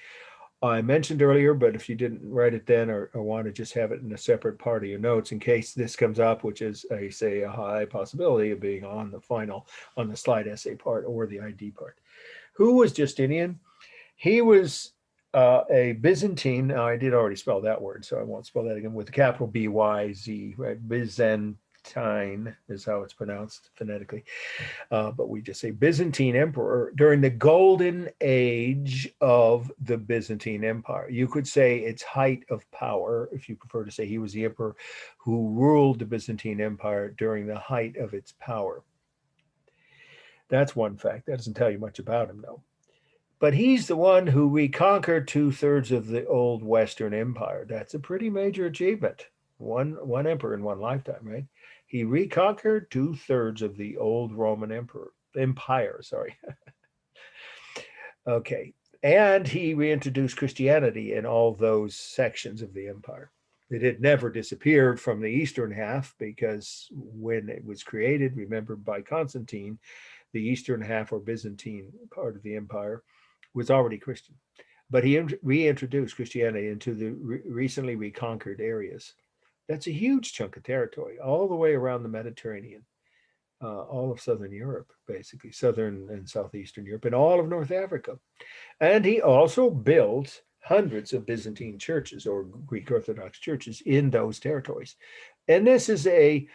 I mentioned earlier, but if you didn't write it then, or want to just have it in a separate part of your notes in case this comes up, which is, I say, a high possibility of being on the final, on the slide essay part or the ID part. Who was Justinian? He was a Byzantine. Now, I did already spell that word, so I won't spell that again, with a capital B-Y-Z, right? Byzantine is how it's pronounced phonetically. But we just say Byzantine emperor during the golden age of the Byzantine Empire. You could say its height of power, if you prefer to say he was the emperor who ruled the Byzantine Empire during the height of its power. That's one fact. That doesn't tell you much about him, though. But he's the one who reconquered 2/3 of the old Western Empire. That's a pretty major achievement. One emperor in one lifetime, right? He reconquered 2/3 of the old Roman Empire. Okay. And he reintroduced Christianity in all those sections of the empire. It had never disappeared from the eastern half, because when it was created, remember, by Constantine, the eastern half, or Byzantine part of the empire, was already Christian. But he reintroduced Christianity into the recently reconquered areas. That's a huge chunk of territory, all the way around the Mediterranean, all of Southern Europe, basically, Southern and Southeastern Europe, and all of North Africa. And he also built hundreds of Byzantine churches or Greek Orthodox churches in those territories. And this is a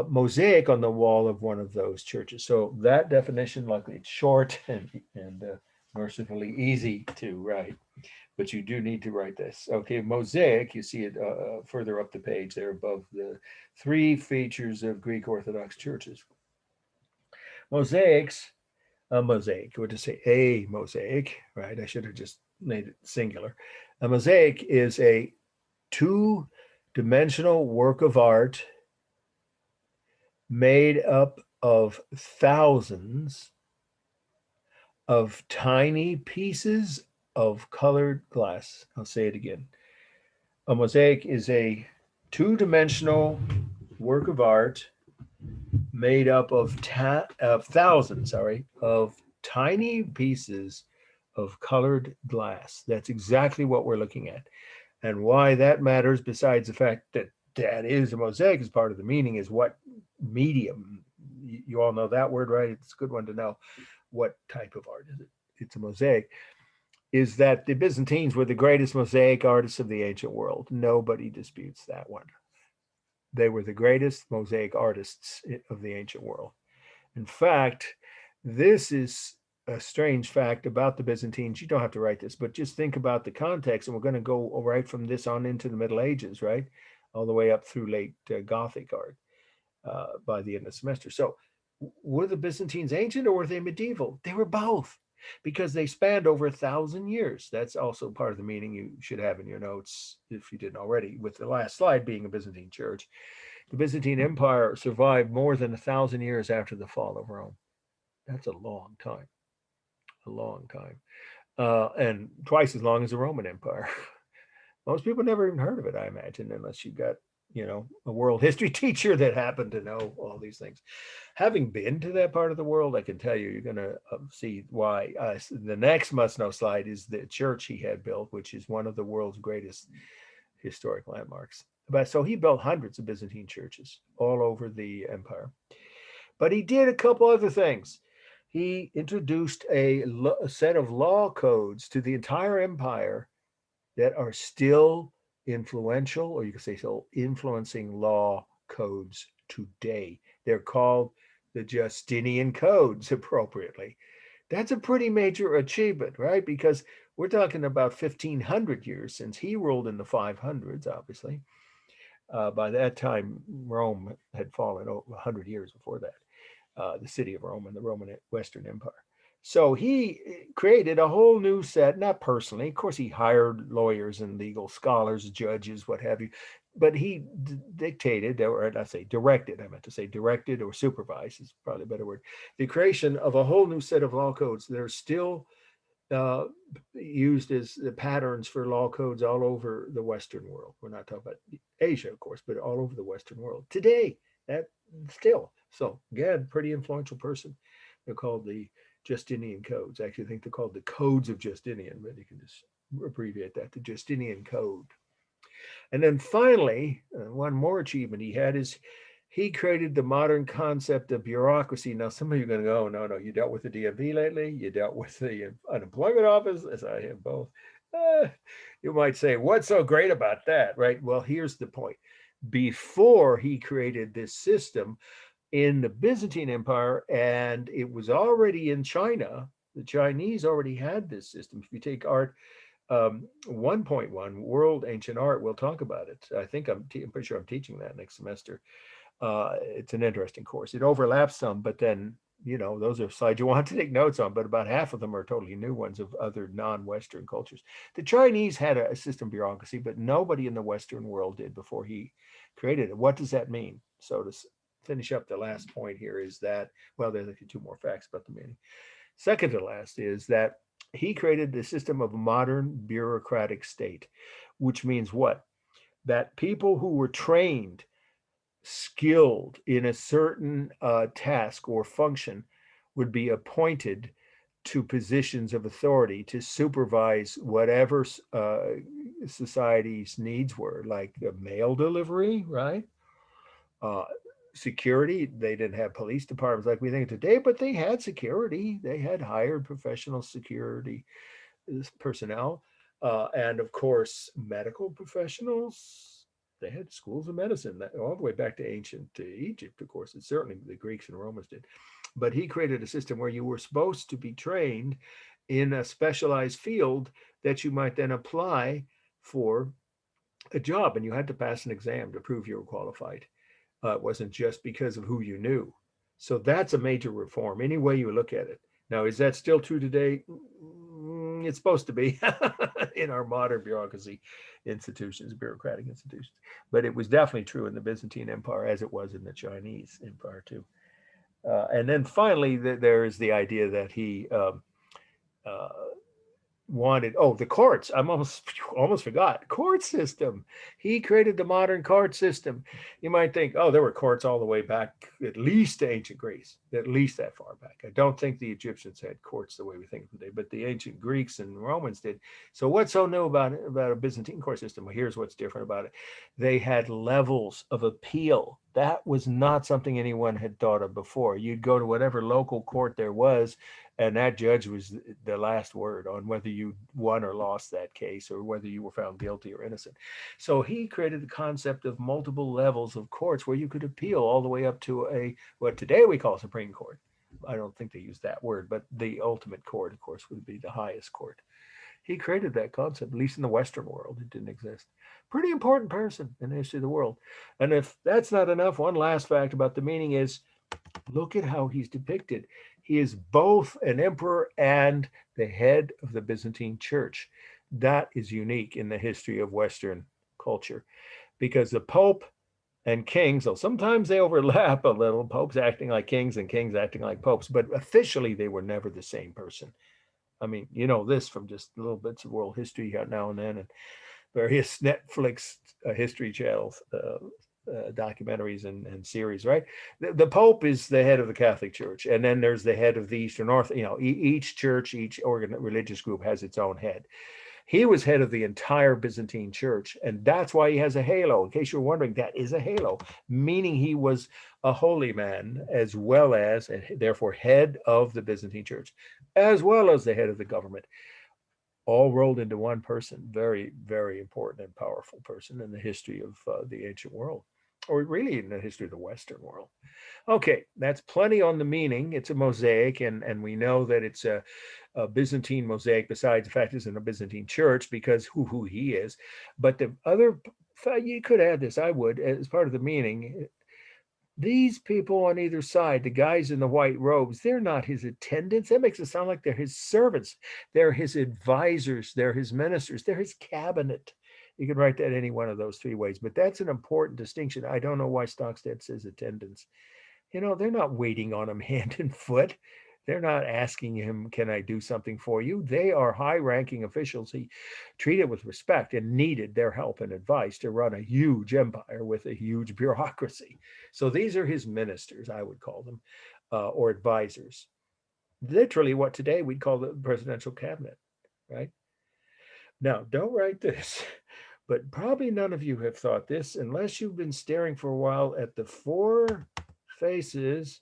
mosaic on the wall of one of those churches. So that definition, luckily, it's short and mercifully easy to write, but you do need to write this. Okay, mosaic, you see it further up the page there above the 3 features of Greek Orthodox churches. Mosaics, a mosaic, or to say a mosaic, right? I should have just made it singular. A mosaic is a 2-dimensional work of art made up of thousands of tiny pieces of colored glass. I'll say it again. A mosaic is a 2-dimensional work of art made up of thousands, of tiny pieces of colored glass. That's exactly what we're looking at. And why that matters, besides the fact that that is a mosaic, is part of the meaning, is what medium. You all know that word, right? It's a good one to know. What type of art is it? It's a mosaic. Is that the Byzantines were the greatest mosaic artists of the ancient world. Nobody disputes that one. They were the greatest mosaic artists of the ancient world. In fact, this is a strange fact about the Byzantines. You don't have to write this, but just think about the context. And we're going to go right from this on into the Middle Ages, right? All the way up through late Gothic art by the end of the semester. So were the Byzantines ancient or were they medieval? They were both, because they spanned over 1,000 years. That's also part of the meaning you should have in your notes, if you didn't already, with the last slide being a Byzantine church. The Byzantine Empire survived more than 1,000 years after the fall of Rome. That's a long time, and twice as long as the Roman Empire. Most people never even heard of it, I imagine, unless you got, a world history teacher that happened to know all these things. Having been to that part of the world, I can tell you, you're going to see why. The next must-know slide is the church he had built, which is one of the world's greatest historic landmarks. But so he built hundreds of Byzantine churches all over the empire. But he did a couple other things. He introduced a set of law codes to the entire empire that are still influential, or you could say so, influencing law codes today. They're called the Justinian codes, appropriately. That's a pretty major achievement, right? Because we're talking about 1,500 years since he ruled in the 500s, obviously. By that time, Rome had fallen over 100 years before that, the city of Rome and the Roman Western Empire. So he created a whole new set, not personally. Of course, he hired lawyers and legal scholars, judges, what have you. But he dictated, or I say directed, I meant to say directed or supervised is probably a better word, the creation of a whole new set of law codes that are still used as the patterns for law codes all over the Western world. We're not talking about Asia, of course, but all over the Western world today. That still. So again, pretty influential person. They're called the Justinian codes. I actually think they're called the codes of Justinian, but you can just abbreviate that, the Justinian code. And then finally, one more achievement he had is he created the modern concept of bureaucracy. Now, some of you are going to go, no, you dealt with the DMV lately. You dealt with the unemployment office, as I have both. You might say, what's so great about that, right? Well, here's the point. Before he created this system in the Byzantine Empire, and it was already in China, the Chinese already had this system. If you take art 1.1, World Ancient Art, we'll talk about it. I think I'm pretty sure I'm teaching that next semester. It's an interesting course. It overlaps some, but then, those are slides you want to take notes on, but about half of them are totally new ones of other non-Western cultures. The Chinese had a system bureaucracy, but nobody in the Western world did before he created it. What does that mean? So to finish up the last point here is that, well, there's actually 2 more facts about the meaning. Second to last is that he created the system of a modern bureaucratic state, which means what? That people who were trained, skilled in a certain task or function would be appointed to positions of authority to supervise whatever society's needs were, like the mail delivery, right? Security. They didn't have police departments like we think today, but they had security. They had hired professional security personnel. And of course, medical professionals, they had schools of medicine that, all the way back to ancient Egypt, of course. And certainly the Greeks and Romans did. But he created a system where you were supposed to be trained in a specialized field that you might then apply for a job, and you had to pass an exam to prove you were qualified. It wasn't just because of who you knew. So that's a major reform, any way you look at it. Now, is that still true today? It's supposed to be in our modern bureaucracy institutions, bureaucratic institutions. But it was definitely true in the Byzantine Empire, as it was in the Chinese Empire too. And then finally, there is the idea that he wanted, the courts. I'm almost forgot. Court system. He created the modern court system. You might think, there were courts all the way back, at least to ancient Greece, at least that far back. I don't think the Egyptians had courts the way we think today, but the ancient Greeks and Romans did. So what's so new about a Byzantine court system? Well, here's what's different about it. They had levels of appeal. That was not something anyone had thought of before. You'd go to whatever local court there was, and that judge was the last word on whether you won or lost that case, or whether you were found guilty or innocent. So he created the concept of multiple levels of courts where you could appeal all the way up to what today we call Supreme Court. I don't think they use that word, but the ultimate court, of course, would be the highest court. He created that concept, at least in the Western world. It didn't exist. Pretty important person in the history of the world. And if that's not enough, one last fact about the meaning is, look at how he's depicted. He is both an emperor and the head of the Byzantine Church. That is unique in the history of Western culture, because the Pope and kings, so sometimes they overlap a little, popes acting like kings and kings acting like popes, but officially they were never the same person. I mean, you know this from just little bits of world history now and then, and various Netflix history channels, documentaries and series, right? The Pope is the head of the Catholic Church, and then there's the head of the Eastern Orthodox. You know, each church, each religious group has its own head. He was head of the entire Byzantine Church, and that's why he has a halo. In case you're wondering, that is a halo, meaning he was a holy man, as well as, and therefore head of the Byzantine Church, as well as the head of the government, all rolled into one person. Very, very important and powerful person in the history of the ancient world, or really in the history of the Western world. Okay, that's plenty on the meaning. It's a mosaic, and we know that it's a Byzantine mosaic, besides the fact it's in a Byzantine church, because who he is. But the other, you could add this, I would, as part of the meaning. These people on either side, the guys in the white robes, they're not his attendants. That makes it sound like they're his servants. They're his advisors. They're his ministers. They're his cabinet. You can write that any one of those three ways, but that's an important distinction. I don't know why Stockstead says attendants. You know, they're not waiting on him hand and foot. They're not asking him, can I do something for you? They are high-ranking officials. He treated with respect and needed their help and advice to run a huge empire with a huge bureaucracy. So these are his ministers, I would call them, or advisors. Literally what today we'd call the presidential cabinet, right? Now, don't write this, but probably none of you have thought this unless you've been staring for a while at the four faces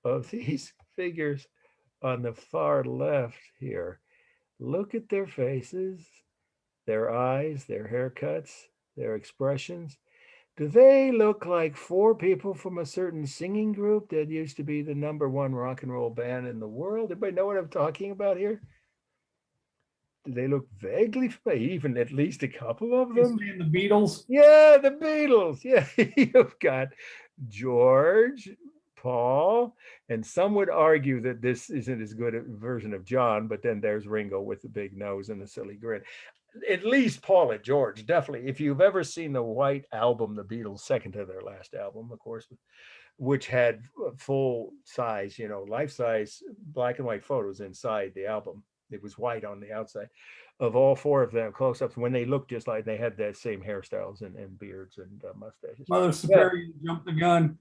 of these figures on the far left here. Look at their faces, their eyes, their haircuts, their expressions. Do they look like four people from a certain singing group that used to be the #1 rock and roll band in the world? Everybody know what I'm talking about here? Do they look vaguely familiar? Even at least a couple of them? The Beatles. Yeah, the Beatles. Yeah, you've got George, Paul, and some would argue that this isn't as good a version of John, but then there's Ringo with the big nose and the silly grin. At least Paul and George, definitely. If you've ever seen the White Album, the Beatles' second to their last album, of course, which had full size, life-size black and white photos inside the album. It was white on the outside. Of all four of them, close-ups, when they looked just like they had the same hairstyles and beards and mustaches. Mother Superior jumped the gun.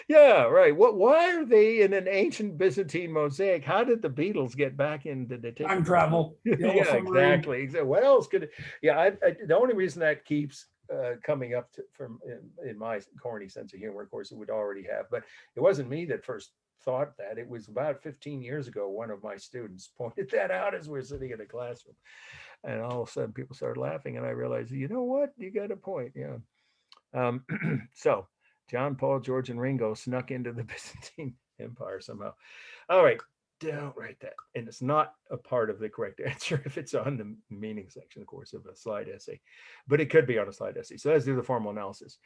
Yeah, right. Why are they in an ancient Byzantine mosaic? How did the Beatles get back into the Time travel. Yeah, exactly. What else could it? Yeah, the only reason that keeps coming up from in my corny sense of humor, of course, it would already have, but it wasn't me that first thought that. It was about 15 years ago, one of my students pointed that out as we were sitting in a classroom. And all of a sudden people started laughing, and I realized, you know what? You got a point. Yeah. So John, Paul, George, and Ringo snuck into the Byzantine Empire somehow. All right, don't write that. And it's not a part of the correct answer if it's on the meaning section, of course, of a slide essay, but it could be on a slide essay. So let's do the formal analysis.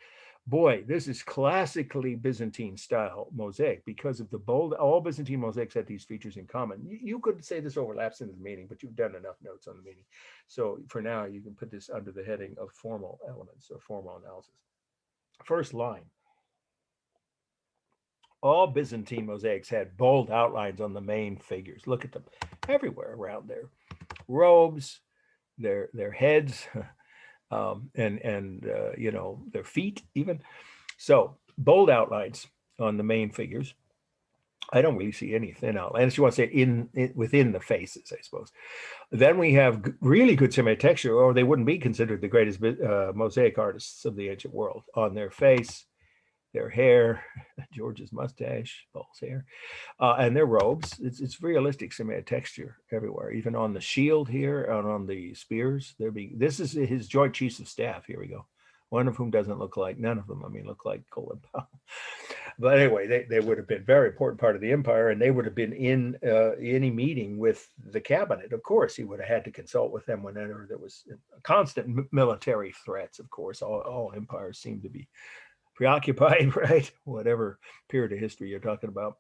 Boy, this is classically Byzantine style mosaic because of the bold, all Byzantine mosaics had these features in common. You could say this overlaps into the meaning, but you've done enough notes on the meaning. So for now, you can put this under the heading of formal elements or formal analysis. First line. All Byzantine mosaics had bold outlines on the main figures. Look at them everywhere around their robes, their heads, and you know, their feet even. So bold outlines on the main figures. I don't really see any thin outlines. You want to say within the faces, I suppose. Then we have really good symmetry, or they wouldn't be considered the greatest mosaic artists of the ancient world. On their face, their hair, George's mustache, Paul's hair, and their robes. It's realistic symmetric texture everywhere, even on the shield here and on the spears. This is his joint chiefs of staff. Here we go. One of whom doesn't look like, none of them, I mean, look like Colin Powell. But anyway, they would have been a very important part of the empire, and they would have been in any meeting with the cabinet. Of course, he would have had to consult with them whenever there was constant military threats. Of course, all empires seem to be preoccupied, right? Whatever period of history you're talking about,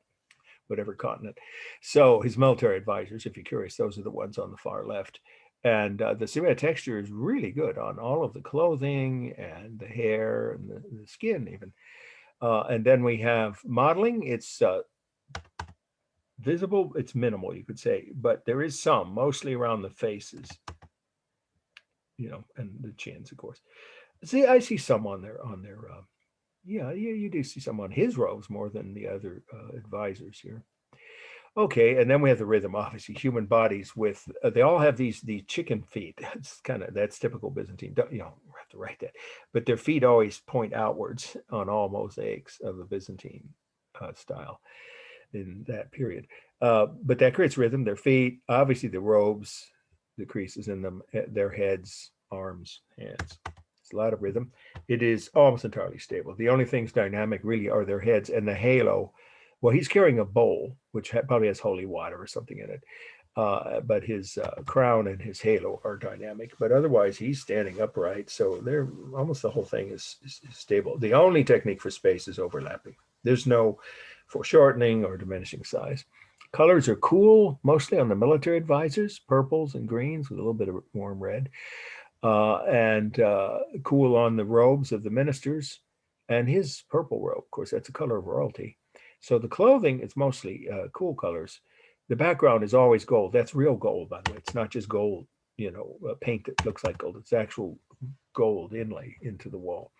whatever continent. So his military advisors, if you're curious, those are the ones on the far left. And the symmetric texture is really good on all of the clothing and the hair and the skin even. And then we have modeling. It's visible. It's minimal, you could say, but there is some, mostly around the faces, you know, and the chins, of course. See, I see some on their yeah, you do see some on his robes more than the other advisors here. Okay, and then we have the rhythm, obviously, human bodies with, they all have these chicken feet. That's typical Byzantine, you don't have to write that. But their feet always point outwards on all mosaics of the Byzantine style in that period. But that creates rhythm, their feet, obviously the robes, the creases in them, their heads, arms, hands. It's a lot of rhythm. It is almost entirely stable. The only things dynamic really are their heads and the halo. Well, he's carrying a bowl, which probably has holy water or something in it. But his crown and his halo are dynamic. But otherwise, he's standing upright. So they're almost the whole thing is stable. The only technique for space is overlapping. There's no foreshortening or diminishing size. Colors are cool, mostly on the military advisors, purples and greens with a little bit of warm red. And cool on the robes of the ministers. And his purple robe, of course, that's a color of royalty. So the clothing is mostly cool colors. The background is always gold. That's real gold, by the way. It's not just gold, you know, paint that looks like gold. It's actual gold inlay into the wall.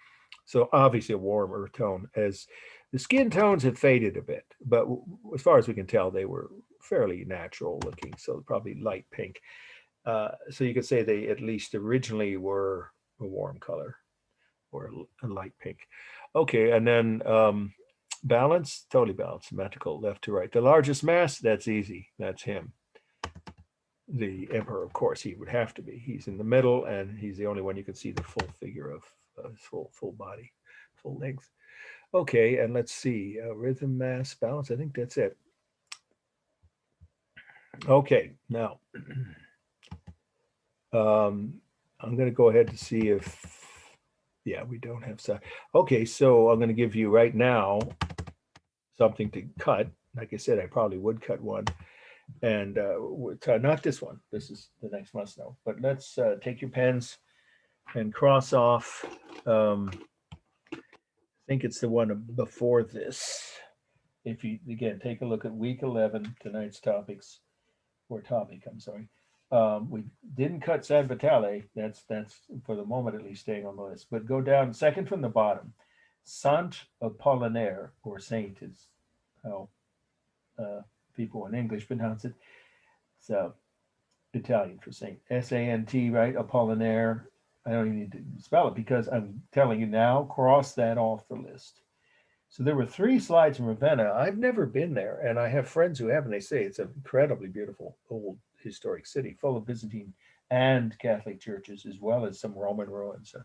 So obviously a warm earth tone, as the skin tones have faded a bit, but as far as we can tell, they were fairly natural looking. So probably light pink. So you could say they at least originally were a warm color or a light pink. Okay, and then balance, totally balanced, symmetrical, left to right. The largest mass, that's easy. That's him. The emperor, of course, he would have to be. He's in the middle, and he's the only one you can see the full figure of his full body, full length. Okay, and let's see, rhythm, mass, balance. I think that's it. Okay, now I'm going to go ahead to see if, yeah, we don't have size. Okay, so I'm going to give you right now something to cut. Like I said, I probably would cut one. And not this one. This is the next must know. But let's take your pens and cross off. I think it's the one before this. If you, again, take a look at week 11, tonight's topics, or topic, I'm sorry. We didn't cut San Vitale. That's for the moment at least staying on the list. But go down second from the bottom. Sant Apollinaire, or Saint is how people in English pronounce it. So Italian for Saint. S-A-N-T, right? Apollinaire. I don't even need to spell it because I'm telling you now, cross that off the list. So there were 3 slides in Ravenna. I've never been there, and I have friends who have, and they say it's an incredibly beautiful old historic city full of Byzantine and Catholic churches, as well as some Roman ruins.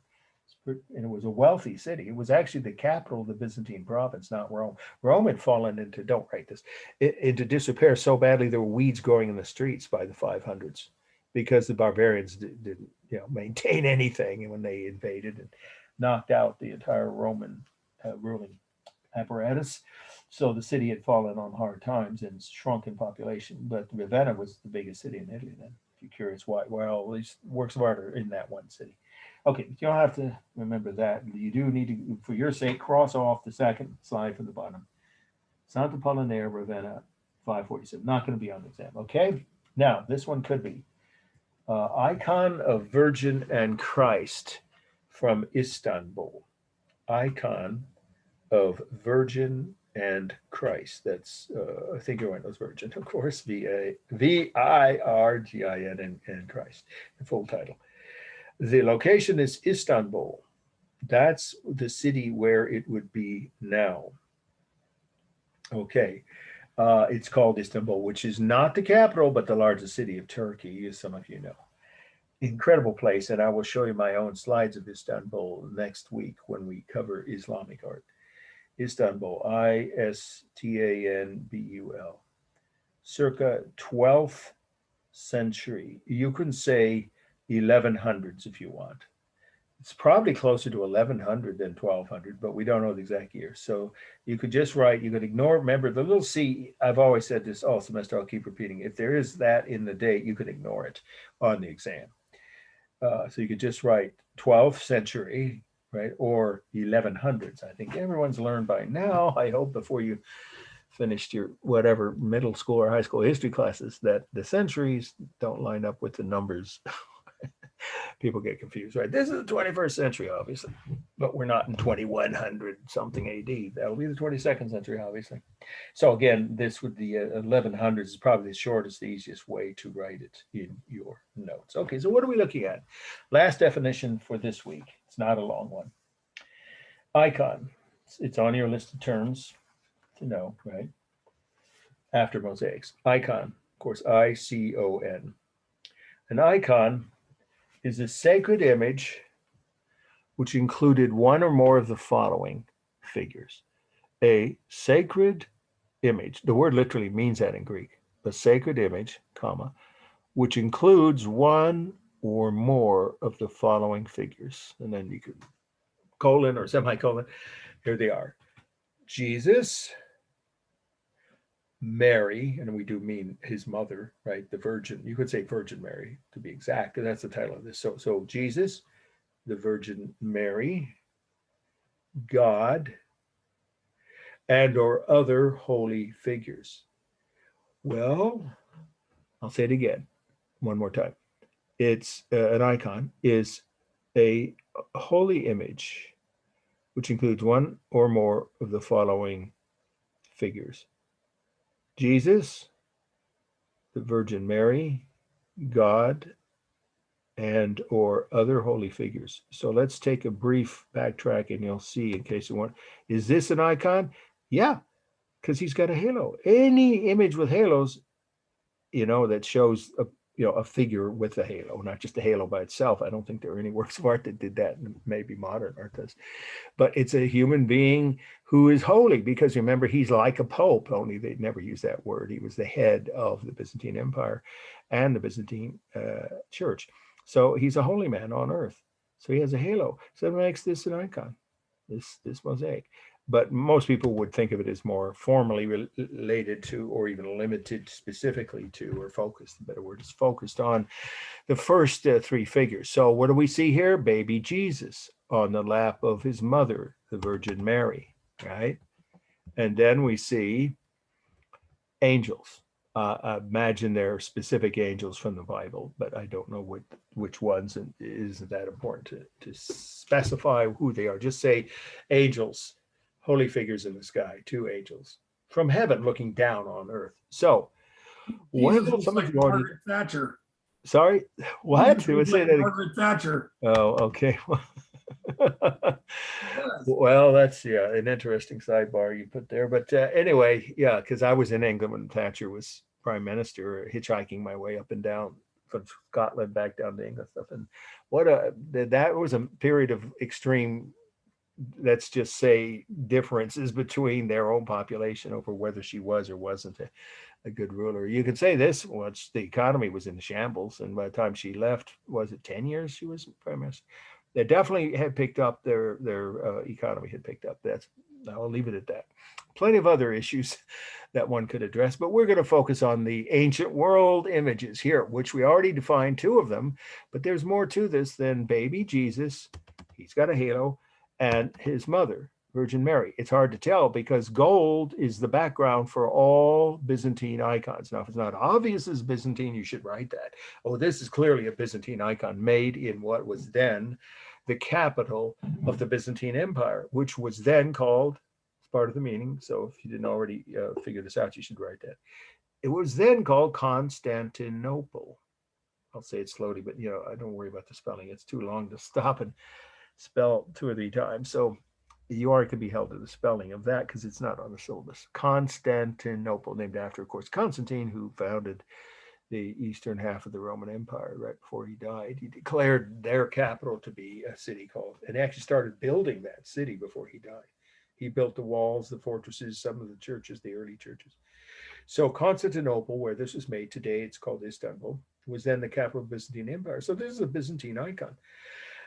And it was a wealthy city. It was actually the capital of the Byzantine province, not Rome. Rome had fallen into, don't write this, into disrepair so badly there were weeds growing in the streets by the 500s because the barbarians didn't, maintain anything, and when they invaded and knocked out the entire Roman ruling apparatus. So the city had fallen on hard times and shrunk in population. But Ravenna was the biggest city in Italy then. If you're curious why, well, these works of art are in that one city. Okay, you don't have to remember that. You do need to, for your sake, cross off the second slide from the bottom. Santa Apollinare, Ravenna, 547. Not going to be on the exam. Okay, now this one could be icon of Virgin and Christ from Istanbul. Icon of Virgin and Christ. That's I think everyone knows Virgin, of course. Virgin and Christ, the full title. The location is Istanbul. That's the city where it would be now. Okay. It's called Istanbul, which is not the capital, but the largest city of Turkey, as some of you know. Incredible place, and I will show you my own slides of Istanbul next week when we cover Islamic art. Istanbul, Istanbul, circa 12th century. You can say 1100s if you want. It's probably closer to 1100 than 1200, but we don't know the exact year. So you could just write, you could ignore, remember the little C, I've always said this all semester, I'll keep repeating. If there is that in the date, you could ignore it on the exam. So you could just write 12th century, right? Or 1100s. I think everyone's learned by now, I hope before you finished your whatever middle school or high school history classes, that the centuries don't line up with the numbers. People get confused, right? This is the 21st century, obviously, but we're not in 2100 something AD. That'll be the 22nd century, obviously. So again, this would be 1100s is probably the shortest, the easiest way to write it in your notes. Okay, so what are we looking at? Last definition for this week. It's not a long one. Icon. It's on your list of terms to know, right? After mosaics. Icon, of course, ICON. An icon is a sacred image which included one or more of the following figures. A sacred image, the word literally means that in Greek, a sacred image, comma, which includes one or more of the following figures. And then you could colon or semicolon, here they are. Jesus, Mary, and we do mean his mother, right? The Virgin, you could say Virgin Mary to be exact, because that's the title of this. So Jesus, the Virgin Mary, God, and or other holy figures. Well, I'll say it again, one more time. It's an icon is a holy image, which includes one or more of the following figures. Jesus, the Virgin Mary, God, and or other holy figures. So let's take a brief backtrack and you'll see in case you want. Is this an icon? Yeah, because he's got a halo. Any image with halos, that shows a figure with a halo, not just a halo by itself. I don't think there are any works of art that did that. Maybe modern art does. But it's a human being who is holy, because remember, he's like a pope, only they'd never use that word. He was the head of the Byzantine Empire and the Byzantine Church. So he's a holy man on earth. So he has a halo. So it makes this an icon, this mosaic. But most people would think of it as more formally related to, or even limited specifically to, or focused, the better word is focused on the first 3 figures. So what do we see here? Baby Jesus on the lap of his mother, the Virgin Mary, right? And then we see angels. Imagine there are specific angels from the Bible, but I don't know which ones, and it isn't that important to specify who they are. Just say angels. Holy figures in the sky, 2 angels from heaven looking down on earth. So, what some of you already? Margaret Thatcher. Sorry, what? Say that Margaret Thatcher. Oh, okay. Well, that's yeah, an interesting sidebar you put there. But anyway, yeah, because I was in England when Thatcher was prime minister, hitchhiking my way up and down from Scotland back down to England stuff. And that was a period of extreme, let's just say, differences between their own population over whether she was or wasn't a good ruler. You could say this once the economy was in shambles, and by the time she left, was it 10 years she was prime minister? They definitely had picked up their economy had picked up. That's I'll leave it at that. Plenty of other issues that one could address, but we're going to focus on the ancient world images here, which we already defined two of them, but there's more to this than baby Jesus. He's got a halo, and his mother, Virgin Mary. It's hard to tell because gold is the background for all Byzantine icons. Now, if it's not obvious as Byzantine, you should write that. Oh, this is clearly a Byzantine icon made in what was then the capital of the Byzantine Empire, which was then called, it's part of the meaning. So if you didn't already figure this out, you should write that. It was then called Constantinople. I'll say it slowly, but I don't worry about the spelling. It's too long to stop and spell 2 or 3 times. So you are to be held to the spelling of that because it's not on the syllabus. Constantinople, named after, of course, Constantine, who founded the eastern half of the Roman Empire right before he died. He declared their capital to be a city called, and actually started building that city before he died. He built the walls, the fortresses, some of the churches, the early churches. So Constantinople, where this was made today, it's called Istanbul, was then the capital of the Byzantine Empire. So this is a Byzantine icon.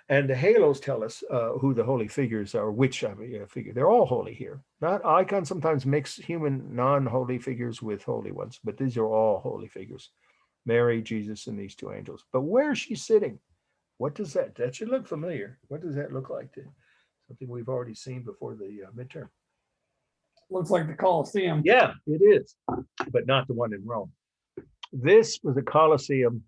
And the halos tell us who the holy figures are, which figure. They're all holy here. Not icons sometimes mix human non-holy figures with holy ones, but these are all holy figures. Mary, Jesus, and these 2 angels. But where is she sitting? What does that should look familiar. What does that look like? Something we've already seen before the midterm. Looks like the Colosseum. Yeah, it is, but not the one in Rome. This was a Colosseum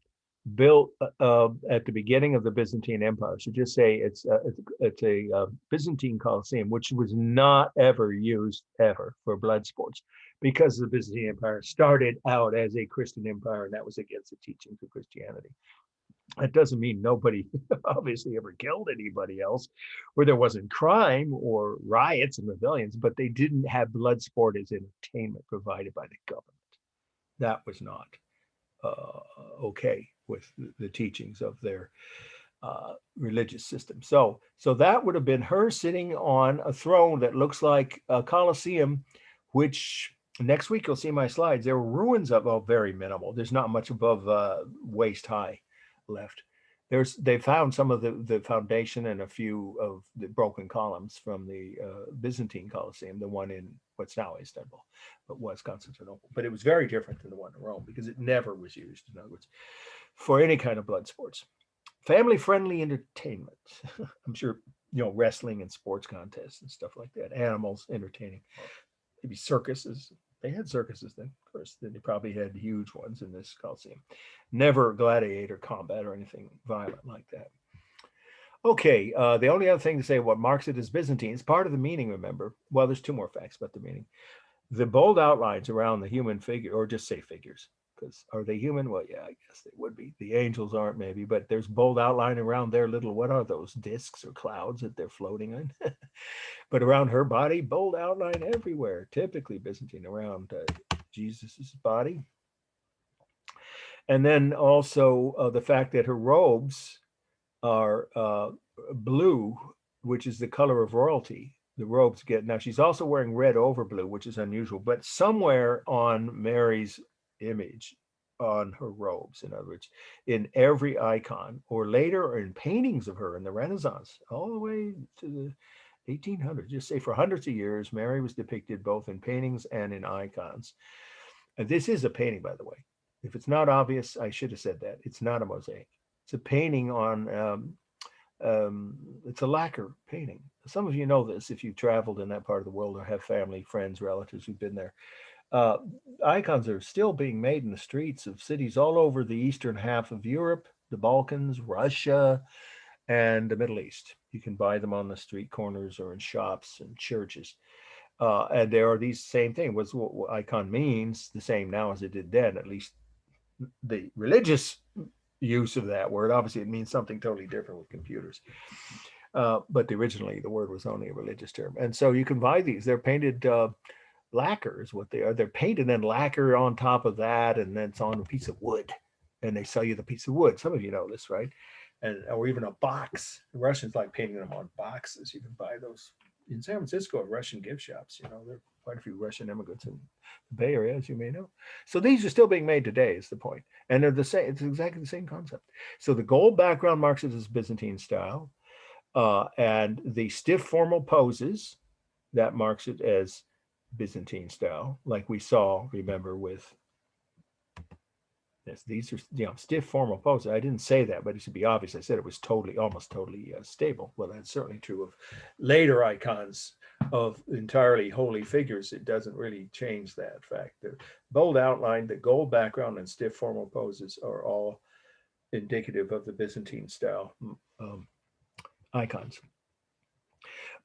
built at the beginning of the Byzantine Empire. So just say it's a Byzantine Colosseum, which was not ever used ever for blood sports because the Byzantine Empire started out as a Christian empire, and that was against the teachings of Christianity. That doesn't mean nobody obviously ever killed anybody else, or there wasn't crime or riots and rebellions, but they didn't have blood sport as entertainment provided by the government. That was not okay with the teachings of their religious system. So that would have been her sitting on a throne that looks like a Colosseum, which next week you'll see my slides. There were ruins of, very minimal. There's not much above waist high left. They found some of the foundation and a few of the broken columns from the Byzantine Colosseum, the one in what's now Istanbul, but was Constantinople. But it was very different than the one in Rome because it never was used, in other words, for any kind of blood sports. Family-friendly entertainment. I'm sure, wrestling and sports contests and stuff like that. Animals entertaining. Maybe circuses. They had circuses then, of course. Then they probably had huge ones in this Coliseum. Never gladiator combat or anything violent like that. Okay, the only other thing to say, what marks it as Byzantine is part of the meaning, remember. Well, there's 2 more facts about the meaning. The bold outlines around the human figure, or just say figures, because are they human? Well, yeah, I guess they would be. The angels aren't, maybe, but there's bold outline around their little, what are those, discs or clouds that they're floating on? But around her body, bold outline everywhere, typically Byzantine, around Jesus's body. And then also the fact that her robes are blue, which is the color of royalty. The robes now she's also wearing red over blue, which is unusual, but somewhere on Mary's image on her robes, in other words, in every icon, or later or in paintings of her in the Renaissance, all the way to the 1800s, just say for hundreds of years, Mary was depicted both in paintings and in icons. And this is a painting, by the way. If it's not obvious, I should have said that. It's not a mosaic. It's a painting on, it's a lacquer painting. Some of you know this if you've traveled in that part of the world or have family, friends, relatives who've been there. Icons are still being made in the streets of cities all over the eastern half of Europe, the Balkans, Russia, and the Middle East. You can buy them on the street corners or in shops and churches. And there are these same thing. What icon means the same now as it did then, at least the religious use of that word. Obviously, it means something totally different with computers. But originally the word was only a religious term. And so you can buy these. They're painted lacquer is what they are. They're painted and lacquer on top of that, and then it's on a piece of wood. And they sell you the piece of wood. Some of you know this, right? And or even a box. The Russians like painting them on boxes. You can buy those in San Francisco at Russian gift shops. You know, there are quite a few Russian immigrants in the Bay Area, as you may know. So these are still being made today, is the point. And they're the same, it's exactly the same concept. So the gold background marks it as Byzantine style. And the stiff formal poses, that marks it as Byzantine style, like we saw, remember, with this. These are, stiff formal poses. I didn't say that, but it should be obvious. I said it was almost totally stable. Well, that's certainly true of later icons of entirely holy figures. It doesn't really change that fact. The bold outline, the gold background, and stiff formal poses are all indicative of the Byzantine style icons.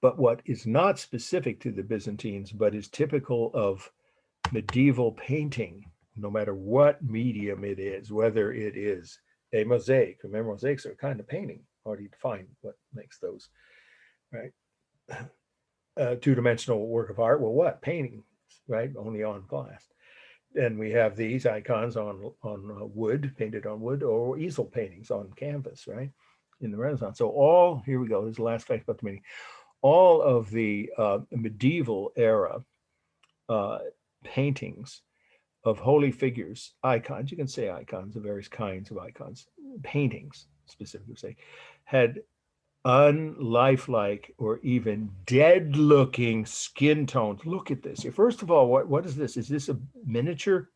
But what is not specific to the Byzantines, but is typical of medieval painting, no matter what medium it is, whether it is a mosaic. Remember, mosaics are a kind of painting. Already defined what makes those, right? Two-dimensional work of art. Well, what? Painting, right? Only on glass. And we have these icons on wood, painted on wood, or easel paintings on canvas, right? In the Renaissance. So here we go. This is the last fact about the meaning. All of the medieval era paintings of holy figures, icons, you can say icons of various kinds of icons, paintings specifically say, had unlifelike or even dead looking skin tones. Look at this. First of all, what is this? Is this a miniature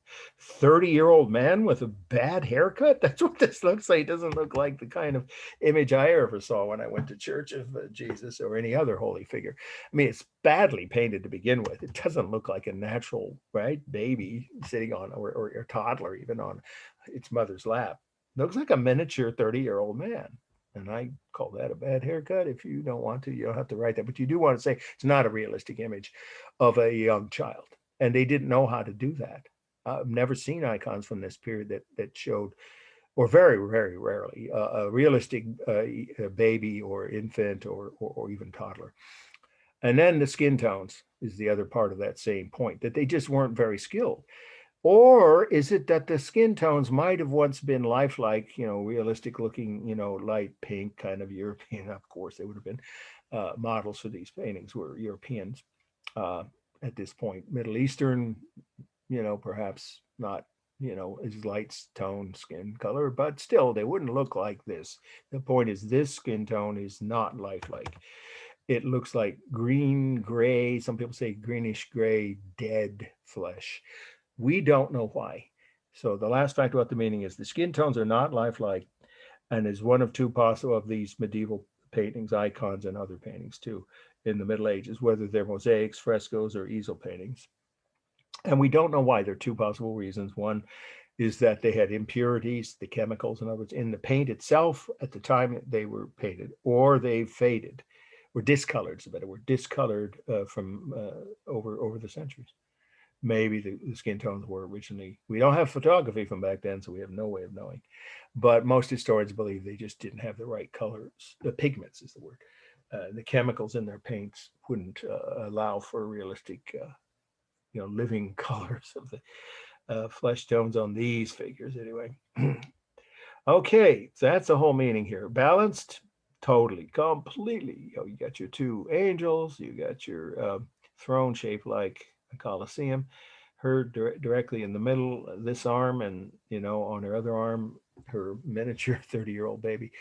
30-year-old man with a bad haircut? That's what this looks like. It doesn't look like the kind of image I ever saw when I went to church of Jesus or any other holy figure. I mean, it's badly painted to begin with. It doesn't look like a natural, right, baby sitting on, or a toddler even on its mother's lap. It looks like a miniature 30-year-old man. And I call that a bad haircut. If you don't want to, you don't have to write that. But you do want to say it's not a realistic image of a young child. And they didn't know how to do that. I've never seen icons from this period that showed, or very, very rarely, a realistic baby or infant or even toddler. And then the skin tones is the other part of that same point, that they just weren't very skilled. Or is it that the skin tones might have once been lifelike, realistic looking, light pink, kind of European? Of course, they would have been models for these paintings were Europeans at this point. Middle Eastern, perhaps not, as light tone skin color, but still they wouldn't look like this. The point is this skin tone is not lifelike. It looks like green, gray, some people say greenish gray, dead flesh. We don't know why. So the last fact about the meaning is the skin tones are not lifelike, and is one of two possible of these medieval paintings, icons, and other paintings too in the Middle Ages, whether they're mosaics, frescoes, or easel paintings. And we don't know why. There are two possible reasons. One is that they had impurities, the chemicals, in other words, in the paint itself at the time they were painted, or they faded, or discolored, is a better word, discolored from over the centuries. Maybe the skin tones were originally, we don't have photography from back then, so we have no way of knowing. But most historians believe they just didn't have the right colors. The pigments is the word. The chemicals in their paints wouldn't allow for realistic, living colors of the flesh tones on these figures anyway. Okay, so that's the whole meaning here. Balanced, totally, completely. You got your two angels, you got your throne shaped like a Colosseum, her directly in the middle, this arm, and on her other arm, her miniature 30-year-old baby.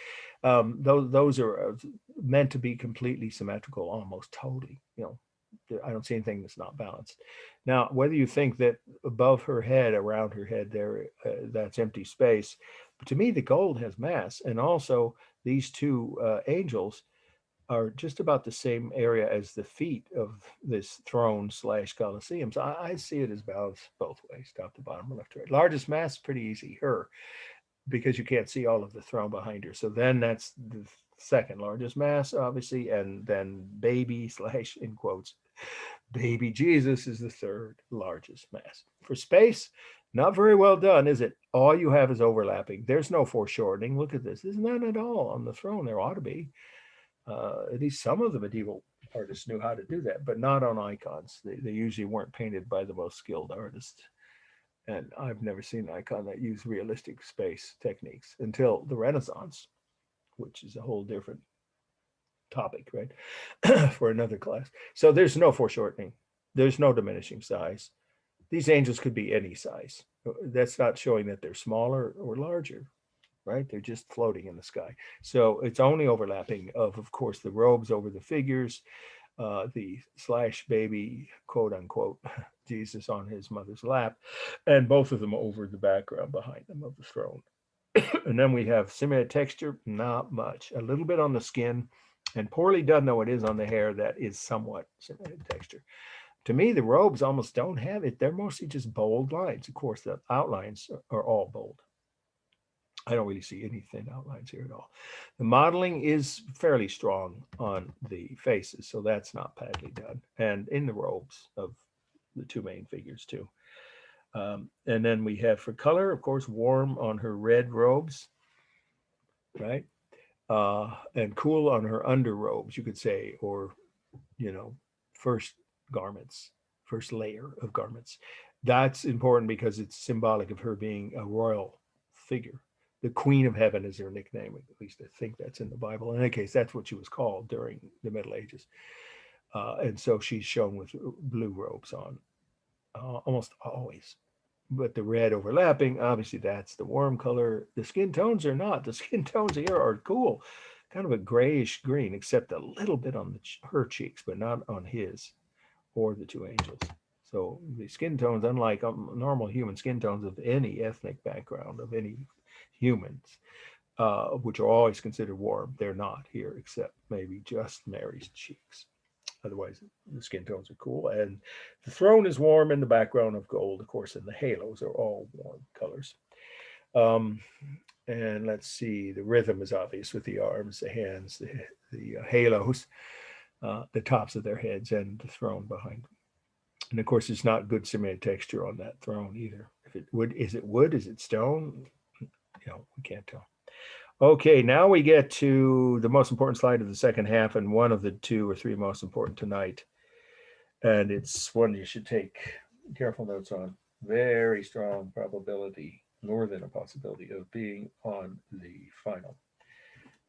Those are meant to be completely symmetrical, almost totally. I don't see anything that's not balanced. Now, whether you think that above her head, around her head there, that's empty space, but to me, the gold has mass, and also these two angels are just about the same area as the feet of this throne / Colosseum. So I see it as balanced both ways, top to bottom, left to right. Largest mass, pretty easy, her, because you can't see all of the throne behind her. So then that's the second largest mass, obviously, and then baby / in quotes, baby Jesus is the third largest mass. For space, not very well done, is it? All you have is overlapping. There's no foreshortening. Look at this. There's none at all on the throne. There ought to be. At least some of the medieval artists knew how to do that, but not on icons. They usually weren't painted by the most skilled artists. And I've never seen an icon that used realistic space techniques until the Renaissance, which is a whole different topic, right? For another class. So there's no foreshortening. There's no diminishing size. These angels could be any size. That's not showing that they're smaller or larger, right? They're just floating in the sky. So it's only overlapping of course, the robes over the figures, the slash baby, quote unquote, Jesus on his mother's lap, and both of them over the background behind them of the throne. And then we have simulated texture, not much, a little bit on the skin, and poorly done though it is on the hair, that is somewhat simulated texture. To me, the robes almost don't have it. They're mostly just bold lines. Of course, the outlines are all bold. I don't really see any thin outlines here at all. The modeling is fairly strong on the faces, so that's not badly done. And in the robes of the two main figures too. And then we have for color, of course, warm on her red robes, right? And cool on her under robes, you could say, or, first garments, first layer of garments. That's important because it's symbolic of her being a royal figure. The Queen of Heaven is her nickname. At least I think that's in the Bible. In any case, that's what she was called during the Middle Ages. And so she's shown with blue robes on almost always. But the red overlapping, obviously that's the warm color. The skin tones are not. The skin tones here are cool, kind of a grayish green, except a little bit on her cheeks, but not on his or the two angels. So the skin tones, unlike normal human skin tones of any ethnic background, of any humans, which are always considered warm, they're not here, except maybe just Mary's cheeks. Otherwise, the skin tones are cool. And the throne is warm in the background of gold, of course, and the halos are all warm colors. And let's see, the rhythm is obvious with the arms, the hands, the halos, the tops of their heads, and the throne behind them. And of course, it's not good simulated texture on that throne either. If it wood, is it wood? Is it stone? We can't tell. Okay, now we get to the most important slide of the second half, and one of the 2 or 3 most important tonight. And it's one you should take careful notes on. Very strong probability, more than a possibility, of being on the final.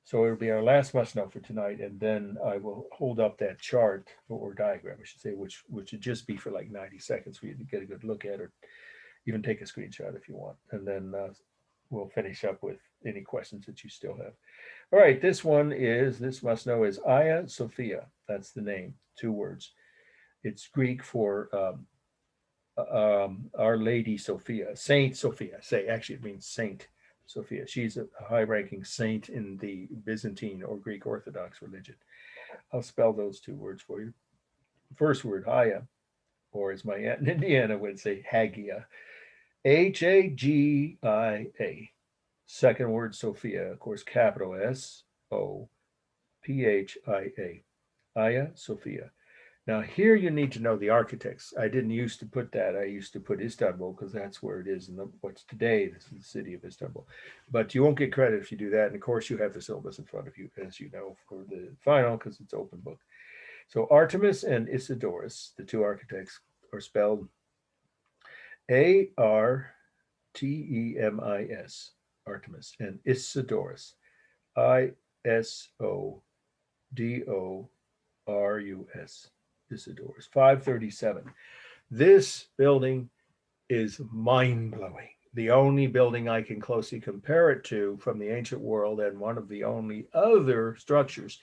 So it'll be our last must know for tonight, and then I will hold up that chart or diagram, I should say, which should just be for like 90 seconds for you to get a good look at, or even take a screenshot if you want. And then we'll finish up with any questions that you still have. All right, this must know is Hagia Sophia. That's the name, 2 words. It's Greek for Our Lady Sophia, Saint Sophia. Actually, it means Saint Sophia. She's a high-ranking saint in the Byzantine or Greek Orthodox religion. I'll spell those 2 words for you. First word, Hagia, or as my aunt in Indiana would say, Hagia. Hagia. Second word, Sophia, of course, capital Sophia. Hagia Sophia. Now here you need to know the architects. I didn't used to put that. I used to put Istanbul because that's where it is in what's today. This is the city of Istanbul. But you won't get credit if you do that. And of course you have the syllabus in front of you, as you know, for the final because it's open book. So Artemis and Isidorus, the 2 architects, are spelled Artemis, Artemis, and Isidorus, Isodorus, Isidorus, 537. This building is mind-blowing. The only building I can closely compare it to from the ancient world, and one of the only other structures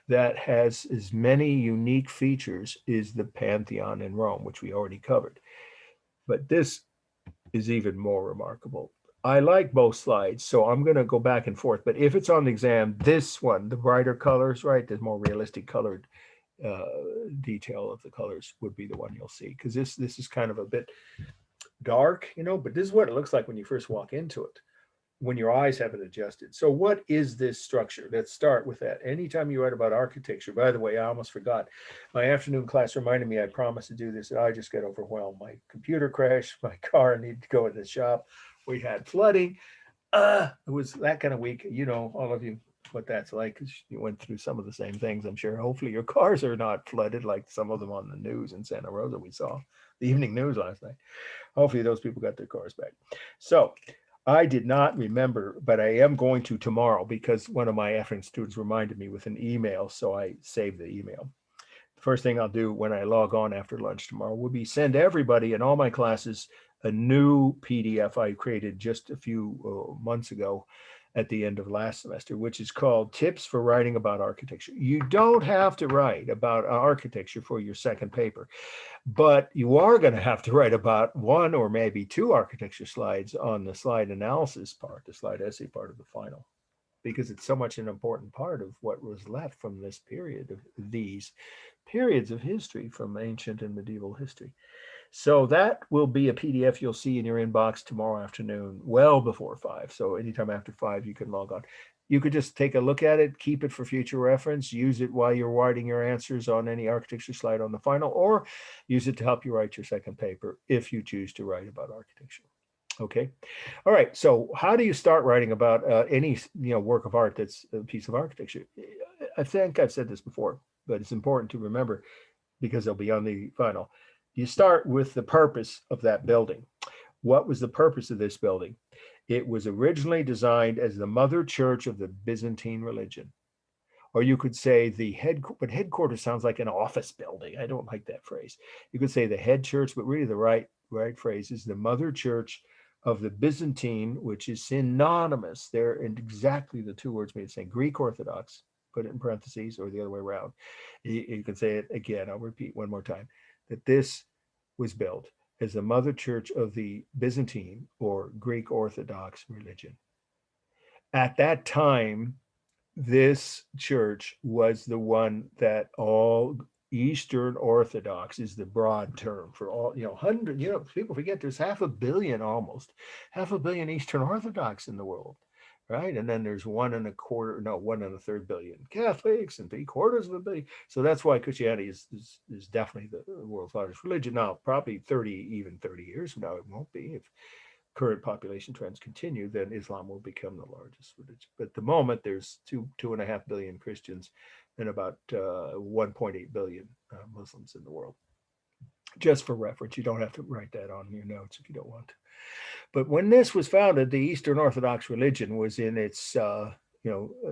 that has as many unique features, is the Pantheon in Rome, which we already covered. But this is even more remarkable. I like both slides, so I'm going to go back and forth. But if it's on the exam, this one, the brighter colors, right, the more realistic colored detail of the colors would be the one you'll see, because this is kind of a bit dark, but this is what it looks like when you first walk into it, when your eyes haven't adjusted. So what is this structure? Let's start with that. Anytime you write about architecture, by the way, I almost forgot. My afternoon class reminded me I promised to do this, and I just got overwhelmed. My computer crashed, my car needed to go in the shop. We had flooding. It was that kind of week, all of you what that's like, 'cause you went through some of the same things, I'm sure. Hopefully your cars are not flooded like some of them on the news in Santa Rosa we saw, the evening news last night. Hopefully those people got their cars back. So I did not remember, but I am going to tomorrow because one of my Efrin students reminded me with an email, so I saved the email. The first thing I'll do when I log on after lunch tomorrow will be send everybody in all my classes a new PDF I created just a few months ago at the end of last semester, which is called Tips for Writing About Architecture. You don't have to write about architecture for your second paper, but you are going to have to write about one or maybe two architecture slides on the slide analysis part, the slide essay part of the final, because it's so much an important part of what was left from this period of these periods of history from ancient and medieval history. So that will be a PDF you'll see in your inbox tomorrow afternoon, well before 5. So anytime after 5, you can log on. You could just take a look at it, keep it for future reference, use it while you're writing your answers on any architecture slide on the final, or use it to help you write your second paper if you choose to write about architecture. Okay. All right. So how do you start writing about any work of art that's a piece of architecture? I think I've said this before, but it's important to remember because they'll be on the final. You start with the purpose of that building. What was the purpose of this building? It was originally designed as the mother church of the Byzantine religion. Or you could say but headquarters sounds like an office building. I don't like that phrase. You could say the head church, but really the right phrase is the mother church of the Byzantine, which is synonymous. They're in exactly the two words mean the same. Greek Orthodox, put it in parentheses, or the other way around. You can say it again. I'll repeat one more time, that this was built as the mother church of the Byzantine or Greek Orthodox religion. At that time, this church was the one that all Eastern Orthodox is the broad term for all, people forget there's half a billion Eastern Orthodox in the world, right? And then there's 1.25 billion Catholics and 3/4 of a billion. So that's why Christianity is definitely the world's largest religion. Now, probably 30 years from now, it won't be. If current population trends continue, then Islam will become the largest religion. But at the moment, there's 2.5 billion Christians and about 1.8 billion Muslims in the world. Just for reference, you don't have to write that on your notes if you don't want to. But when this was founded, the Eastern Orthodox religion was in its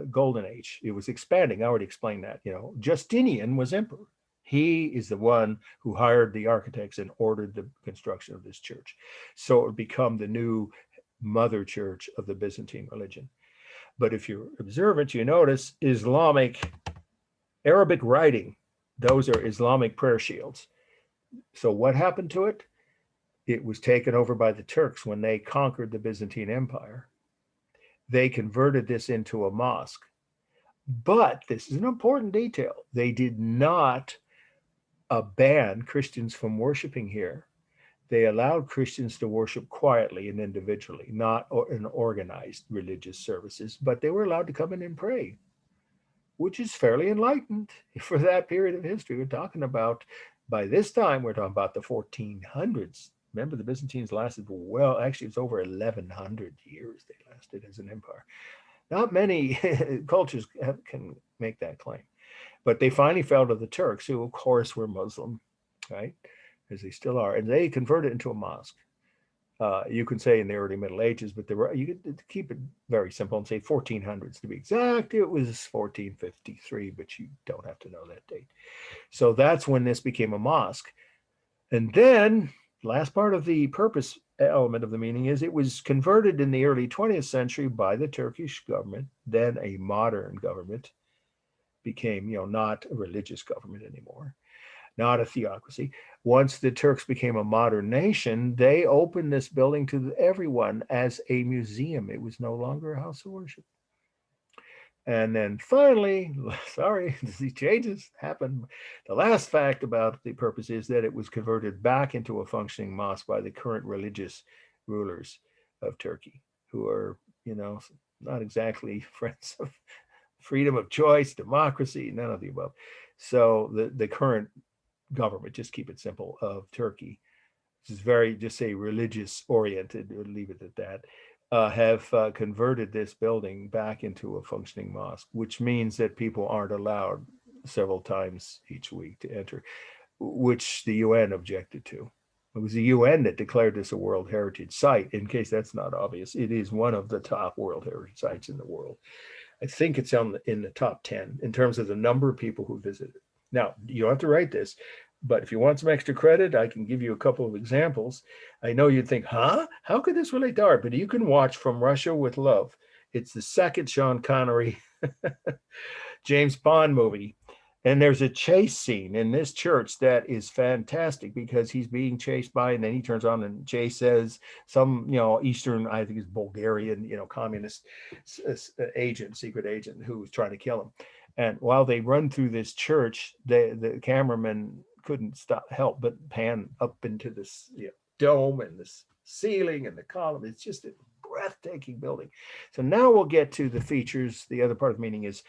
golden age. It was expanding. I already explained that. Justinian was emperor. He is the one who hired the architects and ordered the construction of this church. So it would become the new mother church of the Byzantine religion. But if you're observant, you notice Arabic writing. Those are Islamic prayer shields. So what happened to it? It was taken over by the Turks when they conquered the Byzantine Empire. They converted this into a mosque. But this is an important detail. They did not ban Christians from worshiping here. They allowed Christians to worship quietly and individually, not in organized religious services, but they were allowed to come in and pray, which is fairly enlightened for that period of history. We're talking about, by this time, we're talking about the 1400s. Remember, the Byzantines lasted, actually, it's over 1,100 years they lasted as an empire. Not many cultures can make that claim. But they finally fell to the Turks, who, of course, were Muslim, right? As they still are. And they converted it into a mosque. You can say in the early Middle Ages, but you could keep it very simple and say 1400s to be exact. It was 1453, but you don't have to know that date. So that's when this became a mosque. And then, last part of the purpose element of the meaning is it was converted in the early 20th century by the Turkish government, then a modern government. Became, not a religious government anymore, not a theocracy. Once the Turks became a modern nation, they opened this building to everyone as a museum. It was no longer a house of worship. And then finally, sorry, these changes happened. The last fact about the purpose is that it was converted back into a functioning mosque by the current religious rulers of Turkey, who are, not exactly friends of freedom of choice, democracy, none of the above. So the current government, just keep it simple, of Turkey, this is very, just say religious oriented, or leave it at that, have converted this building back into a functioning mosque, which means that people aren't allowed several times each week to enter, which the UN objected to. It was the UN that declared this a World Heritage Site. In case that's not obvious, it is one of the top World Heritage Sites in the world. I think it's in the top 10 in terms of the number of people who visit it. Now, you don't have to write this, but if you want some extra credit, I can give you a couple of examples. I know you'd think, huh? How could this relate to art? But you can watch From Russia with Love. It's the second Sean Connery James Bond movie. And there's a chase scene in this church that is fantastic because he's being chased by, and then he turns on and Jay says some, Eastern, I think it's Bulgarian, communist agent, secret agent who was trying to kill him. And while they run through this church, the cameraman couldn't help but pan up into this dome and this ceiling and the column. It's just a breathtaking building. So now we'll get to the features. The other part of the meaning is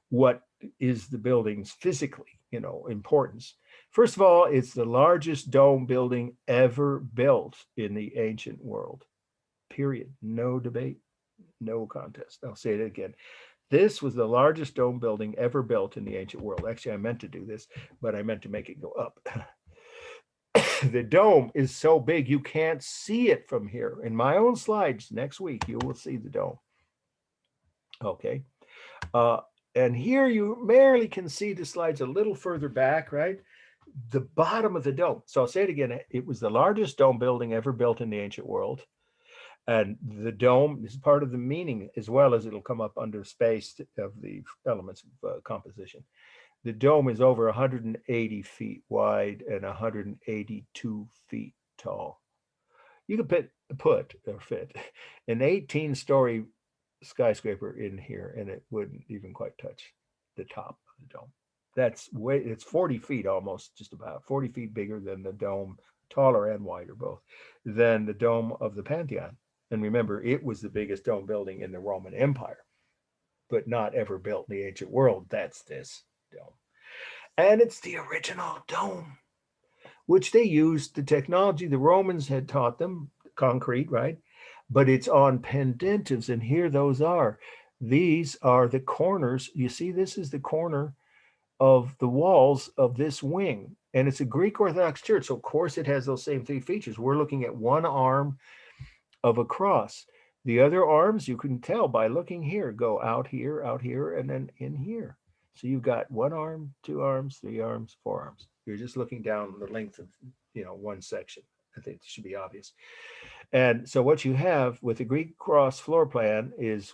what is the building's physically, importance. First of all, it's the largest dome building ever built in the ancient world. Period. No debate, no contest. I'll say it again. This was the largest dome building ever built in the ancient world. Actually, I meant to do this, but I meant to make it go up. The dome is so big, you can't see it from here. In my own slides next week, you will see the dome. Okay. And here you merely can see the slides a little further back, right? The bottom of the dome. So I'll say it again. It was the largest dome building ever built in the ancient world. And the dome is part of the meaning, as well as it'll come up under space of the elements of composition. The dome is over 180 feet wide and 182 feet tall. You could put or fit an 18-story skyscraper in here, and it wouldn't even quite touch the top of the dome. It's 40 feet almost, just about 40 feet bigger than the dome, taller and wider both, than the dome of the Pantheon. And remember, it was the biggest dome building in the Roman Empire, but not ever built in the ancient world. That's this dome. And it's the original dome, which they used the technology the Romans had taught them, concrete, right? But it's on pendentives, and here those are. These are the corners. You see, this is the corner of the walls of this wing, and it's a Greek Orthodox church. So of course it has those same three features. We're looking at one arm of a cross. The other arms, you can tell by looking here, go out here, and then in here. So you've got one arm, two arms, three arms, four arms. You're just looking down the length of, one section. I think it should be obvious. And so what you have with the Greek cross floor plan is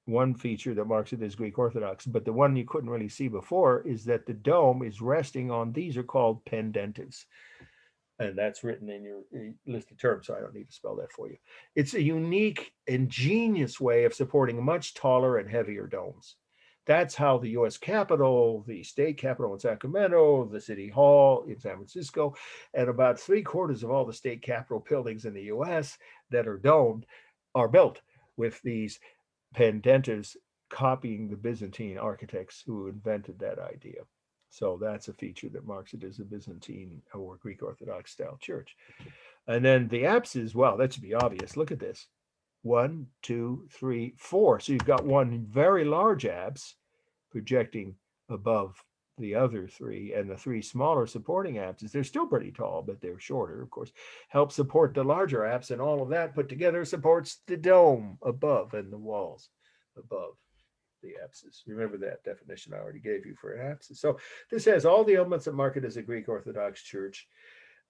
one feature that marks it as Greek Orthodox, but the one you couldn't really see before is that the dome is resting on, these are called pendentives. And that's written in your list of terms, so I don't need to spell that for you. It's a unique, ingenious way of supporting much taller and heavier domes. That's how the US Capitol, the state capitol in Sacramento, the city hall in San Francisco, and about 3/4 of all the state capitol buildings in the US that are domed are built with these pendentives, copying the Byzantine architects who invented that idea. So that's a feature that marks it as a Byzantine or Greek Orthodox style church. And then the apses, well, that should be obvious. Look at this. 1, 2, 3, 4. So you've got one very large apse projecting above the other three, and the three smaller supporting apses, they're still pretty tall, but they're shorter, of course, help support the larger apse, and all of that put together supports the dome above and the walls above the apses. Remember that definition I already gave you for an apsis. So this has all the elements that mark it as a Greek Orthodox church.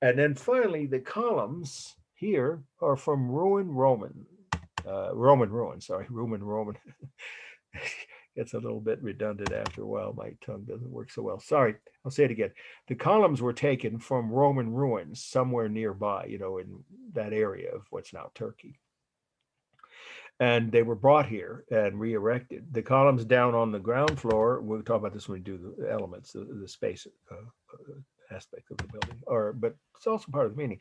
And then finally, the columns here are from Roman ruin. It's a little bit redundant after a while. My tongue doesn't work so well. Sorry, I'll say it again. The columns were taken from Roman ruins somewhere nearby, in that area of what's now Turkey. And they were brought here and re-erected. The columns down on the ground floor, we'll talk about this when we do the elements, the space aspect of the building, but it's also part of the meaning.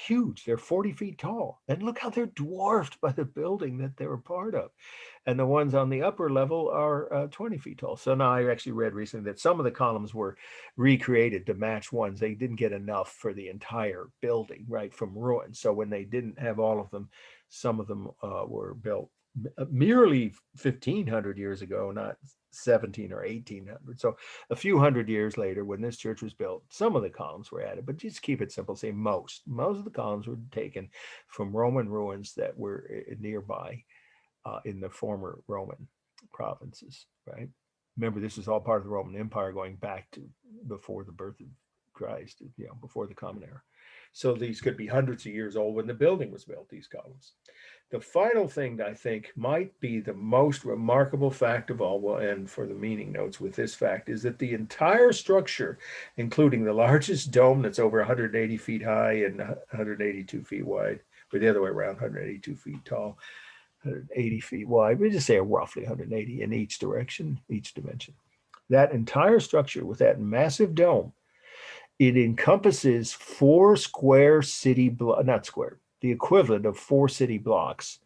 Huge, they're 40 feet tall. And look how they're dwarfed by the building that they were part of. And the ones on the upper level are 20 feet tall. So now I actually read recently that some of the columns were recreated to match ones. They didn't get enough for the entire building, right, from ruins. So when they didn't have all of them Some of them were built merely 1,500 years ago, not 17 or 1,800. So a few hundred years later, when this church was built, some of the columns were added, but just keep it simple, say most of the columns were taken from Roman ruins that were nearby in the former Roman provinces, right? Remember, this is all part of the Roman Empire going back to before the birth of Christ, before the Common Era. So these could be hundreds of years old when the building was built, these columns. The final thing that I think might be the most remarkable fact of all, well, and for the meaning notes with this fact, is that the entire structure, including the largest dome that's over 180 feet high and 182 feet wide, or the other way around, 182 feet tall, 180 feet wide, we just say roughly 180 in each direction, each dimension. That entire structure with that massive dome, it encompasses 4 square city blocks, not square, the equivalent of 4 city blocks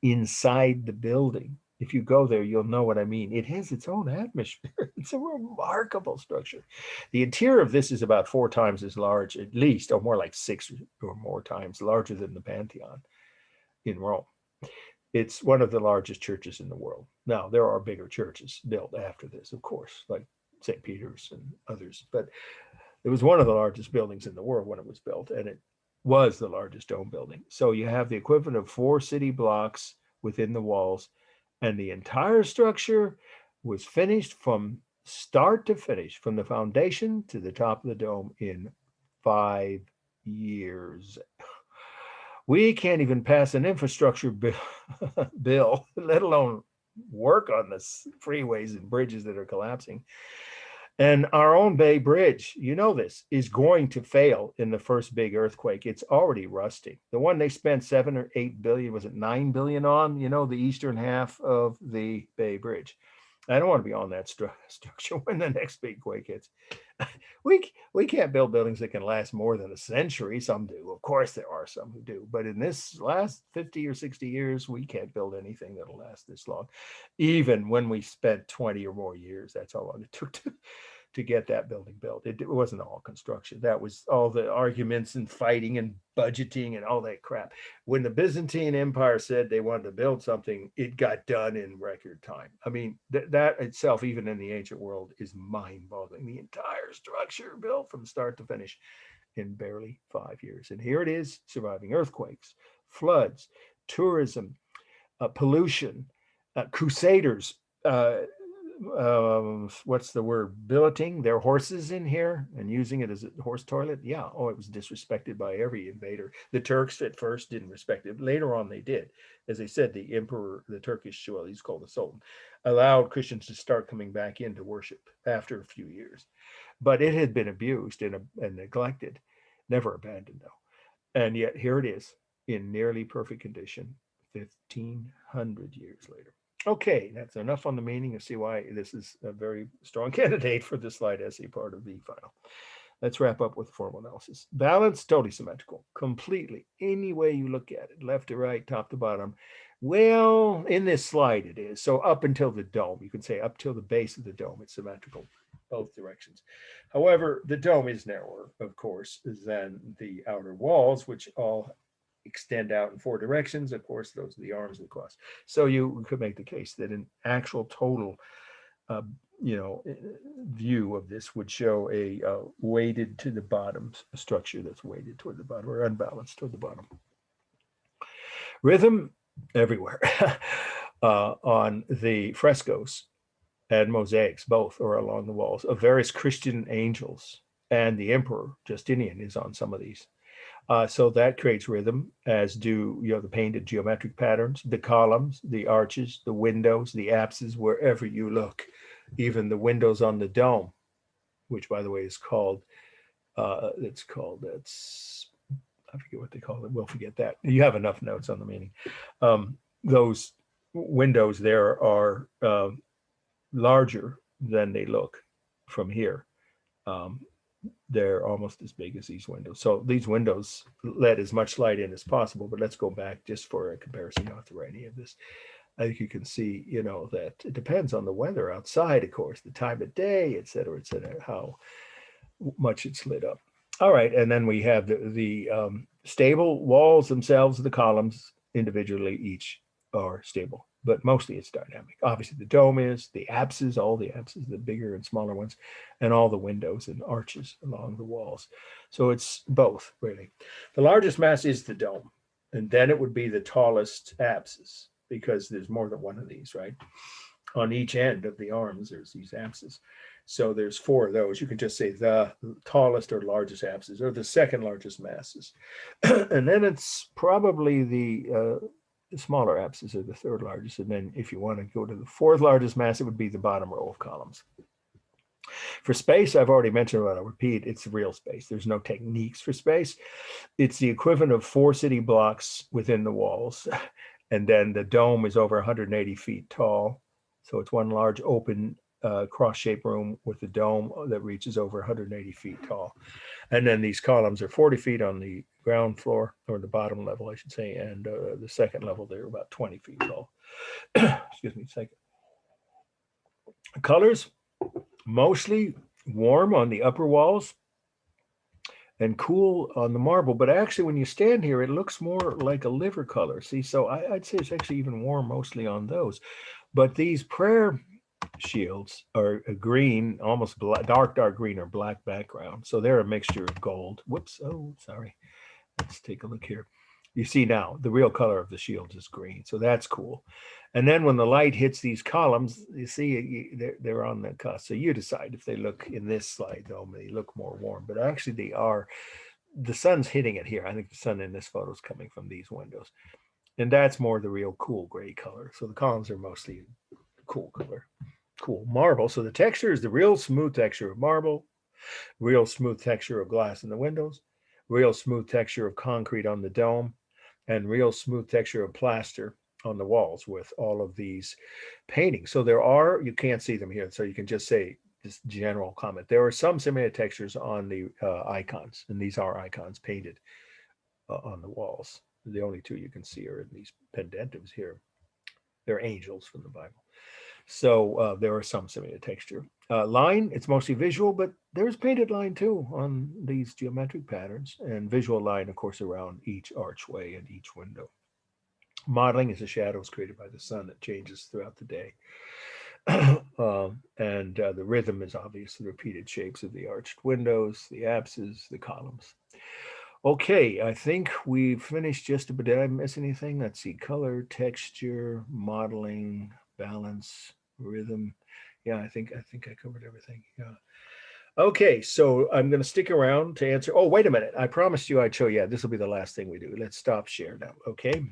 inside the building. If you go there, you'll know what I mean. It has its own atmosphere. It's a remarkable structure. The interior of this is about 4 times as large, at least, or more like 6 or more times larger than the Pantheon in Rome. It's one of the largest churches in the world. Now, there are bigger churches built after this, of course, like St. Peter's and others, but it was one of the largest buildings in the world when it was built, and it was the largest dome building. So you have the equivalent of 4 city blocks within the walls, and the entire structure was finished from start to finish, from the foundation to the top of the dome in 5 years. We can't even pass an infrastructure bill, let alone work on the freeways and bridges that are collapsing. And our own Bay Bridge, you know this, is going to fail in the first big earthquake. It's already rusting. The one they spent 7 or 8 billion, was it 9 billion on, the eastern half of the Bay Bridge. I don't want to be on that structure when the next big quake hits. We can't build buildings that can last more than a century. Some do. Of course, there are some who do. But in this last 50 or 60 years, we can't build anything that'll last this long. Even when we spent 20 or more years, that's how long it took to get that building built. It wasn't all construction. That was all the arguments and fighting and budgeting and all that crap. When the Byzantine Empire said they wanted to build something, it got done in record time. I mean, that itself, even in the ancient world, is mind-boggling. The entire structure built from start to finish in barely 5 years. And here it is, surviving earthquakes, floods, tourism, pollution, crusaders, what's the word, billeting their horses in here and using it as a horse toilet. Yeah. Oh, it was disrespected by every invader. The Turks at first didn't respect it. Later on they did. As I said, the emperor, the Turkish, well, he's called the Sultan, allowed Christians to start coming back in to worship after a few years. But it had been abused and neglected, never abandoned though. And yet here it is in nearly perfect condition 1,500 years later. Okay, that's enough on the meaning to see why this is a very strong candidate for the slide essay part of the file. Let's wrap up with formal analysis. Balance, totally symmetrical, completely. Any way you look at it, left to right, top to bottom. Well, in this slide it is. So up until the dome, you can say up till the base of the dome, it's symmetrical, both directions. However, the dome is narrower, of course, than the outer walls, which all extend out in 4 directions. Of course, those are the arms of the cross. So you could make the case that an actual total, view of this would show a weighted to the bottom structure that's weighted toward the bottom or unbalanced toward the bottom. Rhythm everywhere on the frescoes and mosaics, both are along the walls of various Christian angels, and the emperor Justinian is on some of these. So that creates rhythm, as do the painted geometric patterns, the columns, the arches, the windows, the apses, wherever you look, even the windows on the dome, which by the way is called, I forget what they call it. We'll forget that. You have enough notes on the meaning. Those windows there are larger than they look from here. They're almost as big as these windows. So these windows let as much light in as possible, but let's go back just for a comparison. You don't have to write any of this. I think you can see, that it depends on the weather outside, of course, the time of day, et cetera, how much it's lit up. All right, and then we have the stable walls themselves, the columns individually each are stable, but mostly it's dynamic. Obviously the dome is, the apses, all the apses, the bigger and smaller ones, and all the windows and arches along the walls. So it's both really. The largest mass is the dome, and then it would be the tallest apses, because there's more than one of these, right? On each end of the arms, there's these apses. So there's 4 of those. You could just say the tallest or largest apses, or the second largest masses. And then it's probably the smaller apses are the 3rd largest. And then if you want to go to the 4th largest mass, it would be the bottom row of columns. For space, I've already mentioned, but I'll repeat, it's real space. There's no techniques for space. It's the equivalent of 4 city blocks within the walls. And then the dome is over 180 feet tall. So it's one large open cross-shaped room with a dome that reaches over 180 feet tall. And then these columns are 40 feet on the ground floor, or the bottom level, I should say. And the second level, they're about 20 feet tall. Excuse me, second. Colors, mostly warm on the upper walls and cool on the marble. But actually, when you stand here, it looks more like a liver color. See, so I'd say it's actually even warm mostly on those. But these prayer shields are a green, almost black, dark green or black background. So they're a mixture of gold. Whoops. Oh, sorry. Let's take a look here. You see now the real color of the shields is green. So that's cool. And then when the light hits these columns, you see they're on the cusp. So you decide if they look in this slide, though, they look more warm. But actually they are, the sun's hitting it here. I think the sun in this photo is coming from these windows. And that's more the real cool gray color. So the columns are mostly cool color. Cool marble. So the texture is the real smooth texture of marble, real smooth texture of glass in the windows, real smooth texture of concrete on the dome, and real smooth texture of plaster on the walls with all of these paintings. So there are, you can't see them here, so you can just say this general comment. There are some similar textures on the icons, and these are icons painted on the walls. The only 2 you can see are in these pendentives here. They're angels from the Bible. So there are some similar texture. Line, it's mostly visual, but there's painted line too on these geometric patterns, and visual line, of course, around each archway and each window. Modeling is the shadows created by the sun that changes throughout the day. The rhythm is obvious, the repeated shapes of the arched windows, the apses, the columns. Okay, I think we've finished just about. Did I miss anything? Let's see. Color, texture, modeling, balance, rhythm. Yeah, I think I covered everything. Yeah. Okay, so I'm going to stick around to answer. Oh, wait a minute. I promised you I'd show you. Yeah, this will be the last thing we do. Let's stop share now. Okay.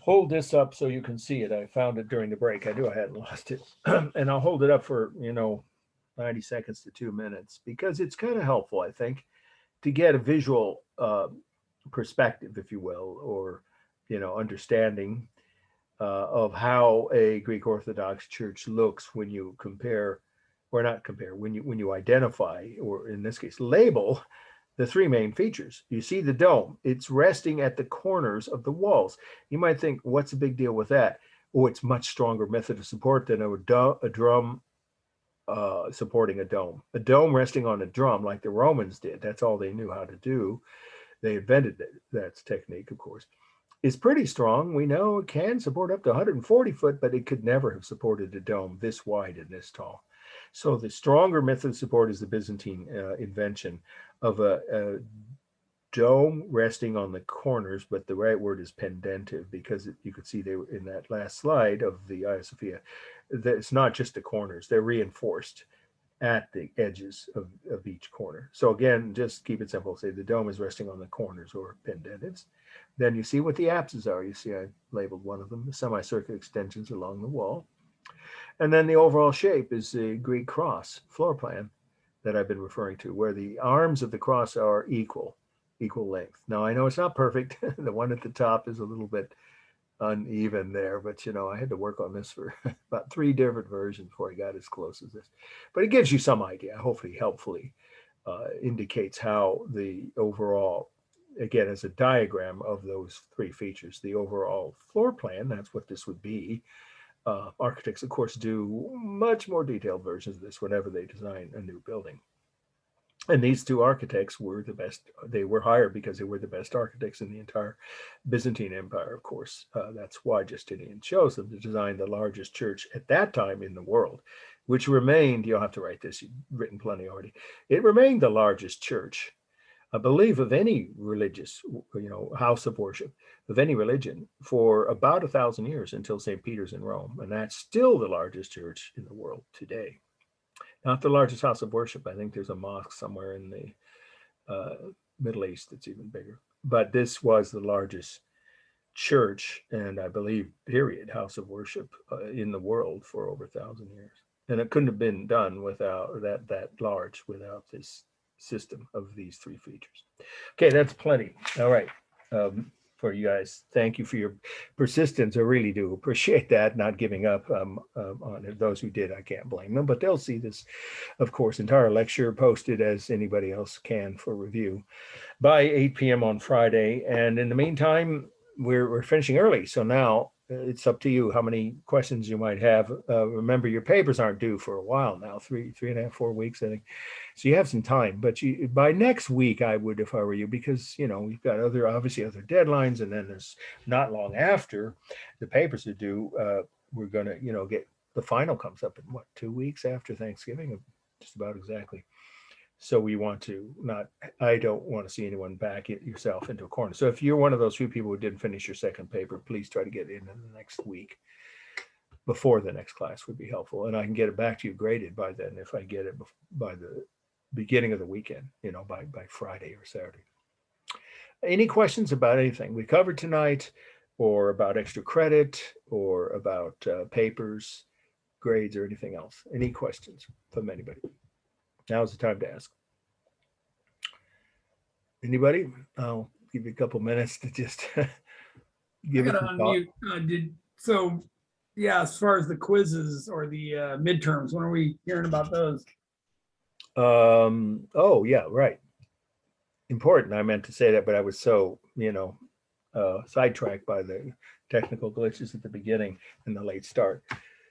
Hold this up so you can see it. I found it during the break. I knew I hadn't lost it. And I'll hold it up for, 90 seconds to 2 minutes, because it's kind of helpful, I think, to get a visual perspective, if you will, or, understanding of how a Greek Orthodox church looks when you compare, or not compare, when you identify, or in this case, label the 3 main features. You see the dome, it's resting at the corners of the walls. You might think, what's the big deal with that? Oh, it's much stronger method of support than a drum supporting a dome. A dome resting on a drum, like the Romans did, that's all they knew how to do. They invented that technique, of course. Is pretty strong. We know it can support up to 140 foot, but it could never have supported a dome this wide and this tall. So the stronger method of support is the Byzantine invention of a dome resting on the corners, but the right word is pendentive, because you could see they were in that last slide of the Hagia Sophia, that it's not just the corners, they're reinforced at the edges of each corner. So again, just keep it simple. Say the dome is resting on the corners, or pendentives. Then you see what the apses are. You see I labeled one of them, the semicircular extensions along the wall. And then the overall shape is the Greek cross floor plan that I've been referring to, where the arms of the cross are equal length. Now, I know it's not perfect. The one at the top is a little bit uneven there, but I had to work on this for about 3 different versions before I got as close as this. But it gives you some idea, hopefully helpfully indicates how the overall, again, as a diagram of those 3 features, the overall floor plan, that's what this would be. Architects, of course, do much more detailed versions of this whenever they design a new building. And these two architects were the best. They were hired because they were the best architects in the entire Byzantine Empire, of course. That's why Justinian chose them to design the largest church at that time in the world, which remained, you'll have to write this, you've written plenty already. It remained the largest church, I believe, of any religious, house of worship, of any religion for about 1,000 years until St. Peter's in Rome. And that's still the largest church in the world today. Not the largest house of worship. I think there's a mosque somewhere in the Middle East that's even bigger. But this was the largest church, and I believe, period, house of worship in the world for over 1,000 years. And it couldn't have been done without that large, without this system of these three features. Okay, that's plenty. All right. For you guys, thank you for your persistence. I really do appreciate that, not giving up on it. Those who did, I can't blame them, but they'll see this, of course, entire lecture posted as anybody else can for review by 8 p.m. on Friday. And in the meantime, we're finishing early. So now it's up to you how many questions you might have. Remember, your papers aren't due for a while now, 3.5, 4 weeks, I think. So you have some time, but by next week, I would, if I were you, because, we've got obviously other deadlines, and then there's not long after the papers are due. We're going to, get the final comes up in 2 weeks after Thanksgiving, just about exactly. So we want to I don't want to see anyone back yourself into a corner. So if you're one of those few people who didn't finish your second paper, please try to get it in the next week before the next class would be helpful. And I can get it back to you graded by then if I get it by the beginning of the weekend, by Friday or Saturday. Any questions about anything we covered tonight, or about extra credit, or about papers, grades, or anything else? Any questions from anybody? Now's the time to ask. Anybody? I'll give you a couple minutes to just give it some thought. As far as the quizzes or the midterms, when are we hearing about those? Oh yeah, right. Important. I meant to say that, but I was so, sidetracked by the technical glitches at the beginning and the late start.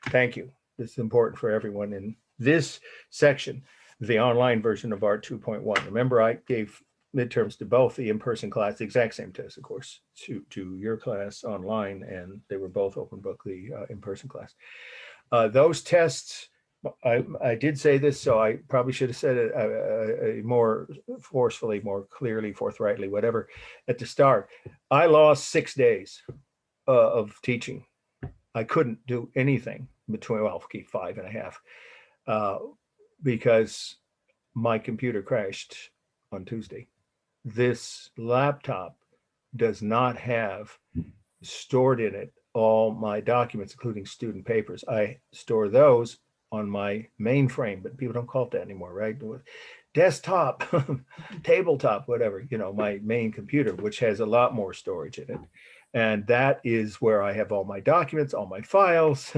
Thank you. This is important for everyone in this section, the online version of ART 2.1. Remember, I gave midterms to both the in-person class, the exact same test, of course, to your class online, and they were both open book, the in-person class. Those tests, I did say this, so I probably should have said it more forcefully, more clearly, forthrightly, whatever, at the start. I lost 6 days of teaching. I couldn't do anything between, 5.5, because my computer crashed on Tuesday. This laptop does not have stored in it all my documents, including student papers. I store those on my mainframe, but people don't call it that anymore, right? Desktop, tabletop, whatever, my main computer, which has a lot more storage in it. And that is where I have all my documents, all my files,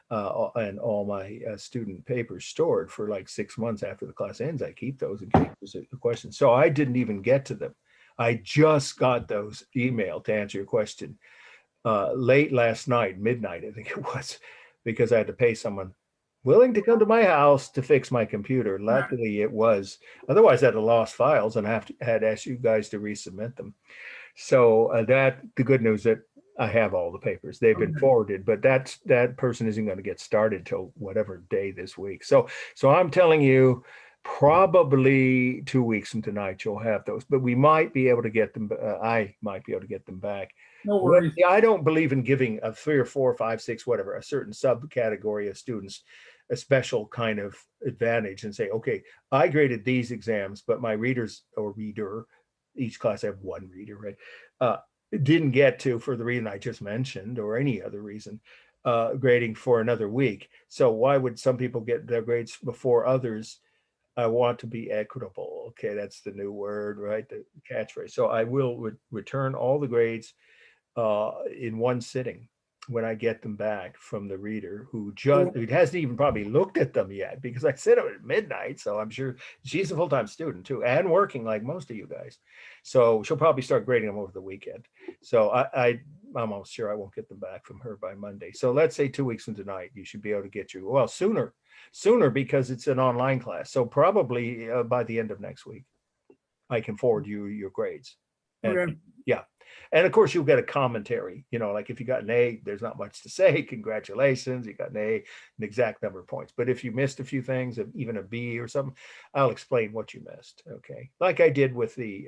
and all my student papers stored for like 6 months after the class ends. I keep those in case there's a question. So I didn't even get to them. I just got those email to answer your question late last night, midnight, I think it was, because I had to pay someone willing to come to my house to fix my computer. Luckily it was, otherwise I'd have lost files and had asked you guys to resubmit them. So the good news that I have all the papers. They've been forwarded, but that person isn't going to get started till whatever day this week. So I'm telling you, probably 2 weeks from tonight, you'll have those, but we might be able to get them. I might be able to get them back. No worries. I don't believe in giving a 3 or 4 or 5, 6, whatever, a certain subcategory of students a special kind of advantage and say, okay, I graded these exams, but my reader, each class I have one reader, right? Didn't get to, for the reason I just mentioned, or any other reason, grading for another week. So why would some people get their grades before others? I want to be equitable. Okay, that's the new word, right? The catchphrase. So I will return all the grades in one sitting when I get them back from the reader who hasn't even probably looked at them yet, because I sent it at midnight. So I'm sure she's a full-time student too, and working like most of you guys. So she'll probably start grading them over the weekend. So I I'm almost sure I won't get them back from her by Monday. So let's say 2 weeks from tonight, you should be able to get your, well, sooner because it's an online class. So probably by the end of next week, I can forward you your grades. And Okay. yeah. And of course you'll get a commentary, like if you got an A, there's not much to say. Congratulations, you got an A, an exact number of points. But if you missed a few things, even a B or something, I'll explain what you missed. Okay. Like I did with the,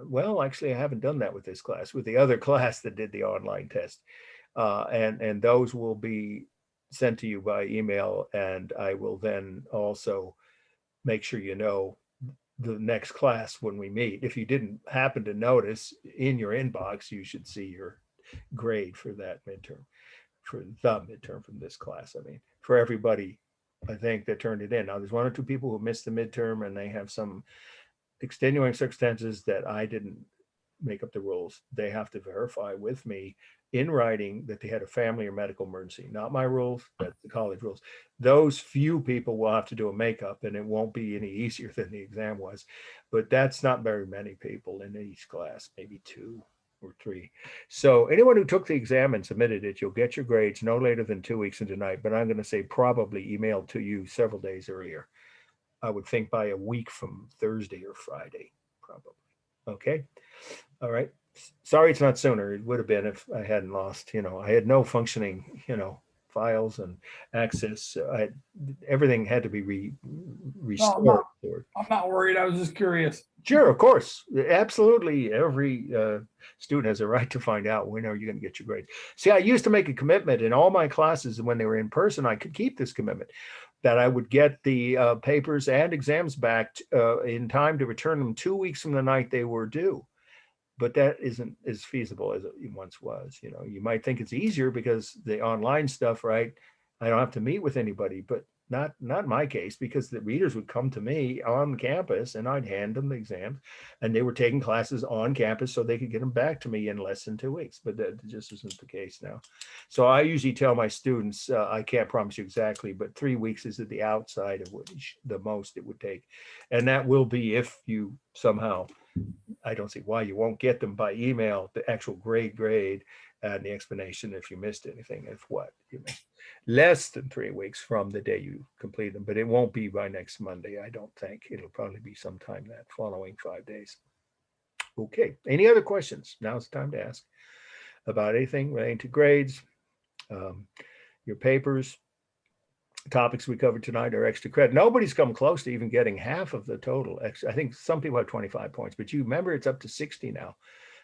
well, actually, I haven't done that with this class, with the other class that did the online test. And those will be sent to you by email. And I will then also make sure you know the next class when we meet. If you didn't happen to notice in your inbox, you should see your grade for that midterm, for the midterm from this class. I mean, for everybody, I think that turned it in. Now, there's one or two people who missed the midterm and they have some extenuating circumstances that I didn't make up the rules. They have to verify with me in writing that they had a family or medical emergency. Not my rules, that's the college rules. Those few people will have to do a makeup, and it won't be any easier than the exam was. But that's not very many people in each class, maybe 2 or 3. So anyone who took the exam and submitted it, you'll get your grades no later than 2 weeks from tonight. But I'm going to say probably emailed to you several days earlier. I would think by a week from Thursday or Friday, probably. Okay. All right. Sorry it's not sooner. It would have been if I hadn't lost, I had no functioning, files and access. Everything had to be restored. I'm not worried. I was just curious. Sure, of course. Absolutely. Every student has a right to find out when are you going to get your grades. See, I used to make a commitment in all my classes when they were in person. I could keep this commitment that I would get the papers and exams back in time to return them 2 weeks from the night they were due. But that isn't as feasible as it once was. You might think it's easier because the online stuff, right? I don't have to meet with anybody, but not in my case, because the readers would come to me on campus and I'd hand them the exams, and they were taking classes on campus so they could get them back to me in less than 2 weeks. But that just isn't the case now. So I usually tell my students, I can't promise you exactly, but 3 weeks is at the outside of which the most it would take. And that will be if you somehow, I don't see why you won't get them by email, the actual grade and the explanation if you missed anything, if what you missed. Less than 3 weeks from the day you complete them, but it won't be by next Monday. I don't think. It'll probably be sometime that following 5 days. Okay. Any other questions? Now's the time to ask about anything relating to grades, your papers. Topics we covered tonight are extra credit. Nobody's come close to even getting half of the total. I think some people have 25 points, but you remember it's up to 60 now.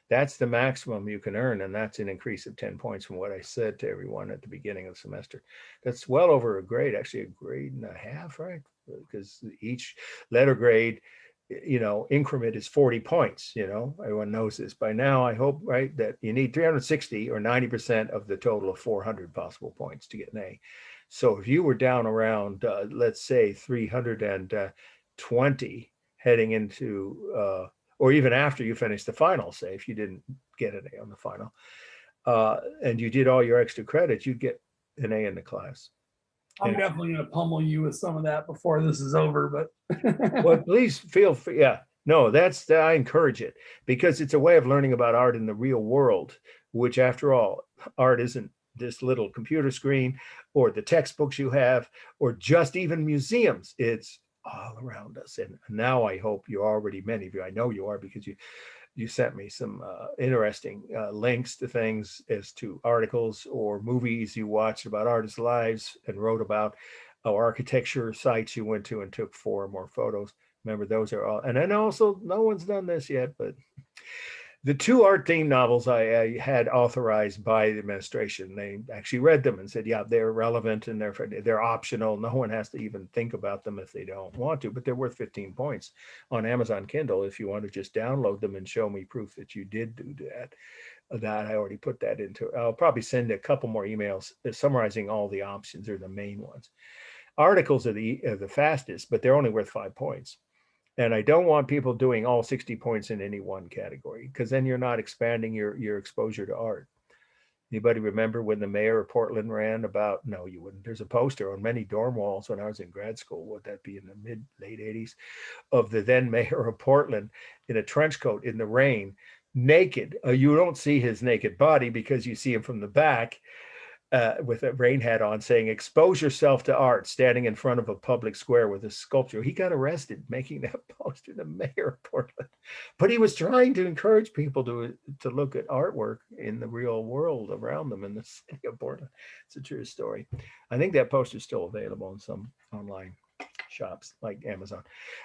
That's the maximum you can earn, and that's an increase of 10 points from what I said to everyone at the beginning of the semester. That's well over a grade, actually a grade and a half, right? Because each letter grade, increment is 40 points. Everyone knows this by now, I hope, right? That you need 360 or 90% of the total of 400 possible points to get an A. So if you were down around, let's say 320 heading into, or even after you finish the final, say, if you didn't get an A on the final, and you did all your extra credits, you'd get an A in the class. I'm definitely going to pummel you with some of that before this is over, but. Well, please feel free. Yeah, no, I encourage it because it's a way of learning about art in the real world, which after all, art isn't this little computer screen or the textbooks you have, or just even museums. It's all around us. And now I hope you're already, many of you, I know you are, because you sent me some interesting links to things as to articles or movies you watched about artists' lives and wrote about, architecture sites you went to and took 4 or more photos. Remember, those are all, and then also no one's done this yet, but the 2 art theme novels I had authorized by the administration, they actually read them and said, yeah, they're relevant and they're optional. No one has to even think about them if they don't want to, but they're worth 15 points on Amazon Kindle if you want to just download them and show me proof that you did do that. That I already put that into. I'll probably send a couple more emails summarizing all the options or the main ones. Articles are the fastest, but they're only worth 5 points. And I don't want people doing all 60 points in any one category, because then you're not expanding your exposure to art. Anybody remember when the mayor of Portland ran about, no, you wouldn't. There's a poster on many dorm walls when I was in grad school, would that be in the late 80s, of the then mayor of Portland in a trench coat in the rain naked. You don't see his naked body because you see him from the back with a rain hat on, saying, "Expose yourself to art," standing in front of a public square with a sculpture. He got arrested making that poster, the mayor of Portland. But he was trying to encourage people to look at artwork in the real world around them in the city of Portland. It's a true story. I think that poster is still available in some online shops like Amazon.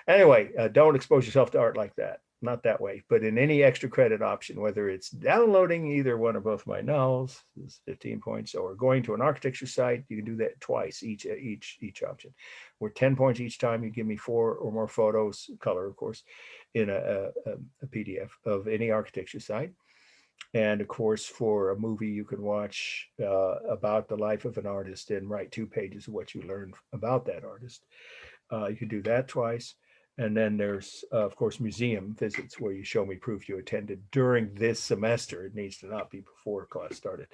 Anyway, don't expose yourself to art like that. Not that way, but in any extra credit option, whether it's downloading either one or both my novels, is 15 points, or going to an architecture site, you can do that twice each option. We're 10 points each time you give me 4 or more photos, color of course, in a PDF of any architecture site. And of course, for a movie, you can watch about the life of an artist and write 2 pages of what you learned about that artist. You can do that twice. And then there's, of course, museum visits where you show me proof you attended during this semester. It needs to not be before class started.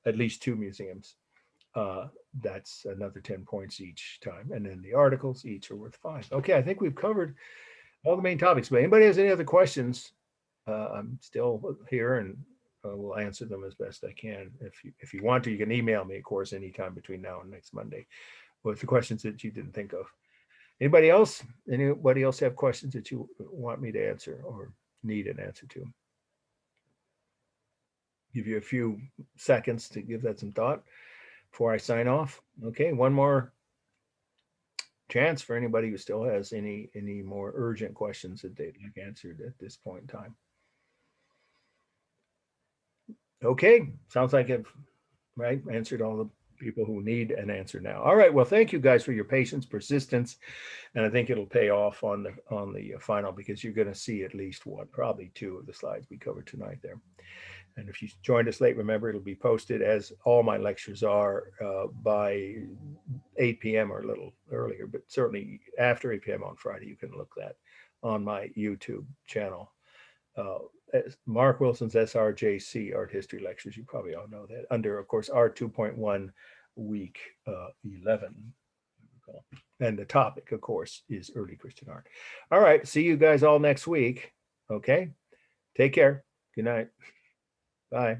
At least 2 museums. That's another 10 points each time. And then the articles each are worth 5. Okay, I think we've covered all the main topics. But anybody has any other questions? I'm still here and we'll answer them as best I can. If you want to, you can email me, of course, anytime between now and next Monday with the questions that you didn't think of. Anybody else? Anybody else have questions that you want me to answer or need an answer to? Give you a few seconds to give that some thought before I sign off. Okay, one more chance for anybody who still has any more urgent questions that they'd like answered at this point in time. Okay, sounds like I've answered all the people who need an answer now. All right, well, thank you guys for your patience, persistence, and I think it'll pay off on the final, because you're going to see at least one, probably 2 of the slides we covered tonight there. And if you joined us late, remember it'll be posted, as all my lectures are, by 8 p.m. or a little earlier, but certainly after 8 p.m. on Friday. You can look that on my YouTube channel. Mark Wilson's SRJC Art History Lectures. You probably all know that, under, of course, Art 2.1 week 11. And the topic, of course, is early Christian art. All right, see you guys all next week. Okay, take care. Good night. Bye.